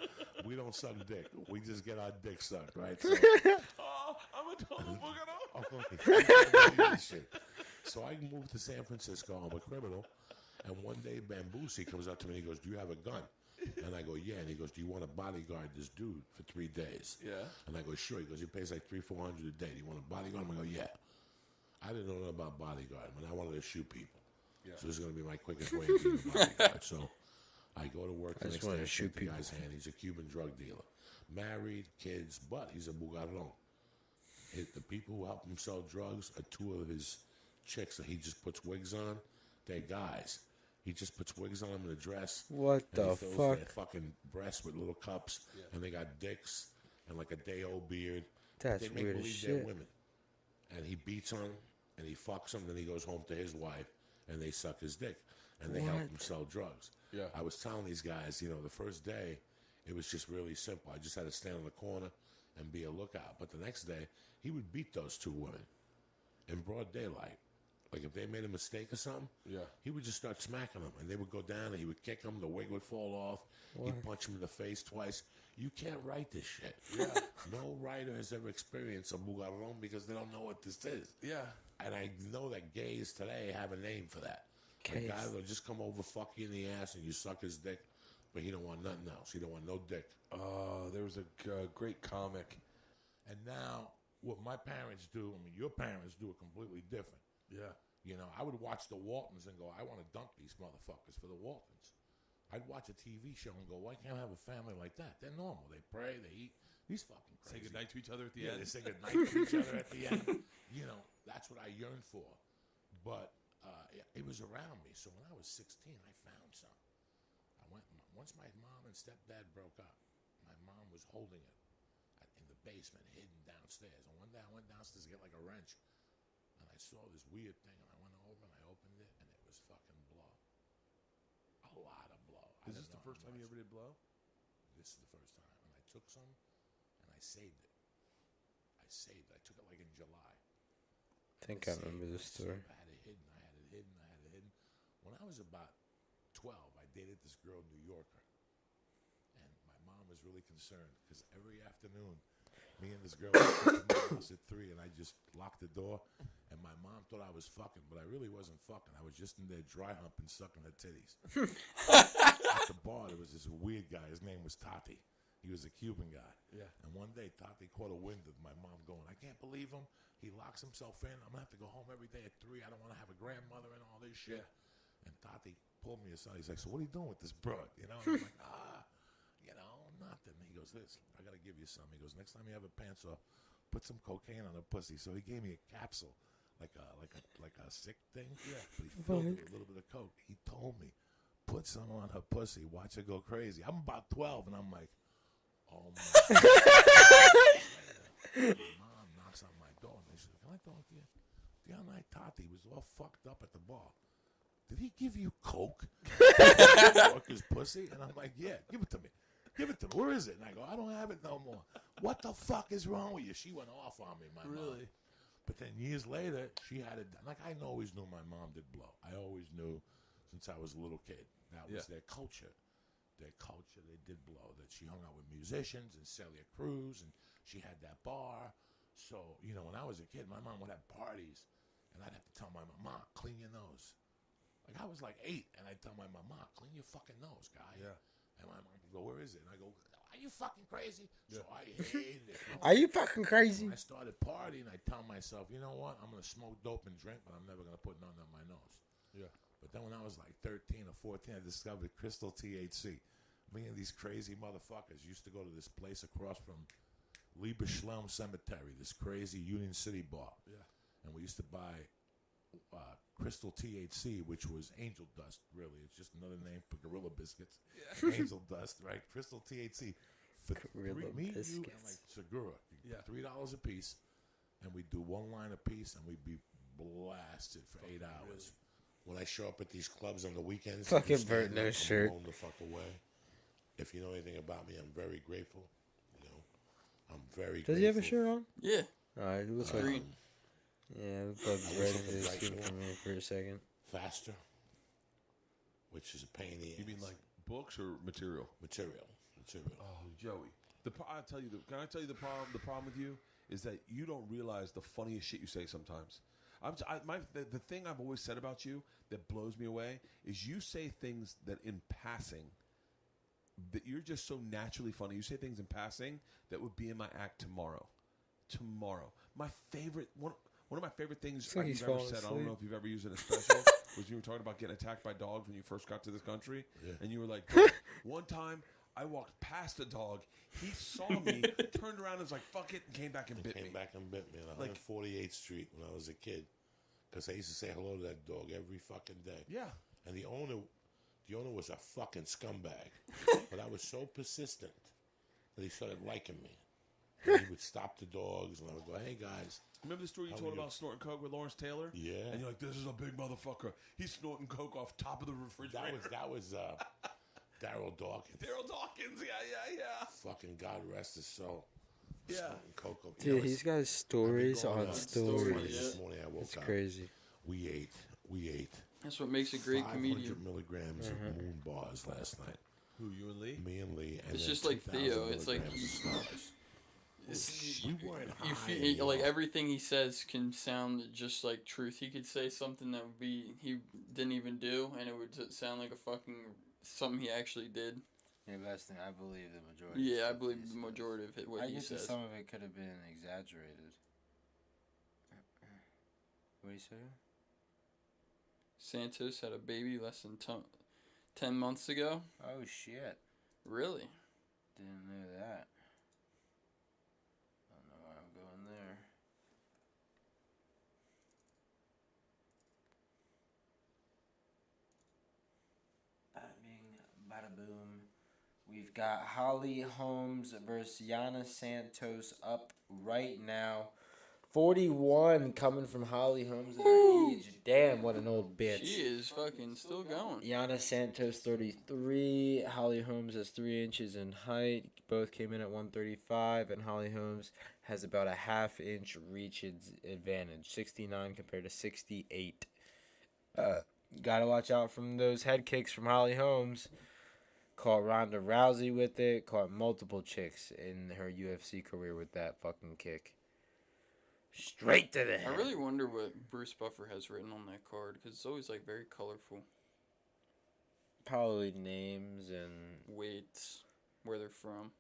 We don't suck dick. We just get our dick sucked, right? So, I'm a total bugarrón. So I moved to San Francisco. I'm a criminal. And one day, Bambusi comes up to me and he goes, do you have a gun? And I go, yeah. And he goes, do you want to bodyguard this dude for 3 days? Yeah. And I go, sure. He goes, he pays like $300-400 a day. Do you want to bodyguard him? I go, yeah. I didn't know nothing about bodyguarding, but I wanted to shoot people. Yeah. So this is going to be my quickest way of being a bodyguard. So I go to work the next day. I shoot the guy's hand. He's a Cuban drug dealer. Married, kids, but he's a bugarrón. The people who help him sell drugs are 2 of his chicks that he just puts wigs on. They're guys. He just puts wigs on them in a dress. What the fuck? Their fucking breasts with little cups, and they got dicks and like a day-old beard. That's they make weird as believe shit. they're women. And he beats them, and he fucks them, then he goes home to his wife, and they suck his dick. And they help him sell drugs. Yeah. I was telling these guys, the first day, it was just really simple. I just had to stand in the corner and be a lookout. But the next day, he would beat those 2 women in broad daylight. Like if they made a mistake or something, he would just start smacking them. And they would go down, and he would kick them. The wig would fall off. He'd punch them in the face twice. You can't write this shit. Yeah. No writer has ever experienced a bugarrón because they don't know what this is. Yeah. And I know that gays today have a name for that. A guy will just come over, fuck you in the ass, and you suck his dick, but he don't want nothing else. He don't want no dick. There was a great comic. And now, what my parents do, your parents do it completely different. Yeah. I would watch the Waltons and go, I want to dump these motherfuckers for the Waltons. I'd watch a TV show and go, why can't I have a family like that? They're normal. They pray, they eat. These fucking crazy. Say goodnight to each other at the end. They say goodnight to each other at the end. That's what I yearn for. But it was around me. So when I was 16, I found some. Once my mom and stepdad broke up, my mom was holding it in the basement, hidden downstairs. And one day I went downstairs to get like a wrench, and I saw this weird thing, and I went over and I opened it, and it was fucking blow. A lot of blow. Is this the first time you ever did blow? This is the first time. And I took some, and I saved it. I took it like in July. I think I remember this story. I had it hidden. When I was about 12, I dated this girl, New Yorker. And my mom was really concerned because every afternoon, me and this girl would come to at 3, and I just locked the door. And my mom thought I was fucking, but I really wasn't fucking. I was just in there dry humping, sucking her titties. At the bar, there was this weird guy. His name was Tati. He was a Cuban guy. Yeah. And one day, Tati caught a wind of my mom going, I can't believe him. He locks himself in. I'm going to have to go home every day at 3. I don't want to have a grandmother and all this shit. Yeah. And Tati pulled me aside. He's like, so what are you doing with this broad? And I'm like, nothing. He goes, listen, I got to give you some. He goes, next time you have a pants off, put some cocaine on her pussy. So he gave me a capsule, like a sick thing. Yeah. But he filled it with a little bit of coke. He told me, put some on her pussy. Watch her go crazy. I'm about 12, and I'm like, oh, my God. Mom knocks on my door, and she says, can I talk to you? The other night, Tati was all fucked up at the bar. Did he give you coke? His pussy? And I'm like, yeah, give it to me. Give it to me. Where is it? And I go, I don't have it no more. What the fuck is wrong with you? She went off on me, my mom. But then years later, she had it done. Like, I always knew my mom did blow. I always knew since I was a little kid. That was their culture. Their culture, they did blow. That she hung out with musicians and Celia Cruz, and she had that bar. So, when I was a kid, my mom would have parties, and I'd have to tell my mom, clean your nose. Like, I was like 8, and I'd tell my mom, clean your fucking nose, guy. Yeah. And my mom would go, where is it? And I go, are you fucking crazy? Yeah. So I hated it. Are you fucking crazy? When I started partying, I tell myself, you know what? I'm going to smoke dope and drink, but I'm never going to put nothing on my nose. Yeah. But then when I was like 13 or 14, I discovered crystal THC, Me and these crazy motherfuckers used to go to this place across from Lieberschlem Cemetery, this crazy Union City bar. Yeah. And we used to buy Crystal THC, which was angel dust, really. It's just another name for Gorilla Biscuits. Yeah. Angel dust, right? Crystal THC. For Gorilla Biscuits. You, and like Segura. $3 a piece. And we'd do one line a piece, and we'd be blasted for 8 hours. When I show up at these clubs on the weekends, fucking burnt no shirt. Blown the fuck away. If you know anything about me, I'm very grateful. You know, I'm very. Does grateful. he have a shirt on? Yeah. All right. It looks like. Yeah, the bug's right into this skin for me for a second. Faster, which is a pain in the ass. You mean like books or material? Material. Oh, Joey. I tell you. Can I tell you the problem? The problem with you is that you don't realize the funniest shit you say sometimes. The thing I've always said about you that blows me away is you say things that in passing, that you're just so naturally funny. You say things in passing that would be in my act tomorrow. My favorite one of my favorite things you've ever said. I don't know if you've ever used it in a special. Was you were talking about getting attacked by dogs when you first got to this country, and you were like, one time I walked past a dog. He saw me, turned around and was like, fuck it, and came back and bit me. Came back and bit me on 148th Street when I was a kid. Because I used to say hello to that dog every fucking day. Yeah. And the owner was a fucking scumbag. But I was so persistent that he started liking me. And he would stop the dogs, and I would go, hey, guys. Remember the story you told about snorting coke with Lawrence Taylor? Yeah. And you're like, this is a big motherfucker. He's snorting coke off top of the refrigerator. That was Daryl Dawkins. Yeah. Fucking God rest his soul. Yeah. Cocoa. Dude, he's got stories on stories. This morning I woke it's up. crazy. We ate. That's what makes a great 500 comedian. milligrams of moon bars last night. Who, you and Lee? Me and Lee. And It's then just like 2,000 Theo. It's like milligrams of stars. We weren't you high. feel like everything he says can sound just like truth. He could say something that would be he didn't even do, and it would sound like a fucking something he actually did. Yeah, that's the thing. I believe the majority. Yeah, I believe the majority of it. What I he guess says. some of it could have been exaggerated. What do you say? Santos had a baby less than 10 months ago. Oh shit! Really? Didn't know that. Don't know why I'm going there. Bada bing, bada boom. We've got Holly Holmes versus Yana Santos up right now. 41 coming from Holly Holmes at her age. Damn, what an old bitch. She is fucking still going. Yana Santos 33. Holly Holmes has 3 inches in height. Both came in at 135, and Holly Holmes has about a half-inch reach advantage. 69 compared to 68. Gotta watch out from those head kicks from Holly Holmes. Caught Ronda Rousey with it. Caught multiple chicks in her UFC career with that fucking kick. Straight to the head. I really wonder what Bruce Buffer has written on that card, because it's always like very colorful. Probably names and weights, where they're from,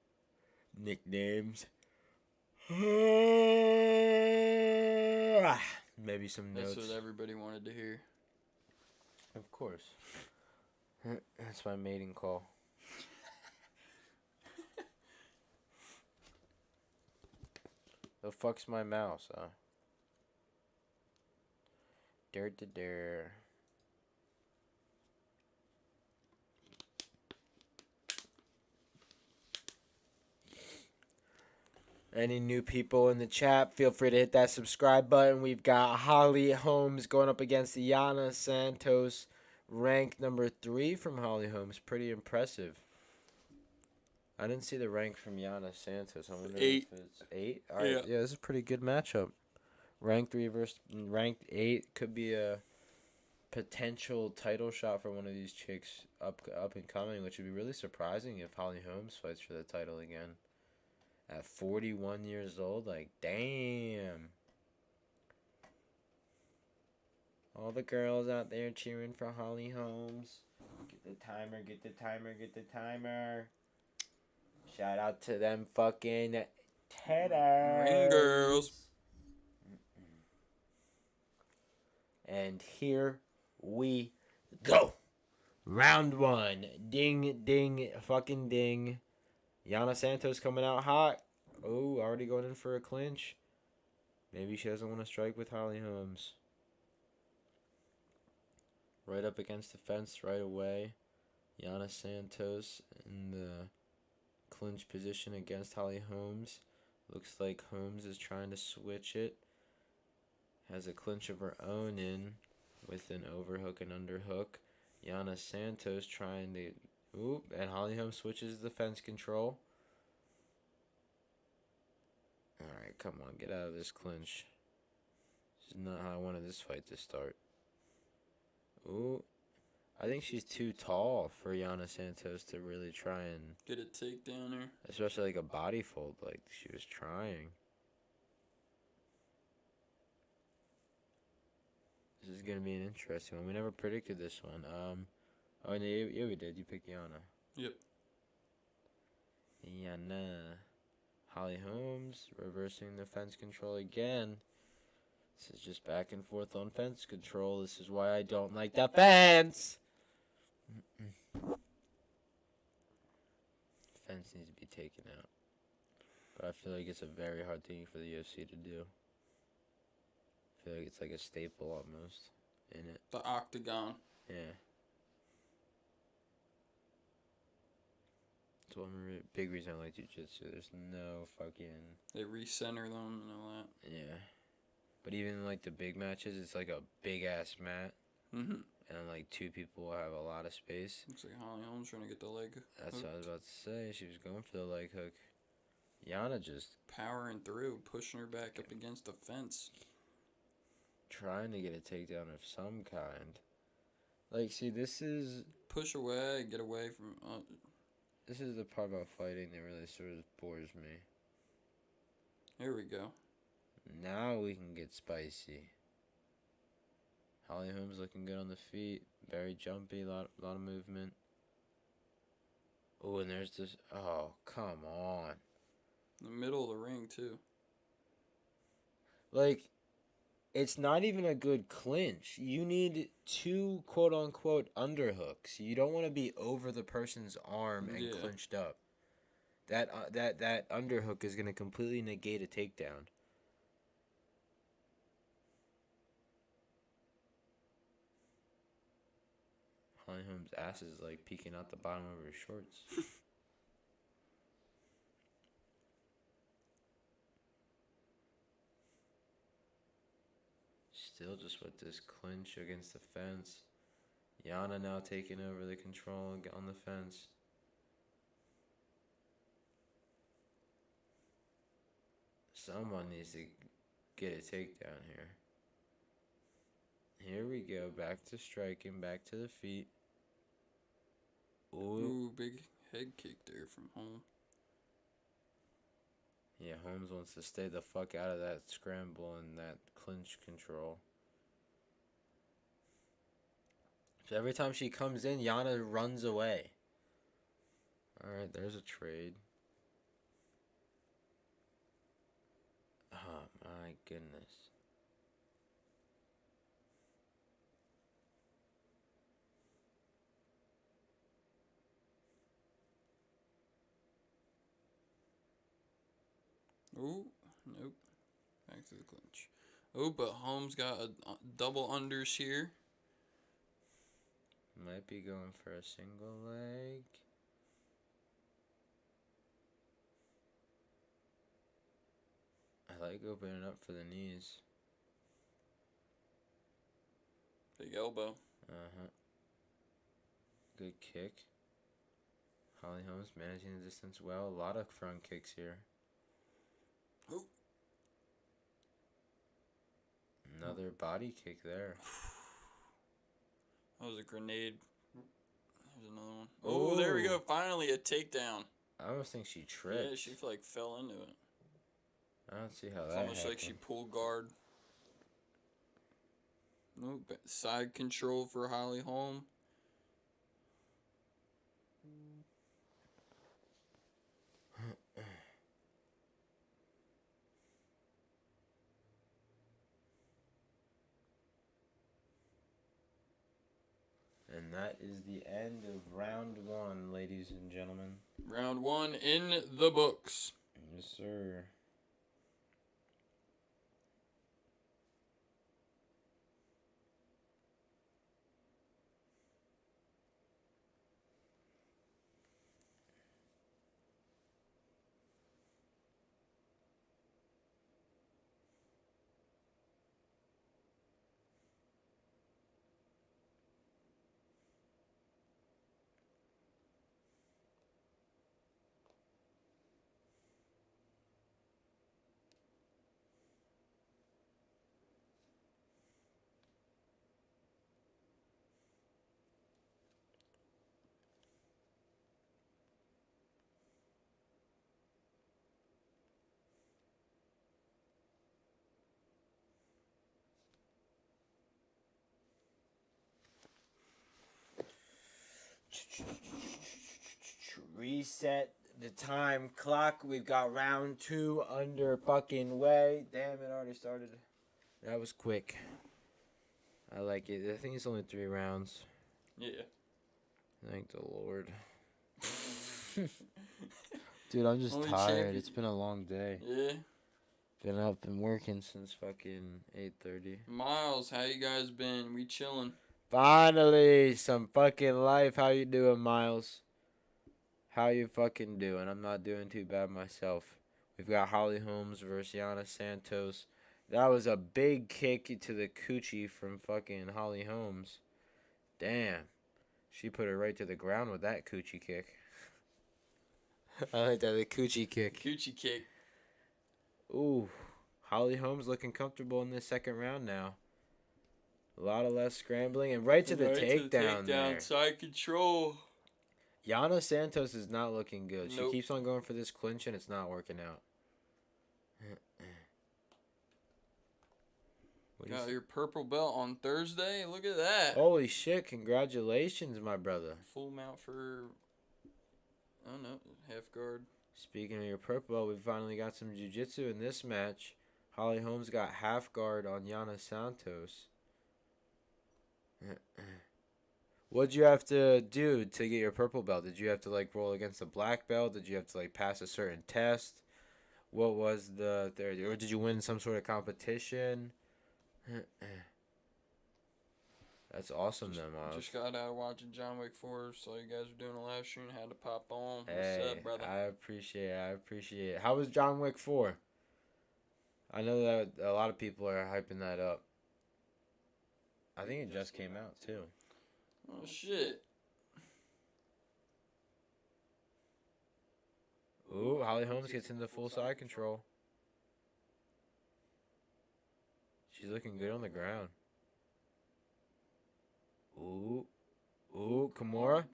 nicknames. Maybe some notes. That's what everybody wanted to hear. Of course. That's my mating call. The fuck's my mouse, huh? Dirt to dare. Any new people in the chat, feel free to hit that subscribe button. We've got Holly Holmes going up against Yana Santos, ranked number 3 from Holly Holmes. Pretty impressive. I didn't see the rank from Yana Santos. I wonder 8. if it's 8. All right, yeah, this is a pretty good matchup. Rank 3 versus ranked 8 could be a potential title shot for one of these chicks up and coming, which would be really surprising if Holly Holmes fights for the title again. At 41 years old, like, damn. All the girls out there cheering for Holly Holmes. Get the timer, get the timer, get the timer. Shout out to them fucking Tedders. Ring girls. And here we go. Round 1. Ding, ding, fucking ding. Yana Santos coming out hot. Oh, already going in for a clinch. Maybe she doesn't want to strike with Holly Holmes. Right up against the fence right away. Yana Santos in the clinch position against Holly Holmes. Looks like Holmes is trying to switch it. Has a clinch of her own in with an overhook and underhook. Yana Santos trying to... Oop, and Holly Holmes switches the fence control. Alright, come on, get out of this clinch. This is not how I wanted this fight to start. Ooh, I think she's too tall for Yana Santos to really try and... Get a takedown there. Especially like a body fold, like she was trying. This is going to be an interesting one. We never predicted this one. Oh, yeah, we did. You picked Yana. Yep. Yana. Holly Holmes reversing the fence control again. This is just back and forth on fence control. This is why I don't like the fence. Fence needs to be taken out. But I feel like it's a very hard thing for the UFC to do. I feel like it's like a staple almost in it. The octagon. Yeah. That's one big reason I like jiu-jitsu. There's no fucking... They recenter them and all that. Yeah. But even like the big matches, it's like a big-ass mat. Mm-hmm. And like two people have a lot of space. Looks like Holly Holmes trying to get the leg That's hooked. what I was about to say. She was going for the leg hook. Yana just... Powering through, pushing her back up against the fence. Trying to get a takedown of some kind. Like, see, this is... Push away, get away from... This is the part about fighting that really sort of bores me. Here we go. Now we can get spicy. Holly Holmes looking good on the feet. Very jumpy, lot of movement. Oh, and there's this... Oh, come on. In the middle of the ring, too. Like, it's not even a good clinch. You need two quote-unquote underhooks. You don't want to be over the person's arm and clinched up. That underhook is going to completely negate a takedown. Holly Holmes' ass is like peeking out the bottom of her shorts. Still just with this clinch against the fence. Yana now taking over the control on the fence. Someone needs to get a takedown here. Here we go. Back to striking. Back to the feet. Ooh, big head kick there from Holm. Yeah, Holmes wants to stay the fuck out of that scramble and that clinch control. So every time she comes in, Yana runs away. Alright, there's a trade. Oh my goodness. Ooh, nope. Back to the clinch. Oh, but Holmes got a double unders here. Might be going for a single leg. I like opening up for the knees. Big elbow. Uh-huh. Good kick. Holly Holmes managing the distance well. A lot of front kicks here. Ooh. Another body kick there. That was a grenade. There's another one. Oh, there we go. Finally a takedown. I almost think she tripped. Yeah, she like fell into it. I don't see how It's that almost happened. like she pulled guard. No, side control for Holly Holm. And that is the end of round 1, ladies and gentlemen. Round 1 in the books. Yes, sir. Reset the time clock. We've got round 2 under fucking way. Damn, it already started. That was quick. I like it. I think it's only 3 rounds. Yeah. Thank the Lord. Dude, I'm just Only tired. champion. It's been a long day. Yeah. Been up and working since fucking 8:30. Miles, how you guys been? We chilling. Finally, some fucking life. How you doing, Miles? How you fucking doing? I'm not doing too bad myself. We've got Holly Holmes versus Yana Santos. That was a big kick to the coochie from fucking Holly Holmes. Damn. She put her right to the ground with that coochie kick. I like that, the coochie kick. Coochie kick. Ooh. Holly Holmes looking comfortable in this second round now. A lot of less scrambling and right to the takedown there. Side control. Yana Santos is not looking good. Nope. She keeps on going for this clinch and it's not working out. Got your purple belt on Thursday. Look at that. Holy shit, congratulations, my brother. Full mount for, I don't know, half guard. Speaking of your purple belt, we finally got some jiu-jitsu in this match. Holly Holmes got half guard on Yana Santos. What'd you have to do to get your purple belt? Did you have to like roll against the black belt? Did you have to like pass a certain test? What was the third? Or did you win some sort of competition? That's awesome, then, Miles. Just got out of watching John Wick 4, so you guys were doing a live stream, had to pop on. Hey, What's up, brother? I appreciate it. How was John Wick 4? I know that a lot of people are hyping that up. I think it just came out, too. Oh, shit. Ooh, Holly Holmes gets into full side control. She's looking good on the ground. Ooh. Ooh, Kimura.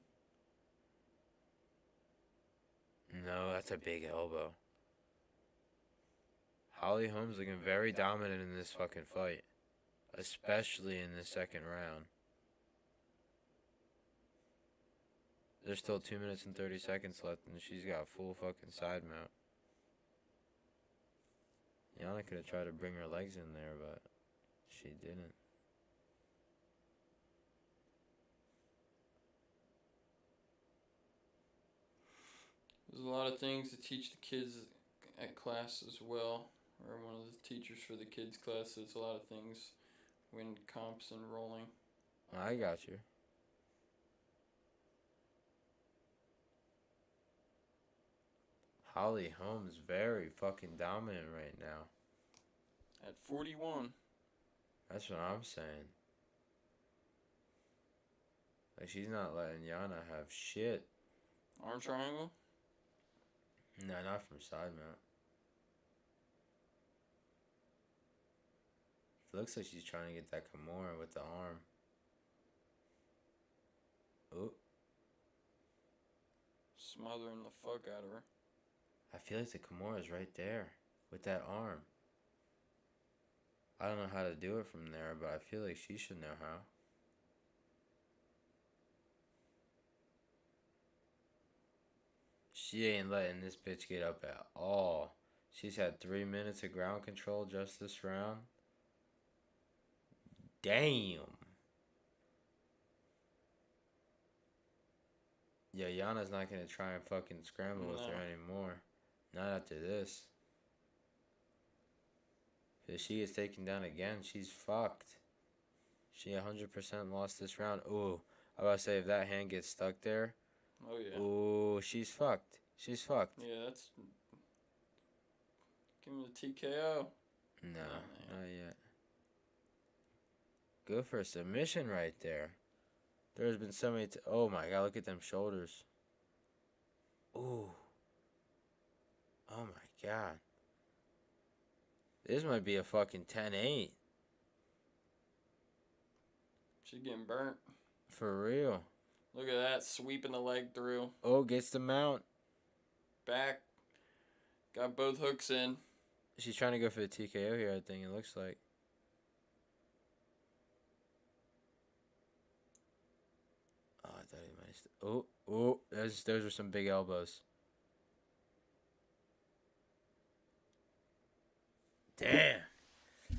No, that's a big elbow. Holly Holmes looking very dominant in this fucking fight. Especially in the second round. There's still 2 minutes and 30 seconds left, and she's got full fucking side mount. Yana could have tried to bring her legs in there, but she didn't. There's a lot of things to teach the kids at class as well. Or one of the teachers for the kids' class. There's a lot of things when comps and rolling. I got you. Holly Holmes very fucking dominant right now. At 41. That's what I'm saying. Like, she's not letting Yana have shit. Arm triangle? No, not from side mount. It looks like she's trying to get that Kimura with the arm. Ooh. Smothering the fuck out of her. I feel like the Kimura's right there with that arm. I don't know how to do it from there, but I feel like she should know how. She ain't letting this bitch get up at all. She's had 3 minutes of ground control just this round. Damn. Yeah, Yana's not gonna try and fucking scramble with her anymore. Not after this. If she gets taken down again, she's fucked. She 100% lost this round. Ooh, I was about to say, if that hand gets stuck there. Oh, yeah. Ooh, she's fucked. She's fucked. Yeah, that's... Give him the TKO. No, not yet. Good for a submission right there. There's been so many... oh, my God, look at them shoulders. Ooh. Oh, my God. This might be a fucking 10-8. She's getting burnt. For real. Look at that, sweeping the leg through. Oh, gets the mount. Back. Got both hooks in. She's trying to go for the TKO here, I think it looks like. Oh, I thought he might have... those were some big elbows. Damn.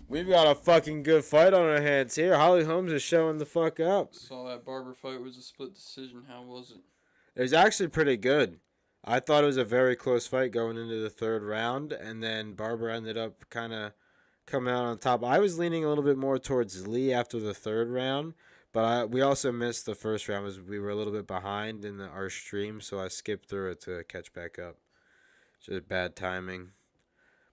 We've got a fucking good fight on our hands here. Holly Holmes is showing the fuck up. Saw that Barber fight was a split decision. How was it? It was actually pretty good. I thought it was a very close fight going into the third round, and then Barber ended up kind of coming out on top. I was leaning a little bit more towards Lee after the third round, but we also missed the first round as we were a little bit behind in our stream, so I skipped through it to catch back up. Just bad timing.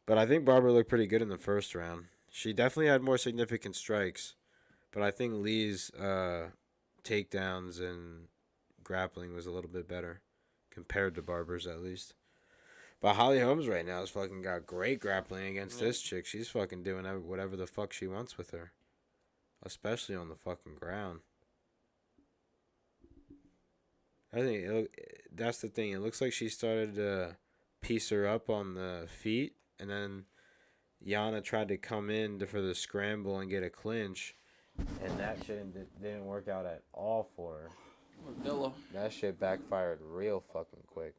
But I think Barber looked pretty good in the first round. She definitely had more significant strikes, but I think Lee's takedowns and grappling was a little bit better compared to Barber's, at least. But Holly Holmes right now has fucking got great grappling against this chick. She's fucking doing whatever the fuck she wants with her, especially on the fucking ground. I think that's the thing. It looks like she started to piece her up on the feet, and then Yana tried to come in for the scramble and get a clinch, and that shit didn't work out at all for her. Modelo. That shit backfired real fucking quick.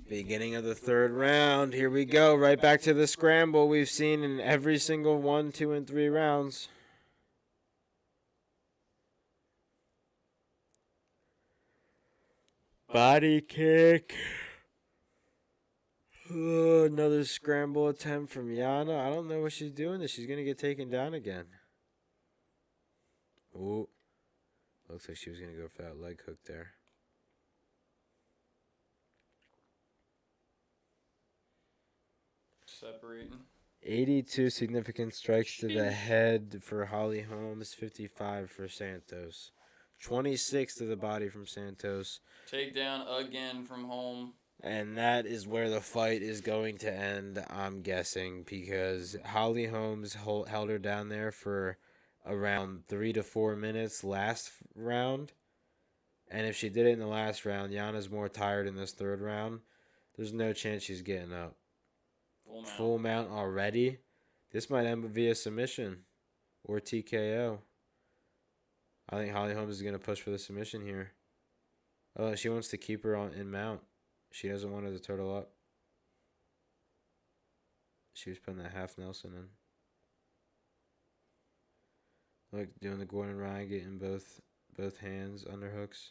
Beginning of the third round. Here we go. Right back to the scramble we've seen in every single 1, 2, and 3 rounds. Body kick. Oh, another scramble attempt from Yana. I don't know what she's doing. She's going to get taken down again. Ooh. Looks like she was going to go for that leg hook there. Separating. 82 significant strikes to the head for Holly Holmes, 55 for Santos. 26 to the body from Santos. Takedown again from Holm. And that is where the fight is going to end, I'm guessing, because Holly Holmes held her down there for around 3 to 4 minutes last round. And if she did it in the last round, Yana's more tired in this third round. There's no chance she's getting up. Full mount already. This might end via submission or TKO. I think Holly Holmes is going to push for the submission here. Oh, she wants to keep her in mount. She doesn't want her to turtle up. She was putting that half Nelson in. Look, doing the Gordon Ryan, getting both hands underhooks.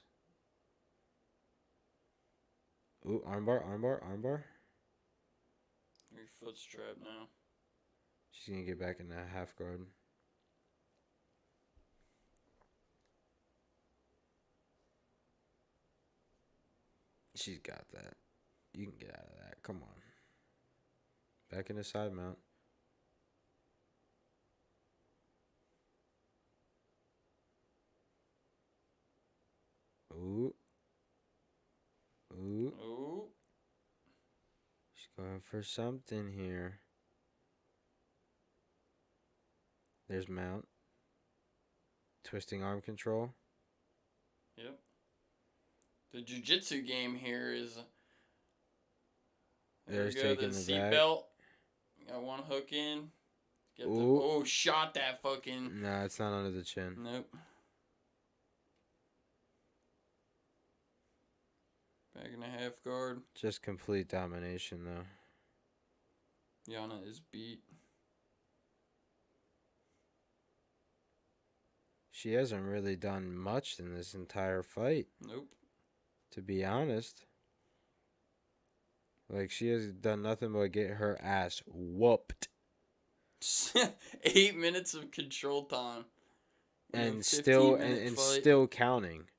Ooh, armbar, armbar, armbar. Your foot's trapped now. She's going to get back in that half guard. She's got that. You can get out of that. Come on. Back in the side mount. Ooh. Ooh. Ooh. She's going for something here. There's mount. Twisting arm control. Yep. The jiu-jitsu game here is... There's taking the seatbelt. Got one hook in. Get the, shot that fucking... Nah, it's not under the chin. Nope. Back in the half guard. Just complete domination, though. Yana is beat. she hasn't really done much in this entire fight. Nope. To be honest. Like, she has done nothing but get her ass whooped. 8 minutes of control time. And still still counting.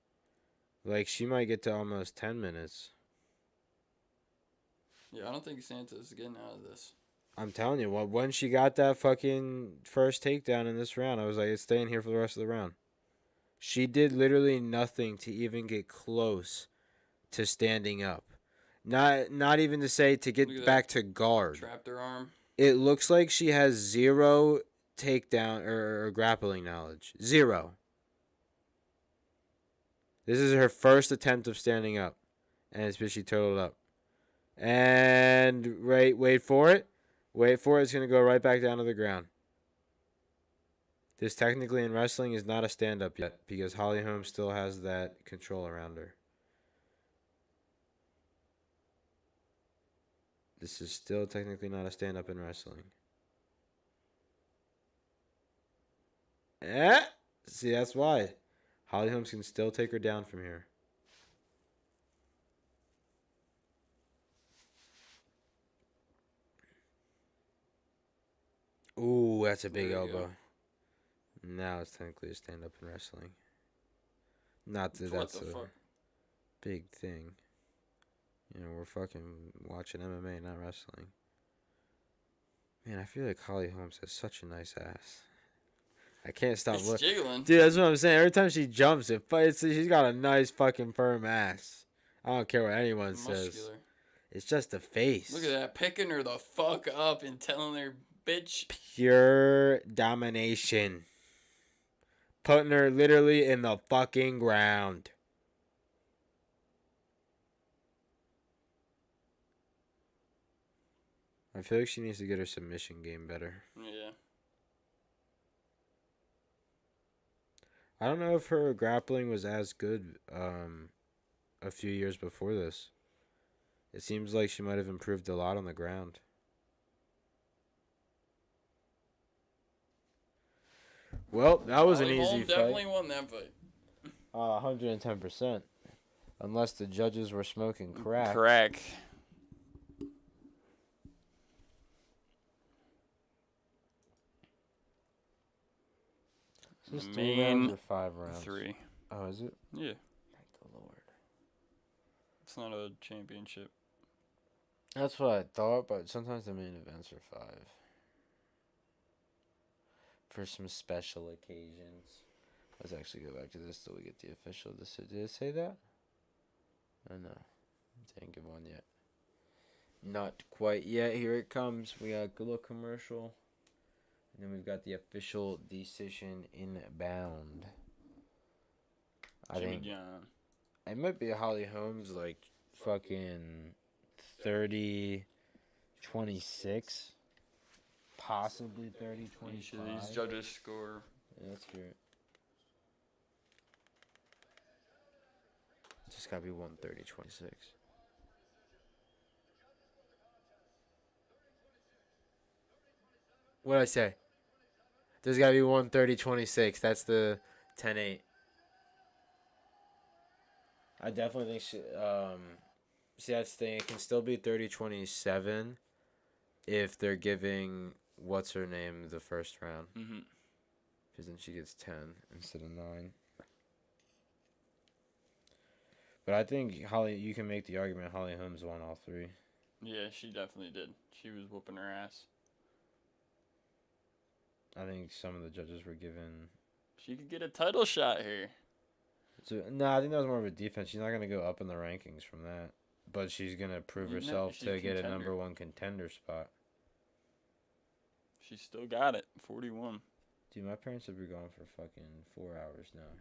Like, she might get to almost 10 minutes. Yeah, I don't think Santos is getting out of this. I'm telling you, when she got that fucking first takedown in this round, I was like, it's staying here for the rest of the round. She did literally nothing to even get close to standing up. Not even to say to get back to guard. Trapped her arm. It looks like she has zero takedown or grappling knowledge. Zero. This is her first attempt of standing up. And it's because she totaled up. And wait for it. Wait for it. It's going to go right back down to the ground. This technically in wrestling is not a stand-up yet because Holly Holmes still has that control around her. This is still technically not a stand-up in wrestling. See, that's why. Holly Holmes can still take her down from here. Ooh, that's a big elbow. Now it's technically a stand-up in wrestling. Not that that's a big thing. You know, we're fucking watching MMA, not wrestling. Man, I feel like Holly Holmes has such a nice ass. I can't stop looking. Jiggling. Dude, that's what I'm saying. Every time she jumps, she's got a nice fucking firm ass. I don't care what anyone says. It's just the face. Look at that. Picking her the fuck up and telling her, bitch. Pure domination. Putting her literally in the fucking ground. I feel like she needs to get her submission game better. Yeah. I don't know if her grappling was as good a few years before this. It seems like she might have improved a lot on the ground. Well, that was an easy fight. Definitely won that fight. 110%. Unless the judges were smoking crack. Crack. Is this 3 rounds or 5 rounds? 3. Oh, is it? Yeah. Thank the Lord. It's not a championship. That's what I thought, but sometimes the main events are 5. For some special occasions. Let's actually go back to this till we get the official decision. Did it say that? Oh, no. Didn't give one yet. Not quite yet. Here it comes. We got a good little commercial. And then we've got the official decision inbound. I think it might be Holly Holmes, like fucking 30-26, possibly 30-25. These judges score. Yeah, let's hear it. Just gotta be 130-26. What'd I say? There's got to be 130-26. That's the 10-8. I definitely think she, see, that's the thing. It can still be 30-27 if they're giving what's her name the first round. Mm-hmm. Because then she gets 10 instead of 9. But I think you can make the argument Holly Holmes won all 3. Yeah, she definitely did. She was whooping her ass. I think some of the judges were given... She could get a title shot here. No, I think that was more of a defense. She's not going to go up in the rankings from that. But she's going to prove herself to get a #1 contender spot. She still got it. 41. Dude, my parents have been gone for fucking 4 hours now.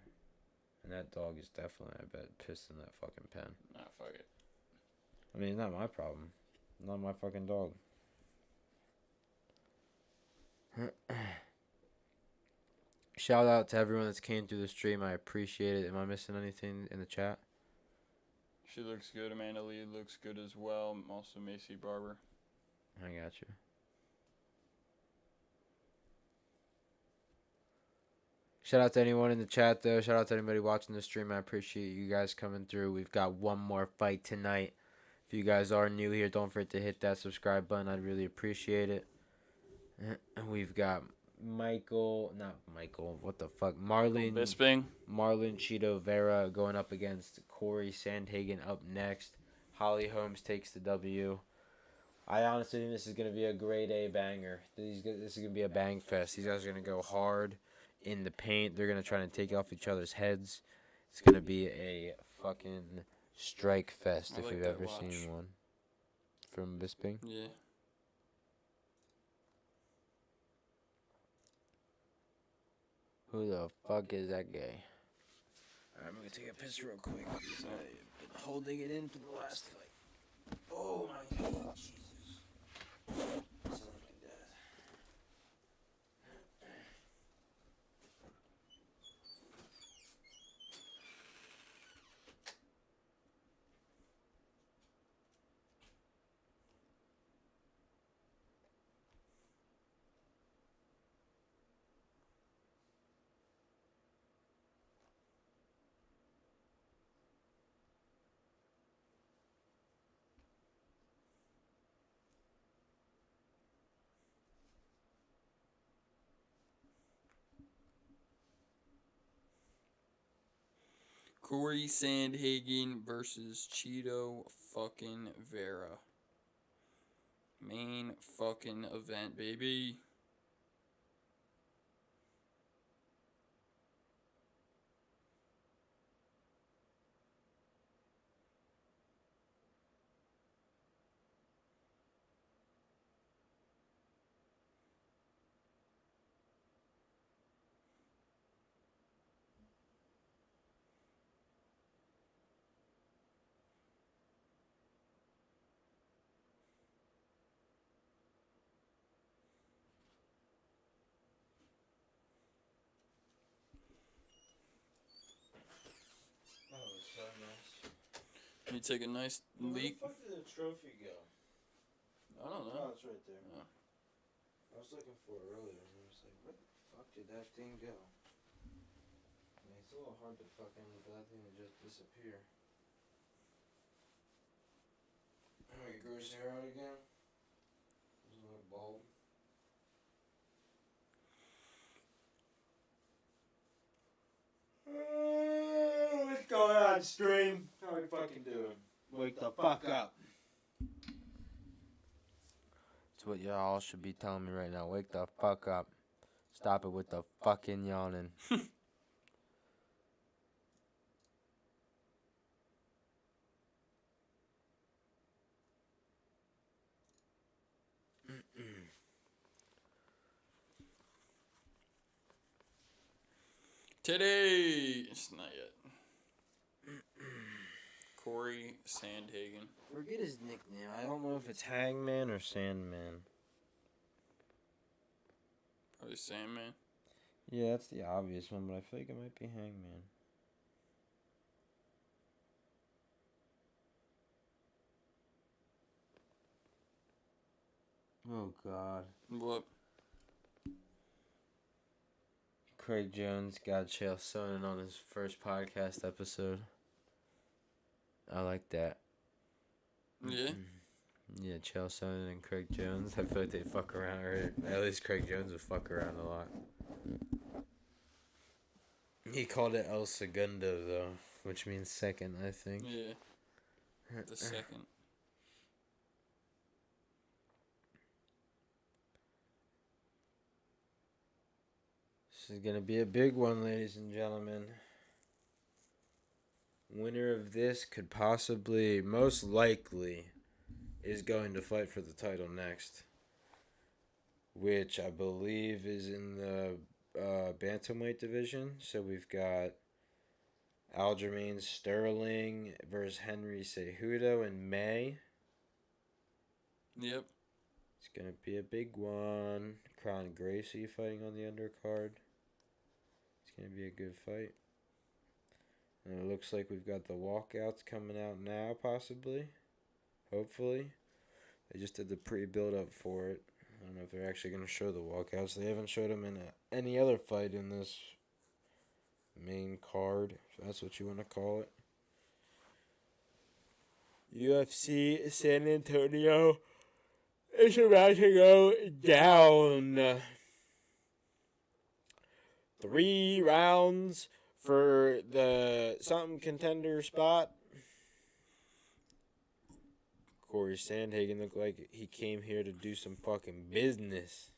And that dog is definitely, I bet, pissed in that fucking pen. Nah, fuck it. I mean, it's not my problem. Not my fucking dog. Shout out to everyone that's came through the stream. I appreciate it. Am I missing anything in the chat? She looks good. Amanda Lee looks good as well. Also Macy Barber. I got you. Shout out to anyone in the chat, though. Shout out to anybody watching the stream. I appreciate you guys coming through. We've got one more fight tonight. If you guys are new here, don't forget to hit that subscribe button. I'd really appreciate it. And we've got Marlon Bisping. Marlon Cheeto Vera going up against Cory Sandhagen up next. Holly Holmes takes the W. I honestly think this is going to be a grade A banger. This is going to be a bang fest. These guys are going to go hard in the paint. They're going to try to take off each other's heads. It's going to be a fucking strike fest if you've ever seen one. From Bisping? Yeah. Who the fuck is that guy? Alright, I'm going to take a piss real quick because I've been holding it in for the last fight. Oh my god, Jesus. Something like that. Cory Sandhagen versus Cheeto fucking Vera. Main fucking event, baby. You take a nice leak. Where the fuck did the trophy go? I don't know. Oh, it's right there. Yeah. I was looking for it earlier, and I was like, where the fuck did that thing go? I mean, it's a little hard to for that thing to just disappear. Oh, you grow his hair out again? Doesn't look bald. What's going on, stream? How are you fucking doing? Wake the fuck up. That's what y'all should be telling me right now. Wake the fuck up. Stop it with the fucking yawning. Today, it's not yet. Cory Sandhagen. Forget his nickname. I don't know if it's Hangman or Sandman. Probably Sandman. Yeah, that's the obvious one, but I feel like it might be Hangman. Oh, God. What? Craig Jones got Chael Sonnen on his first podcast episode. I like that. Yeah? Yeah, Chael Sonnen and Craig Jones. I feel like they fuck around, or at least Craig Jones would fuck around a lot. He called it El Segundo, though, which means second, I think. Yeah. The second. This is going to be a big one, ladies and gentlemen. Winner of this could possibly, most likely, is going to fight for the title next. Which I believe is in the bantamweight division. So we've got Aljamain Sterling versus Henry Cejudo in May. Yep. It's going to be a big one. Kron Gracie fighting on the undercard. It's going to be a good fight. And it looks like we've got the walkouts coming out now, possibly. Hopefully. They just did the pre-build-up for it. I don't know if they're actually going to show the walkouts. They haven't showed them in any other fight in this main card, if that's what you want to call it. UFC San Antonio is about to go down. 3 rounds for the something contender spot. Cory Sandhagen looked like he came here to do some fucking business.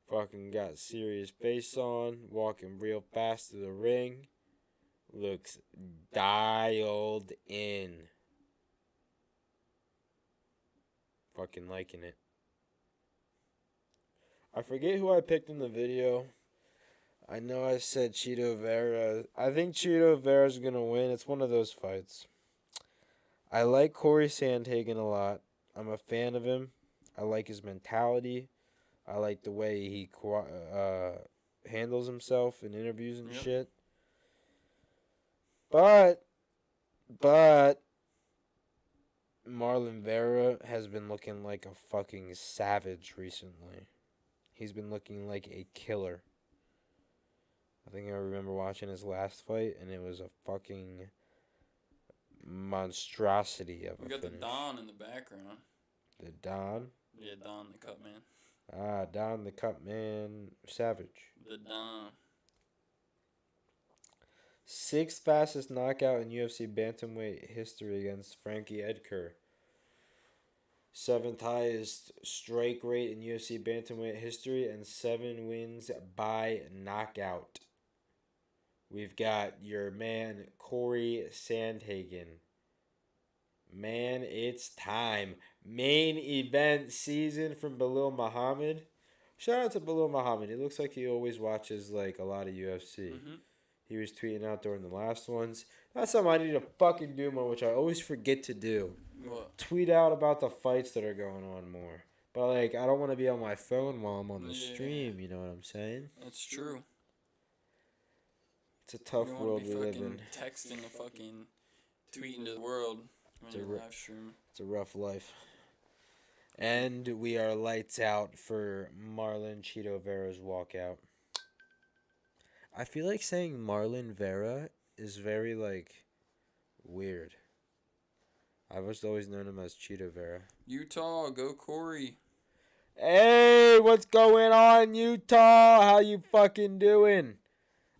Fucking got serious face on, walking real fast to the ring. Looks dialed in. Fucking liking it. I forget who I picked in the video. I know I said Chito Vera. I think Chito Vera's going to win. It's one of those fights. I like Cory Sandhagen a lot. I'm a fan of him. I like his mentality. I like the way he handles himself in interviews and shit. But Marlon Vera has been looking like a fucking savage recently. He's been looking like a killer. I think I remember watching his last fight, and it was a fucking monstrosity of a finish. We got the Don in the background. The Don? Yeah, Don the Cut Man. Ah, Don the Cut Man Savage. The Don. 6th fastest knockout in UFC bantamweight history against Frankie Edgar. 7th highest strike rate in UFC bantamweight history, and 7 wins by knockout. We've got your man Cory Sandhagen. Man, it's time. Main event season from Belal Muhammad. Shout out to Belal Muhammad. He looks like he always watches like a lot of UFC. Mm-hmm. He was tweeting out during the last ones. That's something I need to fucking do more, which I always forget to do. What? Tweet out about the fights that are going on more. But like, I don't want to be on my phone while I'm on the stream. You know what I'm saying? That's true. It's a tough you world we live fucking in. Texting a fucking tweeting to the world when you're live streaming. It's a rough life. And we are lights out for Marlon Chito Vera's walkout. I feel like saying Marlon Vera is very, like, weird. I've just always known him as Chito Vera. Utah, go Cory. Hey, what's going on, Utah? How you fucking doing?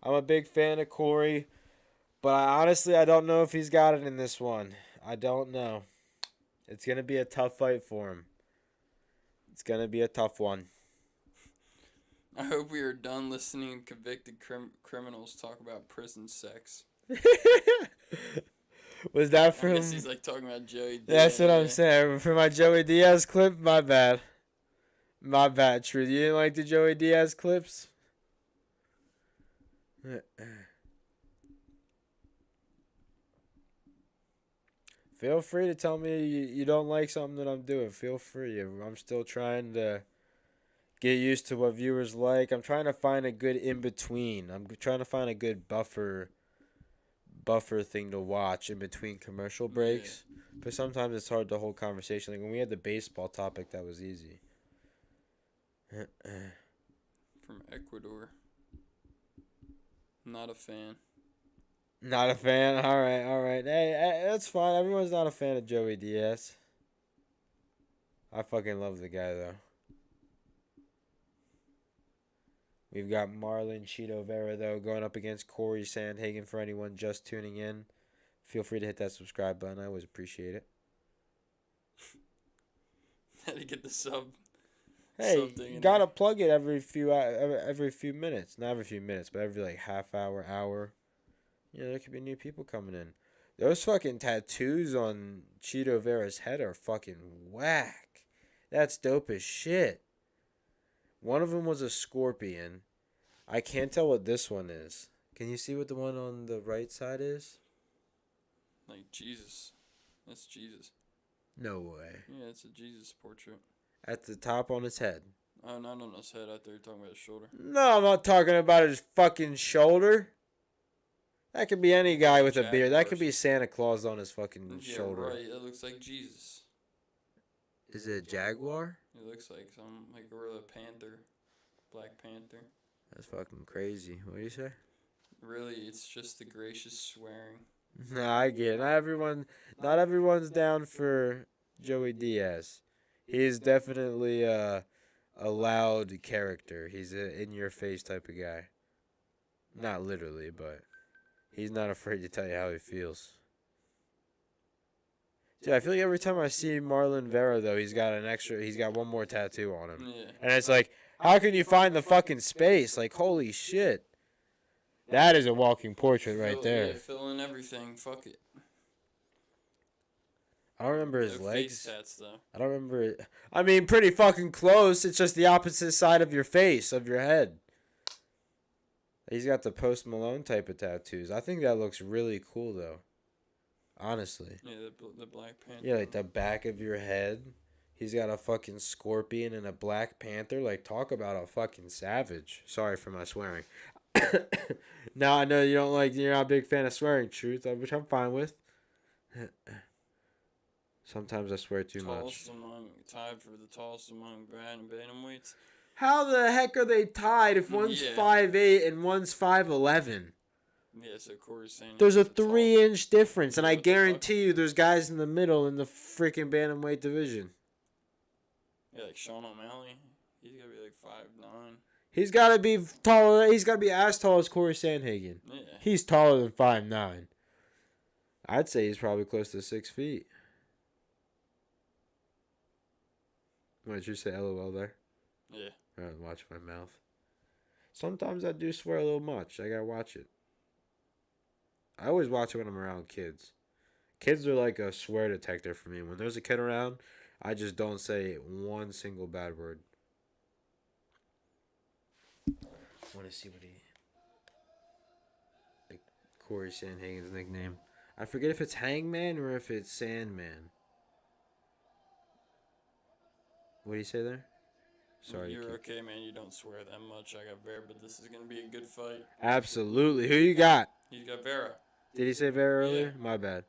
I'm a big fan of Cory, but I don't know if he's got it in this one. I don't know. It's going to be a tough fight for him. It's going to be a tough one. I hope we are done listening to convicted criminals talk about prison sex. Was that from... I guess he's like talking about Joey Diaz. That's what I'm saying. For my Joey Diaz clip, my bad. My bad, Truth. You didn't like the Joey Diaz clips? Feel free to tell me you don't like something that I'm doing. Feel free. I'm still trying to get used to what viewers like. I'm trying to find a good in-between. I'm trying to find a good buffer thing to watch in between commercial breaks. Yeah. But sometimes it's hard to hold conversation. Like when we had the baseball topic, that was easy. From Ecuador. Not a fan. Not a fan? All right. Hey, that's fine. Everyone's not a fan of Joey Diaz. I fucking love the guy, though. We've got Marlon Chito Vera, though, going up against Cory Sandhagen. For anyone just tuning in, feel free to hit that subscribe button. I always appreciate it. How to get the sub? Hey, you gotta plug it every few minutes. Not every few minutes, but every like half hour. You know, there could be new people coming in. Those fucking tattoos on Chito Vera's head are fucking whack. That's dope as shit. One of them was a scorpion. I can't tell what this one is. Can you see what the one on the right side is? Like Jesus. That's Jesus. No way. Yeah, it's a Jesus portrait. At the top on his head. Oh, not on his head. I thought you were talking about his shoulder. No, I'm not talking about his fucking shoulder. That could be any guy with a beard. That could be Santa Claus on his fucking shoulder. Right. It looks like Jesus. Is it a jaguar? It looks like some like gorilla panther, Black Panther. That's fucking crazy. What do you say? Really, it's just the gracious swearing. Nah, I get it. Not everyone's down for Joey Diaz. He is definitely a loud character. He's an in-your-face type of guy. Not literally, but he's not afraid to tell you how he feels. Dude, I feel like every time I see Marlon Vera, though, he's got one more tattoo on him. Yeah. And it's like, how can you find the fucking space? Like, holy shit. That is a walking portrait right there. Yeah, fill in everything. Fuck it. I don't remember his No legs. face tats, though. I don't remember it. I mean, pretty fucking close. It's just the opposite side of your face, of your head. He's got the Post Malone type of tattoos. I think that looks really cool, though. Honestly. Yeah, the Black Panther. Yeah, like the back of your head. He's got a fucking scorpion and a Black Panther. Like, talk about a fucking savage. Sorry for my swearing. Now I know you're not a big fan of swearing, Truth, which I'm fine with. Sometimes I swear too much. Tied for the tallest among bantamweights. How the heck are they tied if one's 5'8" and one's 5'11"? Yeah, so Cory Sandhagen. There's a 3-inch difference, and I guarantee you there's guys in the middle in the freaking bantamweight division. Yeah, like Sean O'Malley. He's got to be like 5'9". He's got to be taller. He's got to be as tall as Cory Sandhagen. Yeah. He's taller than 5'9". I'd say he's probably close to 6 feet. What did you say, LOL there? Yeah. Alright, watch my mouth. Sometimes I do swear a little much. I gotta watch it. I always watch it when I'm around kids. Kids are like a swear detector for me. When there's a kid around, I just don't say one single bad word. I want to see what like Cory Sandhagen's nickname. I forget if it's Hangman or if it's Sandman. What do you say there? Sorry. You're okay, man. You don't swear that much. I got Vera, but this is going to be a good fight. Absolutely. Who you got? He's got Vera. Did he say Vera earlier? My bad.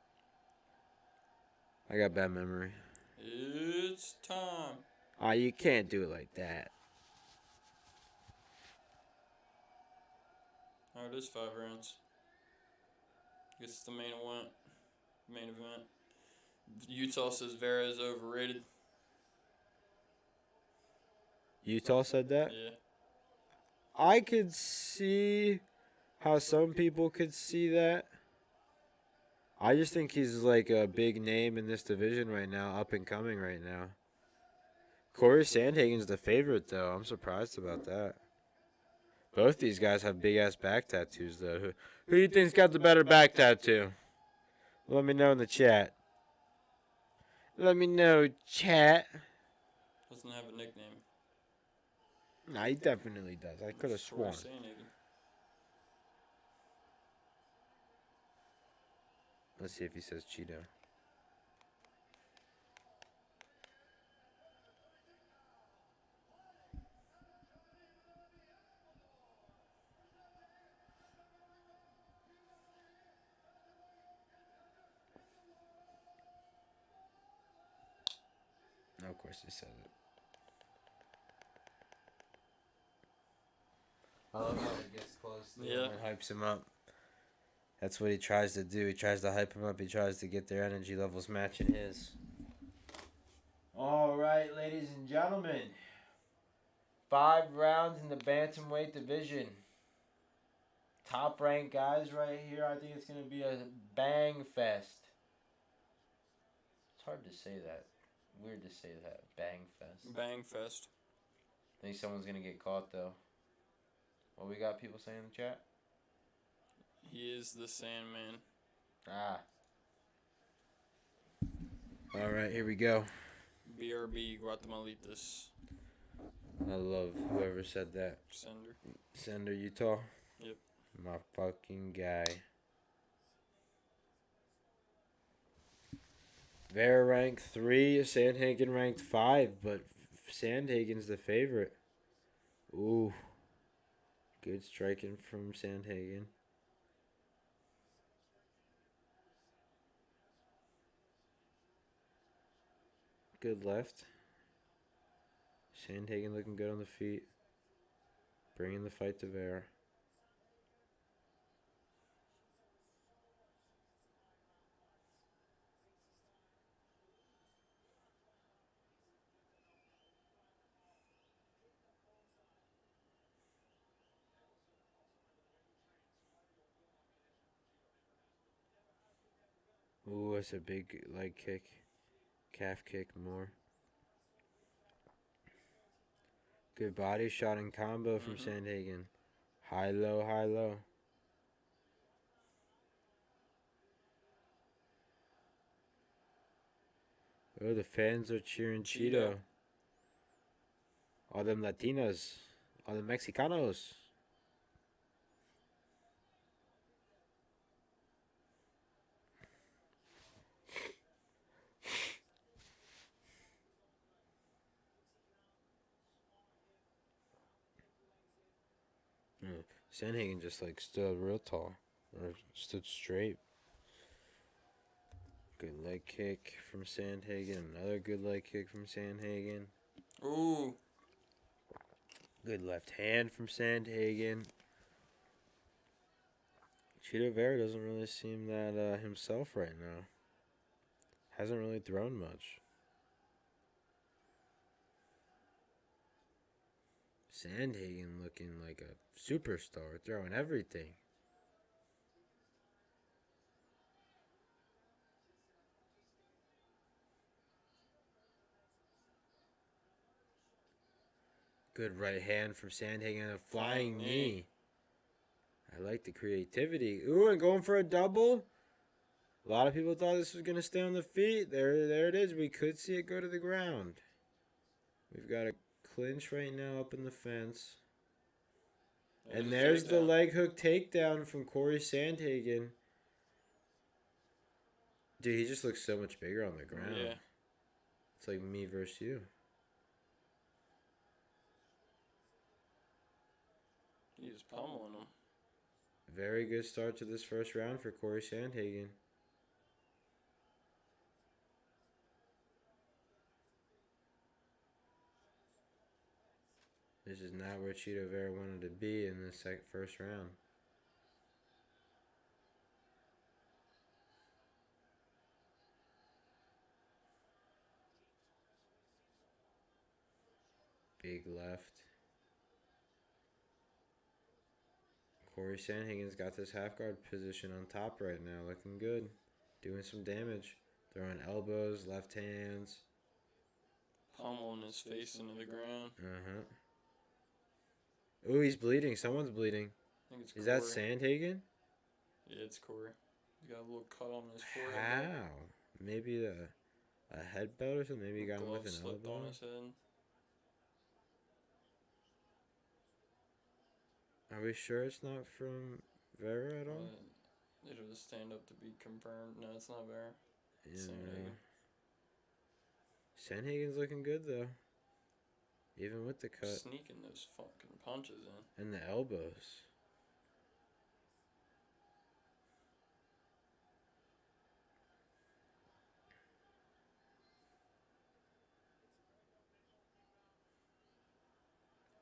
I got bad memory. It's time. Ah, you can't do it like that. Oh, it is 5 rounds. Guess it's the main event. Utah says Vera is overrated. Utah said that? Yeah. I could see how some people could see that. I just think he's like a big name in this division right now, up and coming right now. Cory Sandhagen's the favorite, though. I'm surprised about that. Both these guys have big-ass back tattoos, though. Who do you think's got the better back tattoo? Let me know in the chat. Let me know, chat. Doesn't have a nickname. Nah, he definitely does. I could have sworn. Let's see if he says Cheeto. No, of course he says it. I love how he gets close to him and hypes him up. That's what he tries to do. He tries to hype him up. He tries to get their energy levels matching his. All right, ladies and gentlemen. 5 rounds in the bantamweight division. Top-ranked guys right here. I think it's going to be a bang fest. It's hard to say that. Weird to say that. Bang fest. Bang fest. I think someone's going to get caught, though. What we got people saying in the chat? He is the Sandman. Ah. All right, here we go. BRB Guatemalitas. I love whoever said that. Sender, Utah? Yep. My fucking guy. Vera ranked 3, Sandhagen ranked 5, but Sandhagen's the favorite. Ooh. Good striking from Sandhagen. Good left. Sandhagen looking good on the feet. bringing the fight to Vera. Ooh, that's a big leg kick. Calf kick more. Good body shot and combo from Sandhagen. High, low, high, low. Oh, the fans are cheering Cheeto. All them Latinos. All the Mexicanos. Sandhagen just like stood real tall. Or stood straight. Good leg kick from Sandhagen. Another good leg kick from Sandhagen. Ooh. Good left hand from Sandhagen. Cheeto Vera doesn't really seem that himself right now. Hasn't really thrown much. Sandhagen looking like a superstar, throwing everything. Good right hand from Sandhagen and a flying knee. I like the creativity. Ooh, and going for a double. A lot of people thought this was going to stay on the feet. There it is. We could see it go to the ground. We've got a clinch right now up in the fence. And there's the leg hook takedown from Cory Sandhagen. Dude, he just looks so much bigger on the ground. Yeah. It's like me versus you. He's pummeling him. Very good start to this first round for Cory Sandhagen. This is not where Cheeto Vera wanted to be in the first round. Big left. Cory Sandhagen's got this half guard position on top right now, looking good. Doing some damage. Throwing elbows, left hands. Pummeling his face into the ground. Ooh, he's bleeding. Someone's bleeding. I think it's Is Cory. that Sandhagen? Yeah, it's Cory. He's got a little cut on his forehead. How? Maybe a headbutt or something? Maybe he got him with an Slipped elbow? on his head. Are we sure it's not from Vera at all? It'll just stand up to be confirmed. No, it's not Vera. Yeah. Sandhagen. Sandhagen's looking good though. Even with the cut. Sneaking those fucking punches in. And the elbows.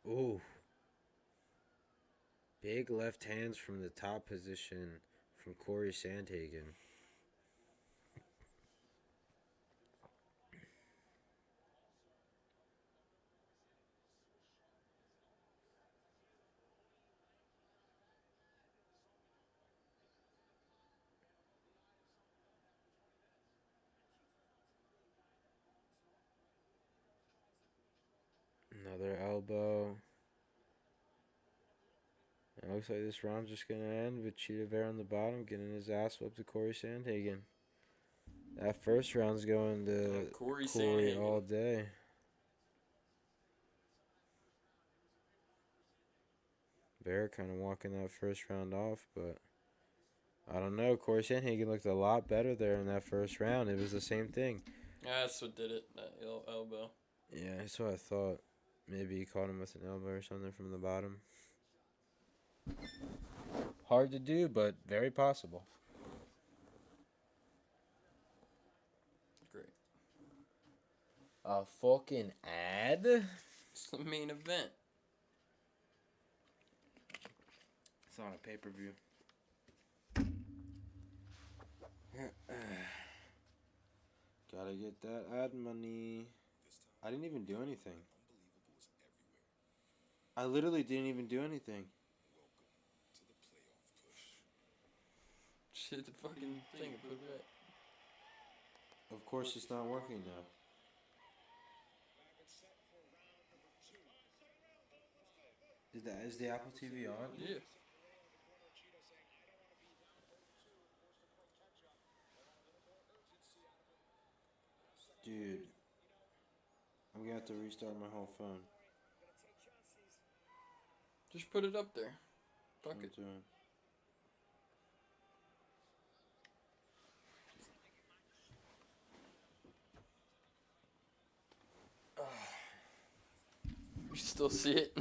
Ooh. Big left hands from the top position from Cory Sandhagen. Another elbow. It looks like this round's just going to end with Cheeto Vera on the bottom getting his ass whipped to Cory Sandhagen. That first round's going to Cory all day. Vera kind of walking that first round off, but I don't know. Cory Sandhagen looked a lot better there in that first round. It was the same thing. Yeah, that's what did it, that elbow. Yeah, that's what I thought. Maybe he caught him with an elbow or something from the bottom. Hard to do, but very possible. Great. A fucking ad? It's the main event. on a pay-per-view. Gotta get that ad money. I didn't even do anything. I literally didn't even do anything. Shit, the fucking thing. Put it back. Of course, it's not working now. Is the Apple TV on? Yeah. Dude, I'm gonna have to restart my whole phone. Just put it up there. Fuck it. You still see it?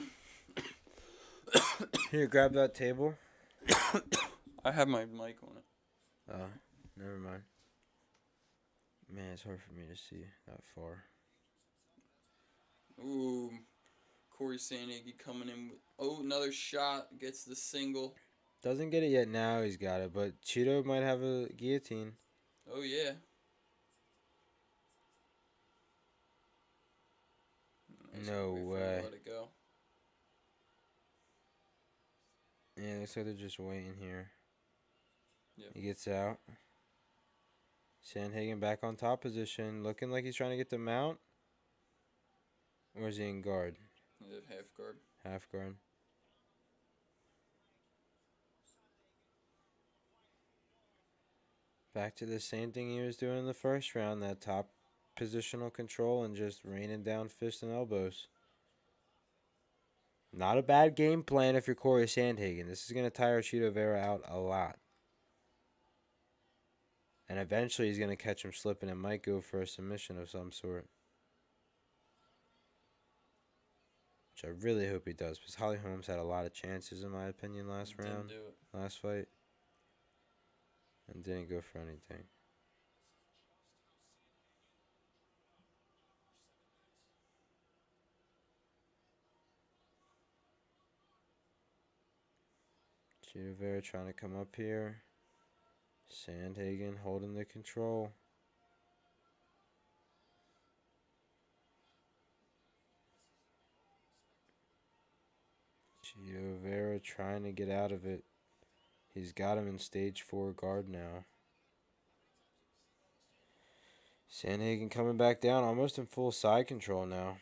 Here, grab that table. I have my mic on it. Oh, never mind. Man, it's hard for me to see that far. Ooh, Cory Sandhagen coming in with another shot, gets the single. Doesn't get it yet now, he's got it, but Cheeto might have a guillotine. Oh, yeah. No way. Let it go. Yeah, looks like they're just waiting here. Yep. He gets out. Sandhagen back on top position, looking like he's trying to get the mount. Or is he in guard? Half guard. Half guard. Back to the same thing he was doing in the first round, that top positional control and just raining down fists and elbows. Not a bad game plan if you're Cory Sandhagen. This is going to tire Cheeto Vera out a lot. And eventually he's going to catch him slipping and might go for a submission of some sort. Which I really hope he does, because Holly Holmes had a lot of chances, in my opinion, last round. Last fight. And didn't go for anything. Cheeto Vera trying to come up here. Sandhagen holding the control. Cheeto Vera trying to get out of it. He's got him in stage 4 guard now. Sandhagen coming back down, almost in full side control now.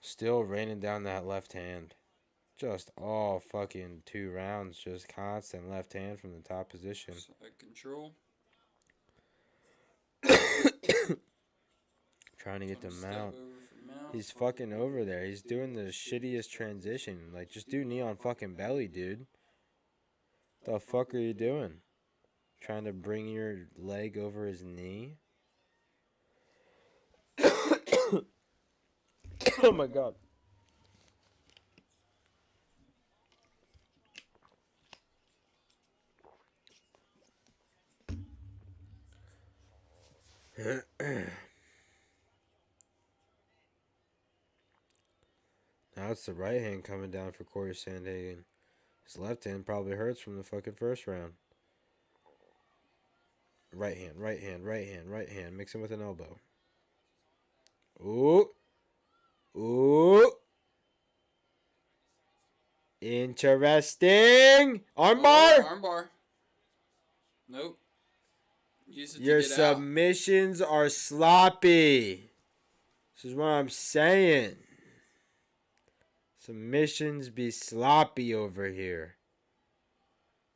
Still raining down that left hand. Just all fucking 2 rounds, just constant left hand from the top position. Side control. Trying to get the mount. He's fucking over there. He's doing the shittiest transition. Like, just do knee on fucking belly, dude. The fuck are you doing? Trying to bring your leg over his knee? Oh my god. Now it's the right hand coming down for Cory Sandhagen. His left hand probably hurts from the fucking first round. Right hand, right hand, right hand, right hand. Mixing with an elbow. Ooh. Ooh. Interesting. Armbar. Armbar. Nope. Use it Your to get out. submissions are sloppy. This is what I'm saying. Submissions be sloppy over here.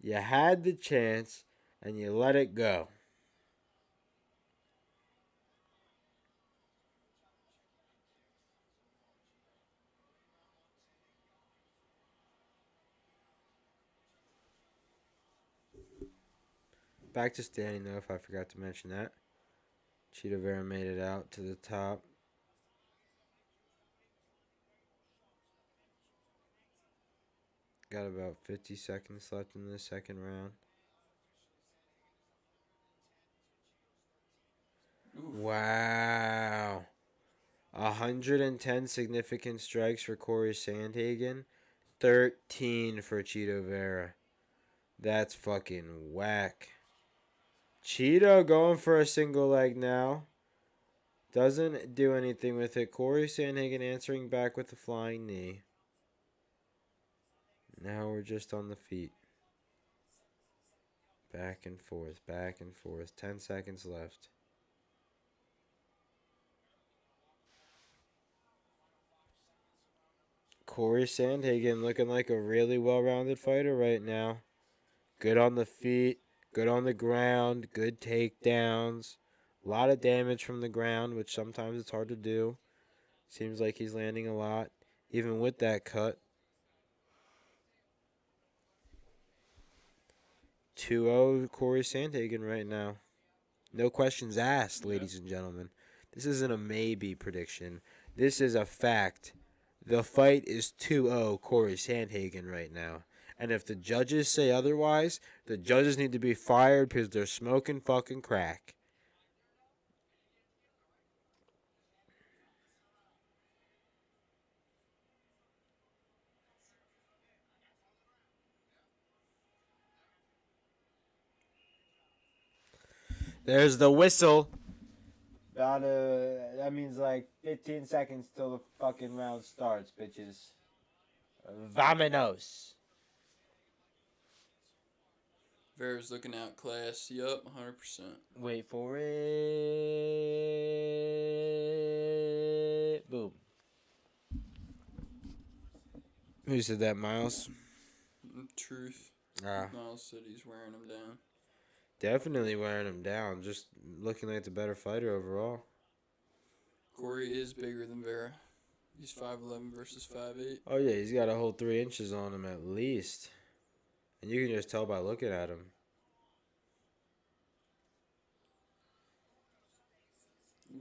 You had the chance and you let it go. Back to standing though, if I forgot to mention that. Cheeto Vera made it out to the top. Got about 50 seconds left in the second round. Oof. Wow. 110 significant strikes for Cory Sandhagen. 13 for Cheeto Vera. That's fucking whack. Cheeto going for a single leg now. Doesn't do anything with it. Cory Sandhagen answering back with a flying knee. Now we're just on the feet. Back and forth, back and forth. 10 seconds left. Cory Sandhagen looking like a really well-rounded fighter right now. Good on the feet, good on the ground, good takedowns. A lot of damage from the ground, which sometimes it's hard to do. Seems like he's landing a lot, even with that cut. 2-0 Cory Sandhagen right now. No questions asked, ladies and gentlemen. This isn't a maybe prediction. This is a fact. The fight is 2-0 Cory Sandhagen right now. And if the judges say otherwise, the judges need to be fired because they're smoking fucking crack. There's the whistle. That means like 15 seconds till the fucking round starts, bitches. Vamonos. Vera's looking outclassed. Yup, 100%. Wait for it. Boom. Who said that, Miles? Truth. Ah. Miles said he's wearing him down. Definitely wearing him down. Just looking like the better fighter overall. Cory is bigger than Vera. He's 5'11 versus 5'8. Oh, yeah, he's got a whole 3 inches on him at least. And you can just tell by looking at him.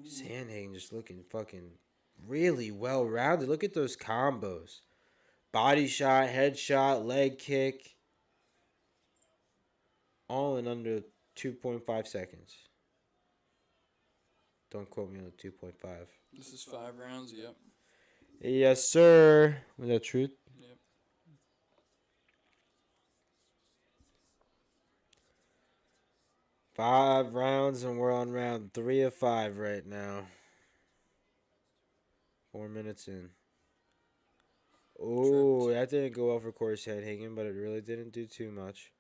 Sandhagen just looking fucking really well-rounded. Look at those combos. Body shot, head shot, leg kick. All in under 2.5 seconds. Don't quote me on the 2.5. This is 5 rounds, yep. Yes, sir. Was that truth? Yep. 5 rounds, and we're on round 3 of 5 right now. 4 minutes in. Oh, that didn't go well for Cory Sandhagen, but it really didn't do too much.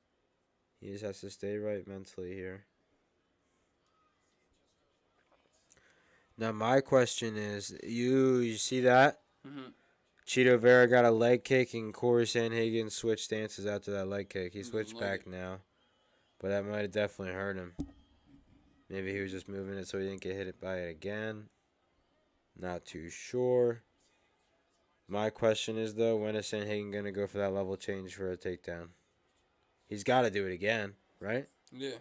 He just has to stay right mentally here. Now, my question is, you see that? Mm-hmm. Cheeto Vera got a leg kick, and Cory Sandhagen switched stances after that leg kick. He switched back now. But that might have definitely hurt him. Maybe he was just moving it so he didn't get hit by it again. Not too sure. My question is, though, when is Sandhagen going to go for that level change for a takedown? He's got to do it again, right? Yeah.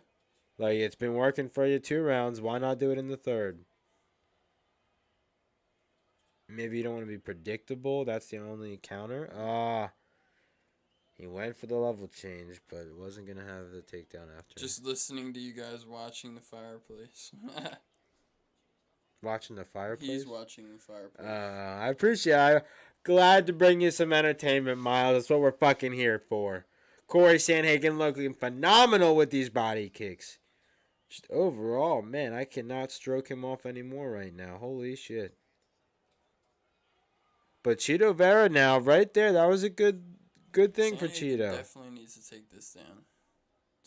Like, it's been working for you 2 rounds. Why not do it in the 3rd? Maybe you don't want to be predictable. That's the only counter. He went for the level change, but it wasn't going to have the takedown after. Just listening to you guys watching the fireplace. Watching the fireplace? He's watching the fireplace. I appreciate it. I'm glad to bring you some entertainment, Miles. That's what we're fucking here for. Cory Sandhagen looking phenomenal with these body kicks. Just overall, man, I cannot stroke him off anymore right now. Holy shit. But Cheeto Vera now, right there, that was a good thing for Cheeto. Definitely needs to take this down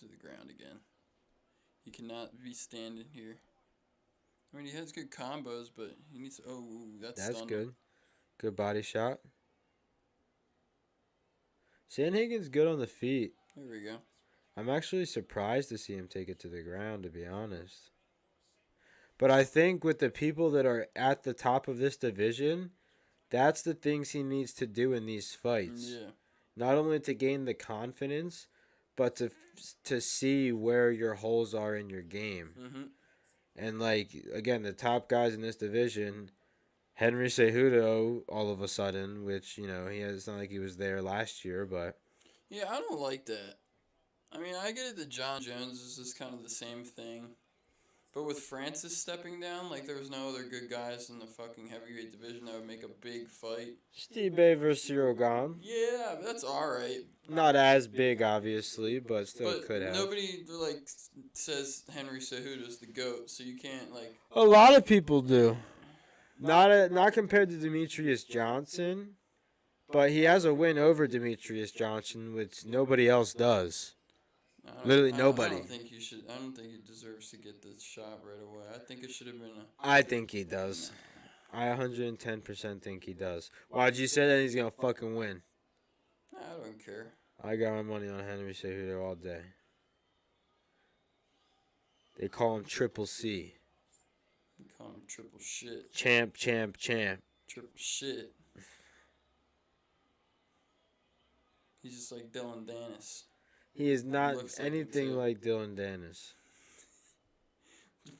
to the ground again. He cannot be standing here. I mean, he has good combos, but he needs to... Oh, that's good. Good body shot. Sandhagen's good on the feet. There we go. I'm actually surprised to see him take it to the ground, to be honest. But I think with the people that are at the top of this division, that's the things he needs to do in these fights. Yeah. Not only to gain the confidence, but to see where your holes are in your game. Mm-hmm. And, like, again, the top guys in this division, Henry Cejudo, all of a sudden, which, you know, it's not like he was there last year, but... Yeah, I don't like that. I mean, I get it that John Jones is just kind of the same thing. But with Francis stepping down, like, there was no other good guys in the fucking heavyweight division that would make a big fight. Stipe versus Jokani. Yeah, but that's alright. Not as big, obviously, but still But could have. nobody, like, says Henry Cejudo's the GOAT, so you can't, like... A lot of people do. Not compared to Demetrius Johnson, but he has a win over Demetrius Johnson, which nobody else does. Literally nobody. I don't think he deserves to get this shot right away. I think it should have been I think he does. I 110% think he does. Why'd you say that he's going to fucking win? I don't care. I got my money on Henry Cejudo all day. They call him Triple C. You call him triple shit. Champ, champ, champ. Triple shit. He's just like Dylan Dennis. He is not anything like Dylan Dennis.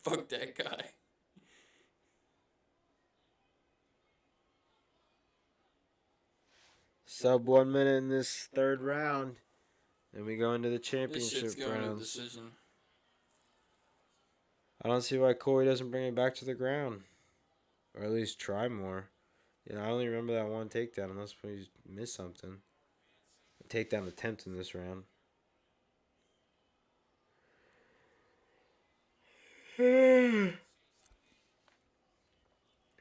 Fuck that guy. Sub 1 minute in this third round. Then we go into the This championship shit's going to rounds. decision. I don't see why Cory doesn't bring it back to the ground. Or at least try more. You know, I only remember that one takedown unless we missed something. A takedown attempt in this round.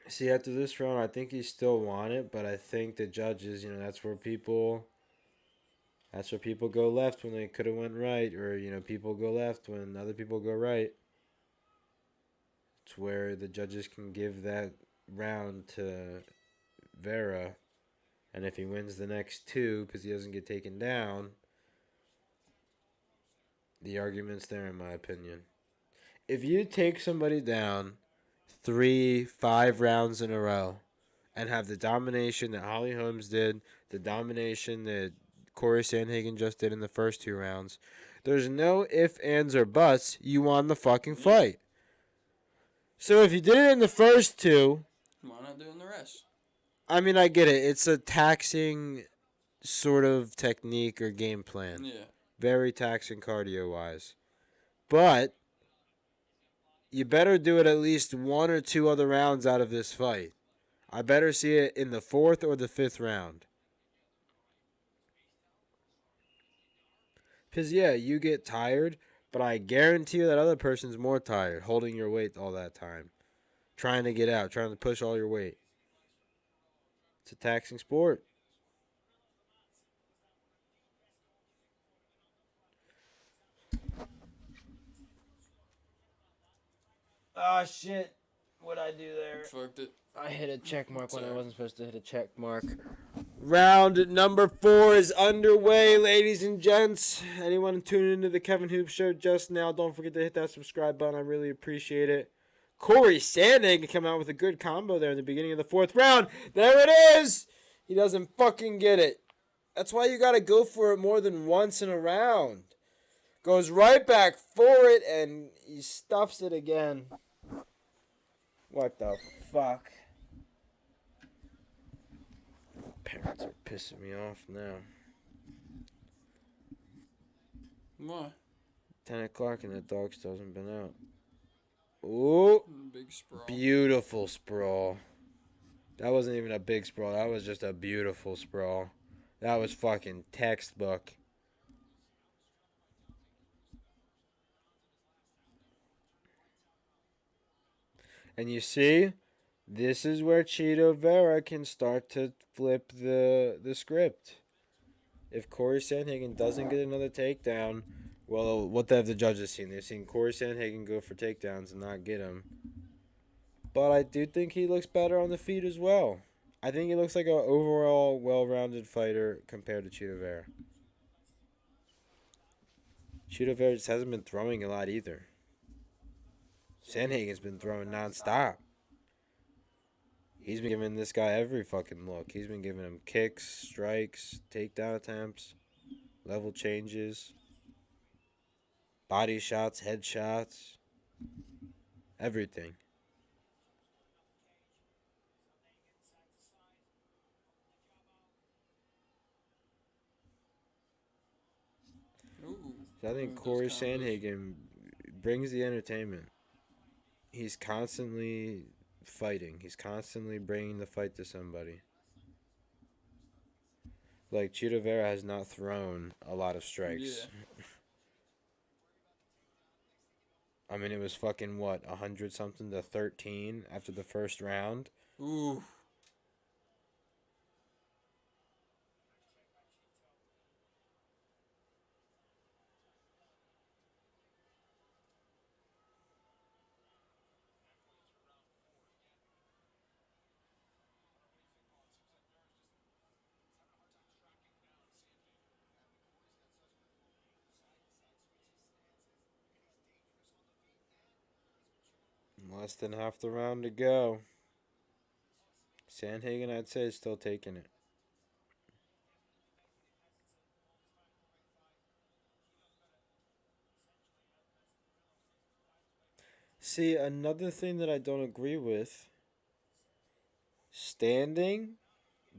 See, after this round, I think he still won it, but I think the judges, you know, that's where people go left when they could have went right, or, you know, people go left when other people go right. It's where the judges can give that round to Vera, and if he wins the next two because he doesn't get taken down, the argument's there in my opinion. If you take somebody down 3-5 rounds in a row and have the domination that Holly Holmes did, the domination that Cory Sandhagen just did in the first 2 rounds, there's no ifs, ands, or buts. You won the fucking fight. So if you did it in the first 2, Why not doing the rest? I mean, I get it. It's a taxing sort of technique or game plan. Yeah. Very taxing cardio-wise. But you better do it at least 1 or 2 other rounds out of this fight. I better see it in the 4th or the 5th round. Because, yeah, you get tired, but I guarantee you that other person's more tired, holding your weight all that time. Trying to get out, trying to push all your weight. It's a taxing sport. Oh, shit. What'd I do there? Fucked it. I hit a check mark when I wasn't supposed to hit a check mark. Round number 4 is underway, ladies and gents. Anyone tuning into the Kevin Hoop Show just now, don't forget to hit that subscribe button. I really appreciate it. Cory Sandhagen came out with a good combo there in the beginning of the 4th round. There it is! He doesn't fucking get it. That's why you gotta go for it more than once in a round. Goes right back for it, and he stuffs it again. What the fuck? Parents are pissing me off now. What? 10 o'clock and the dog still hasn't been out. Ooh. Big sprawl. Beautiful sprawl. That wasn't even a big sprawl. That was just a beautiful sprawl. That was fucking textbook. And you see, this is where Chito Vera can start to flip the script. If Cory Sandhagen doesn't get another takedown, well, what have the judges seen? They've seen Cory Sandhagen go for takedowns and not get them. But I do think he looks better on the feet as well. I think he looks like an overall well-rounded fighter compared to Chito Vera. Chito Vera just hasn't been throwing a lot either. Sandhagen's been throwing nonstop. He's been giving this guy every fucking look. He's been giving him kicks, strikes, takedown attempts, level changes, body shots, head shots, everything. So I think Cory Sandhagen brings the entertainment. He's constantly fighting. He's constantly bringing the fight to somebody. Like, Chito Vera has not thrown a lot of strikes. Yeah. I mean, it was fucking, 100-something to 13 after the first round? Ooh. Less than half the round to go. Sandhagen, I'd say, is still taking it. See, another thing that I don't agree with, standing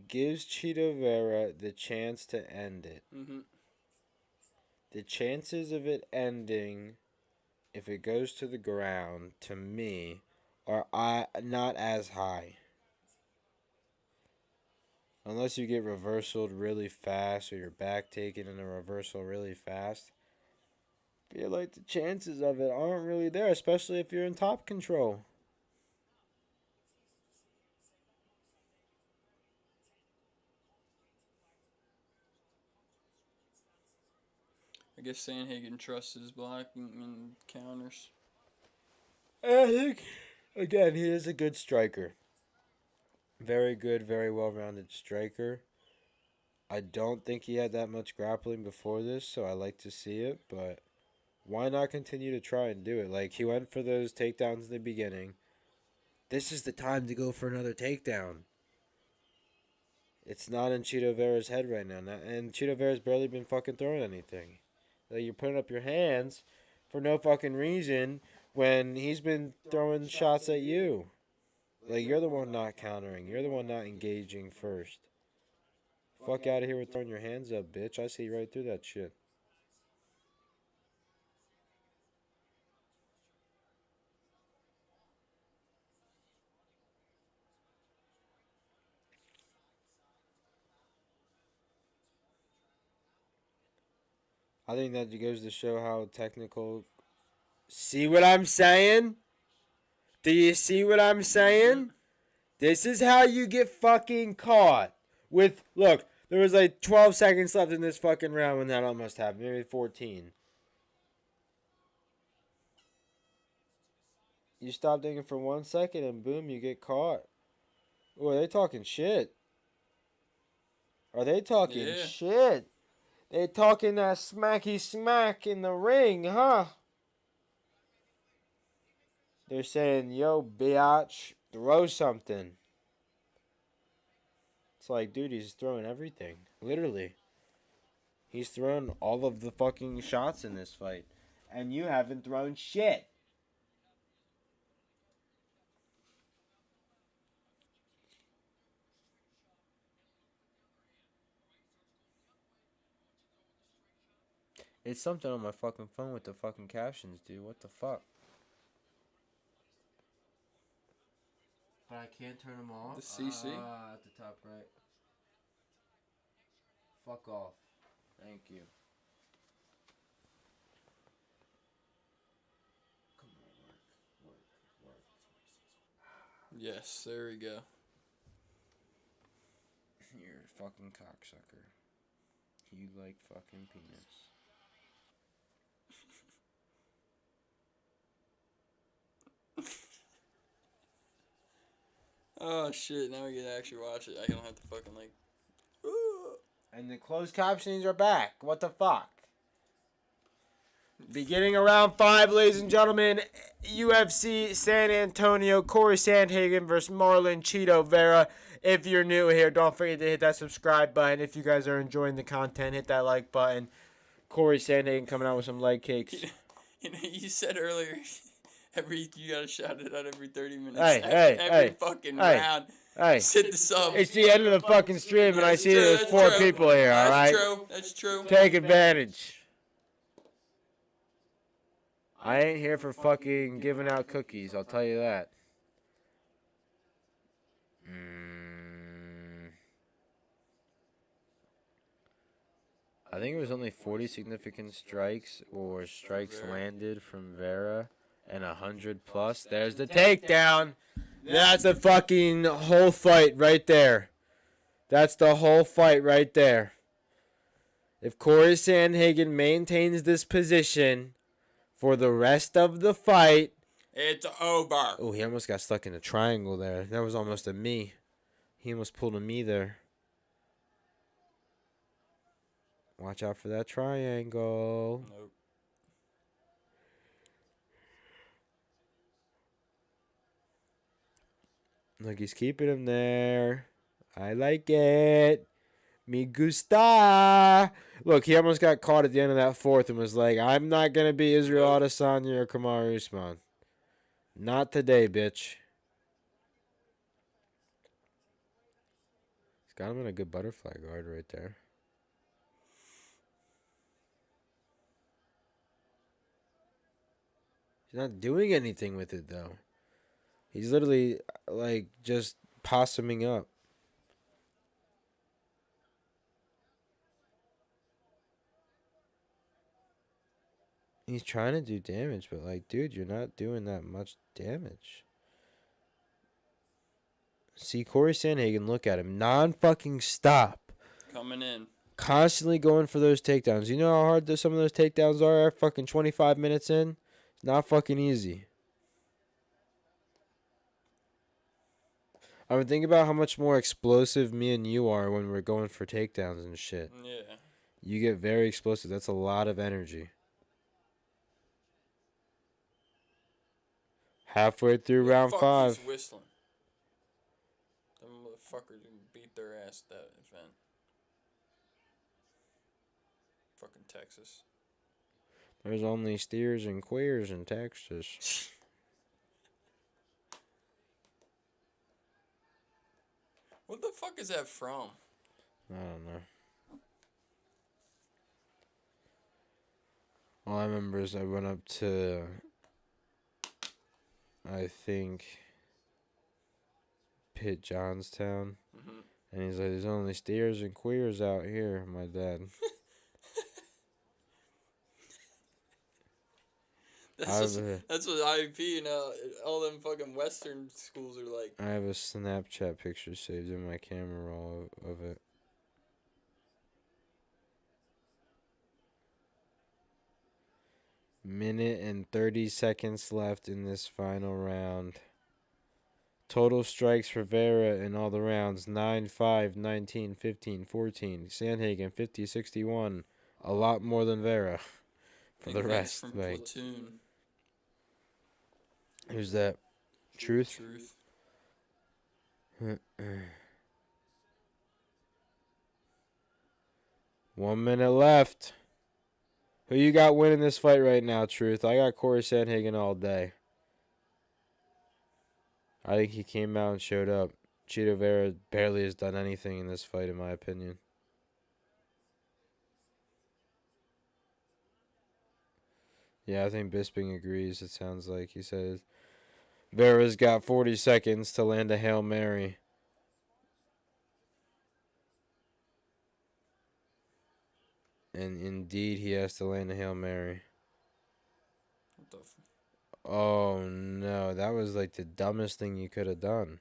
gives Chito Vera the chance to end it. Mm-hmm. The chances of it ending, if it goes to the ground, to me, are not as high. Unless you get reversaled really fast or your back taken in a reversal really fast. I feel like the chances of it aren't really there, especially if you're in top control. I guess Sandhagen trusts his blocking and counters. I think, again, he is a good striker. Very good, very well-rounded striker. I don't think he had that much grappling before this, so I like to see it, but why not continue to try and do it? Like, he went for those takedowns in the beginning. This is the time to go for another takedown. It's not in Chito Vera's head right now, and Chito Vera's barely been fucking throwing anything. Like, you're putting up your hands for no fucking reason when he's been throwing shots at you. Like, you're the one not countering. You're the one not engaging first. Fuck out of here with throwing your hands up, bitch. I see right through that shit. I think that goes to show how technical... See what I'm saying? Do you see what I'm saying? This is how you get fucking caught. With, look, there was like 12 seconds left in this fucking round when that almost happened. Maybe 14. You stop thinking for 1 second and boom, you get caught. Oh, are they talking shit? Are they talking shit? They talking that smacky smack in the ring, huh? They're saying, yo, biatch, throw something. It's like, dude, he's throwing everything. Literally. He's thrown all of the fucking shots in this fight. And you haven't thrown shit. It's something on my fucking phone with the fucking captions, dude. What the fuck? But I can't turn them off. The CC? At the top right. Fuck off. Thank you. Come on, work. Yes, there we go. You're a fucking cocksucker. You like fucking penis. Oh shit, now we get to actually watch it. I don't have to fucking like... And the closed captionings are back. What the fuck? Beginning around 5, ladies and gentlemen, UFC San Antonio, Cory Sandhagen versus Marlon Chito Vera. If you're new here, don't forget to hit that subscribe button. If you guys are enjoying the content, hit that like button. Cory Sandhagen coming out with some leg cakes. You know, you said earlier... you gotta shout it out every 30 minutes. Every fucking round. Hey, hit the sub. It's the end of the fucking stream, and I see there's 4 people here. All right. That's true. Take advantage. I ain't here for fucking giving out cookies. I'll tell you that. I think it was only 40 significant strikes or strikes landed from Vera and 100 plus. There's the takedown. That's the fucking whole fight right there. That's the whole fight right there. If Cory Sandhagen maintains this position for the rest of the fight, it's over. Oh, he almost got stuck in a triangle there. That was almost a me. He almost pulled a me there. Watch out for that triangle. Nope. Look, he's keeping him there. I like it. Me gusta. Look, he almost got caught at the end of that fourth and was like, I'm not going to be Israel Adesanya or Kamaru Usman. Not today, bitch. He's got him in a good butterfly guard right there. He's not doing anything with it, though. He's literally, like, just possuming up. He's trying to do damage, but, like, dude, you're not doing that much damage. See, Cory Sandhagen, look at him. Non-fucking stop. Coming in. Constantly going for those takedowns. You know how hard some of those takedowns are fucking 25 minutes in? It's not fucking easy. I mean, think about how much more explosive me and you are when we're going for takedowns and shit. Yeah. You get very explosive. That's a lot of energy. Halfway through round 5. He's whistling. Them motherfuckers beat their ass that event. Fucking Texas. There's only steers and queers in Texas. What the fuck is that from? I don't know. All I remember is I went up to, I think, Pitt Johnstown. Mm-hmm. And he's like, there's only steers and queers out here, my dad. That's what IUP and all them fucking Western schools are like. I have a Snapchat picture saved in my camera roll of it. Minute and 30 seconds left in this final round. Total strikes for Vera in all the rounds. 9, 5, 19, 15, 14. Sandhagen, 50, 61. A lot more than Vera for the rest. From Platoon. Who's that? Truth? Truth. 1 minute left. Who you got winning this fight right now, Truth? I got Cory Sandhagen all day. I think he came out and showed up. Cheeto Vera barely has done anything in this fight, in my opinion. Yeah, I think Bisping agrees. It sounds like he says Vera's got 40 seconds to land a Hail Mary. And indeed, he has to land a Hail Mary. What the Oh, no. That was like the dumbest thing you could have done.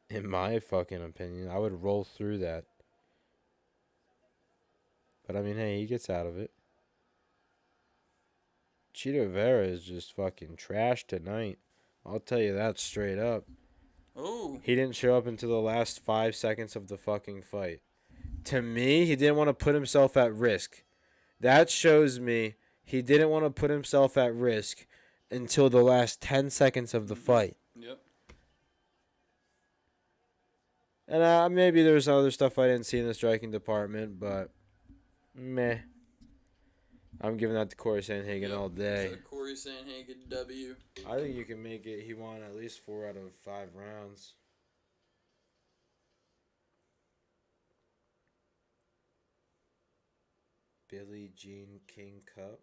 In my fucking opinion. I would roll through that. But, I mean, hey, he gets out of it. Cheeto Vera is just fucking trash tonight. I'll tell you that straight up. Oh. He didn't show up until the last 5 seconds of the fucking fight. To me, he didn't want to put himself at risk. That shows me he didn't want to put himself at risk until the last 10 seconds of the fight. Yep. And maybe there's other stuff I didn't see in the striking department, but meh. I'm giving that to Cory Sandhagen all day. So Cory Sandhagen W. I think you can make it. He won at least 4 out of 5 rounds. Billie Jean King Cup.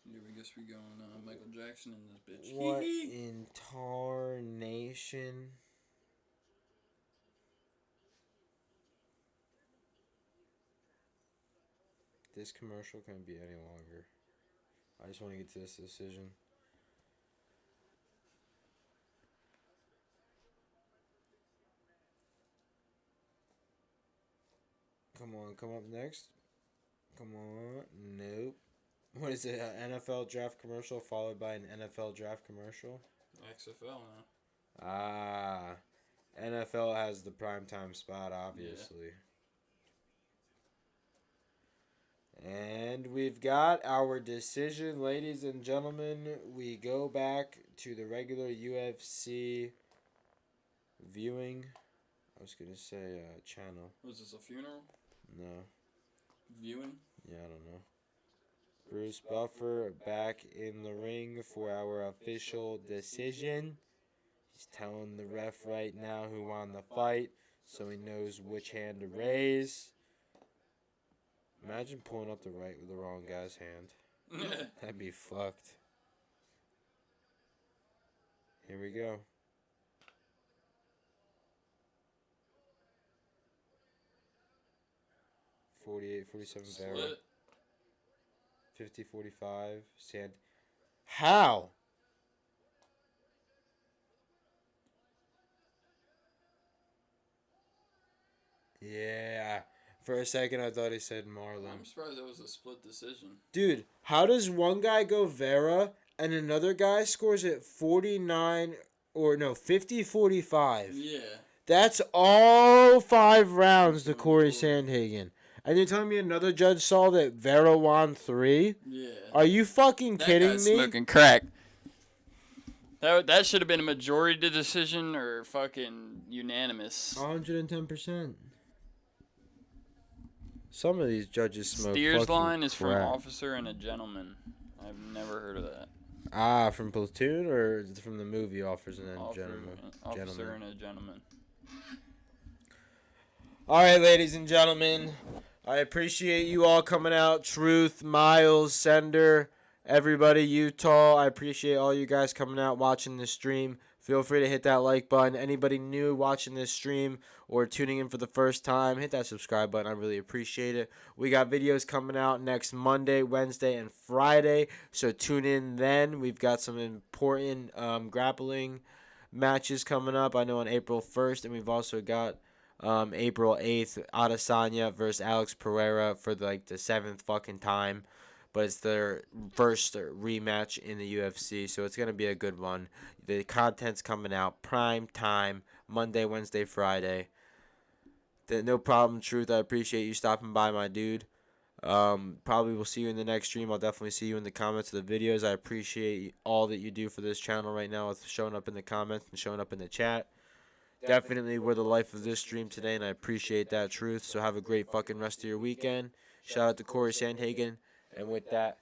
Yeah, we guess we going Michael Jackson in this bitch. What in tarnation? This commercial can't be any longer. I just want to get to this decision. Come on, come up next. Come on. Nope. What is it? An NFL draft commercial followed by an NFL draft commercial? XFL now. Ah. NFL has the primetime spot, obviously. Yeah. And we've got our decision, ladies and gentlemen. We go back to the regular UFC viewing. I was going to say channel. Was this a funeral? No. Viewing? Yeah, I don't know. Bruce Buffer back in the ring for our official decision. He's telling the ref right now who won the fight, so he knows which hand to raise. Imagine pulling up the right with the wrong guy's hand. That'd be fucked. Here we go. $48, $47 Vera. 50-45 Sand. How? Yeah. For a second, I thought he said Marlon. I'm surprised that was a split decision. Dude, how does one guy go Vera and another guy scores at 50-45? Yeah. That's all 5 rounds to Cory Sandhagen. And you're telling me another judge saw that Vera won 3? Yeah. Are you fucking kidding guy's me? Smoking crack. That should have been a majority decision or fucking unanimous. 110%. Some of these judges smoke Steers fucking line is from crack. Officer and a Gentleman. I've never heard of that. Ah, from Platoon or is it from the movie Officer and Officer Gentleman? and a Gentleman. All right, ladies and gentlemen. I appreciate you all coming out. Truth, Miles, Sender, everybody, Utah. I appreciate all you guys coming out watching this stream. Feel free to hit that like button. Anybody new watching this stream or tuning in for the first time, hit that subscribe button. I really appreciate it. We got videos coming out next Monday, Wednesday, and Friday, so tune in then. We've got some important grappling matches coming up. I know on April 1st, and we've also got April 8th, Adesanya versus Alex Pereira for the 7th fucking time. But it's their first rematch in the UFC, so it's going to be a good one. The content's coming out prime time, Monday, Wednesday, Friday. No problem, Truth. I appreciate you stopping by, my dude. Probably will see you in the next stream. I'll definitely see you in the comments of the videos. I appreciate all that you do for this channel right now with showing up in the comments and showing up in the chat. Definitely we're the life of this stream today, and I appreciate that, Truth. So have a great fucking rest of your weekend. Shout out to Cory Sandhagen. And with that,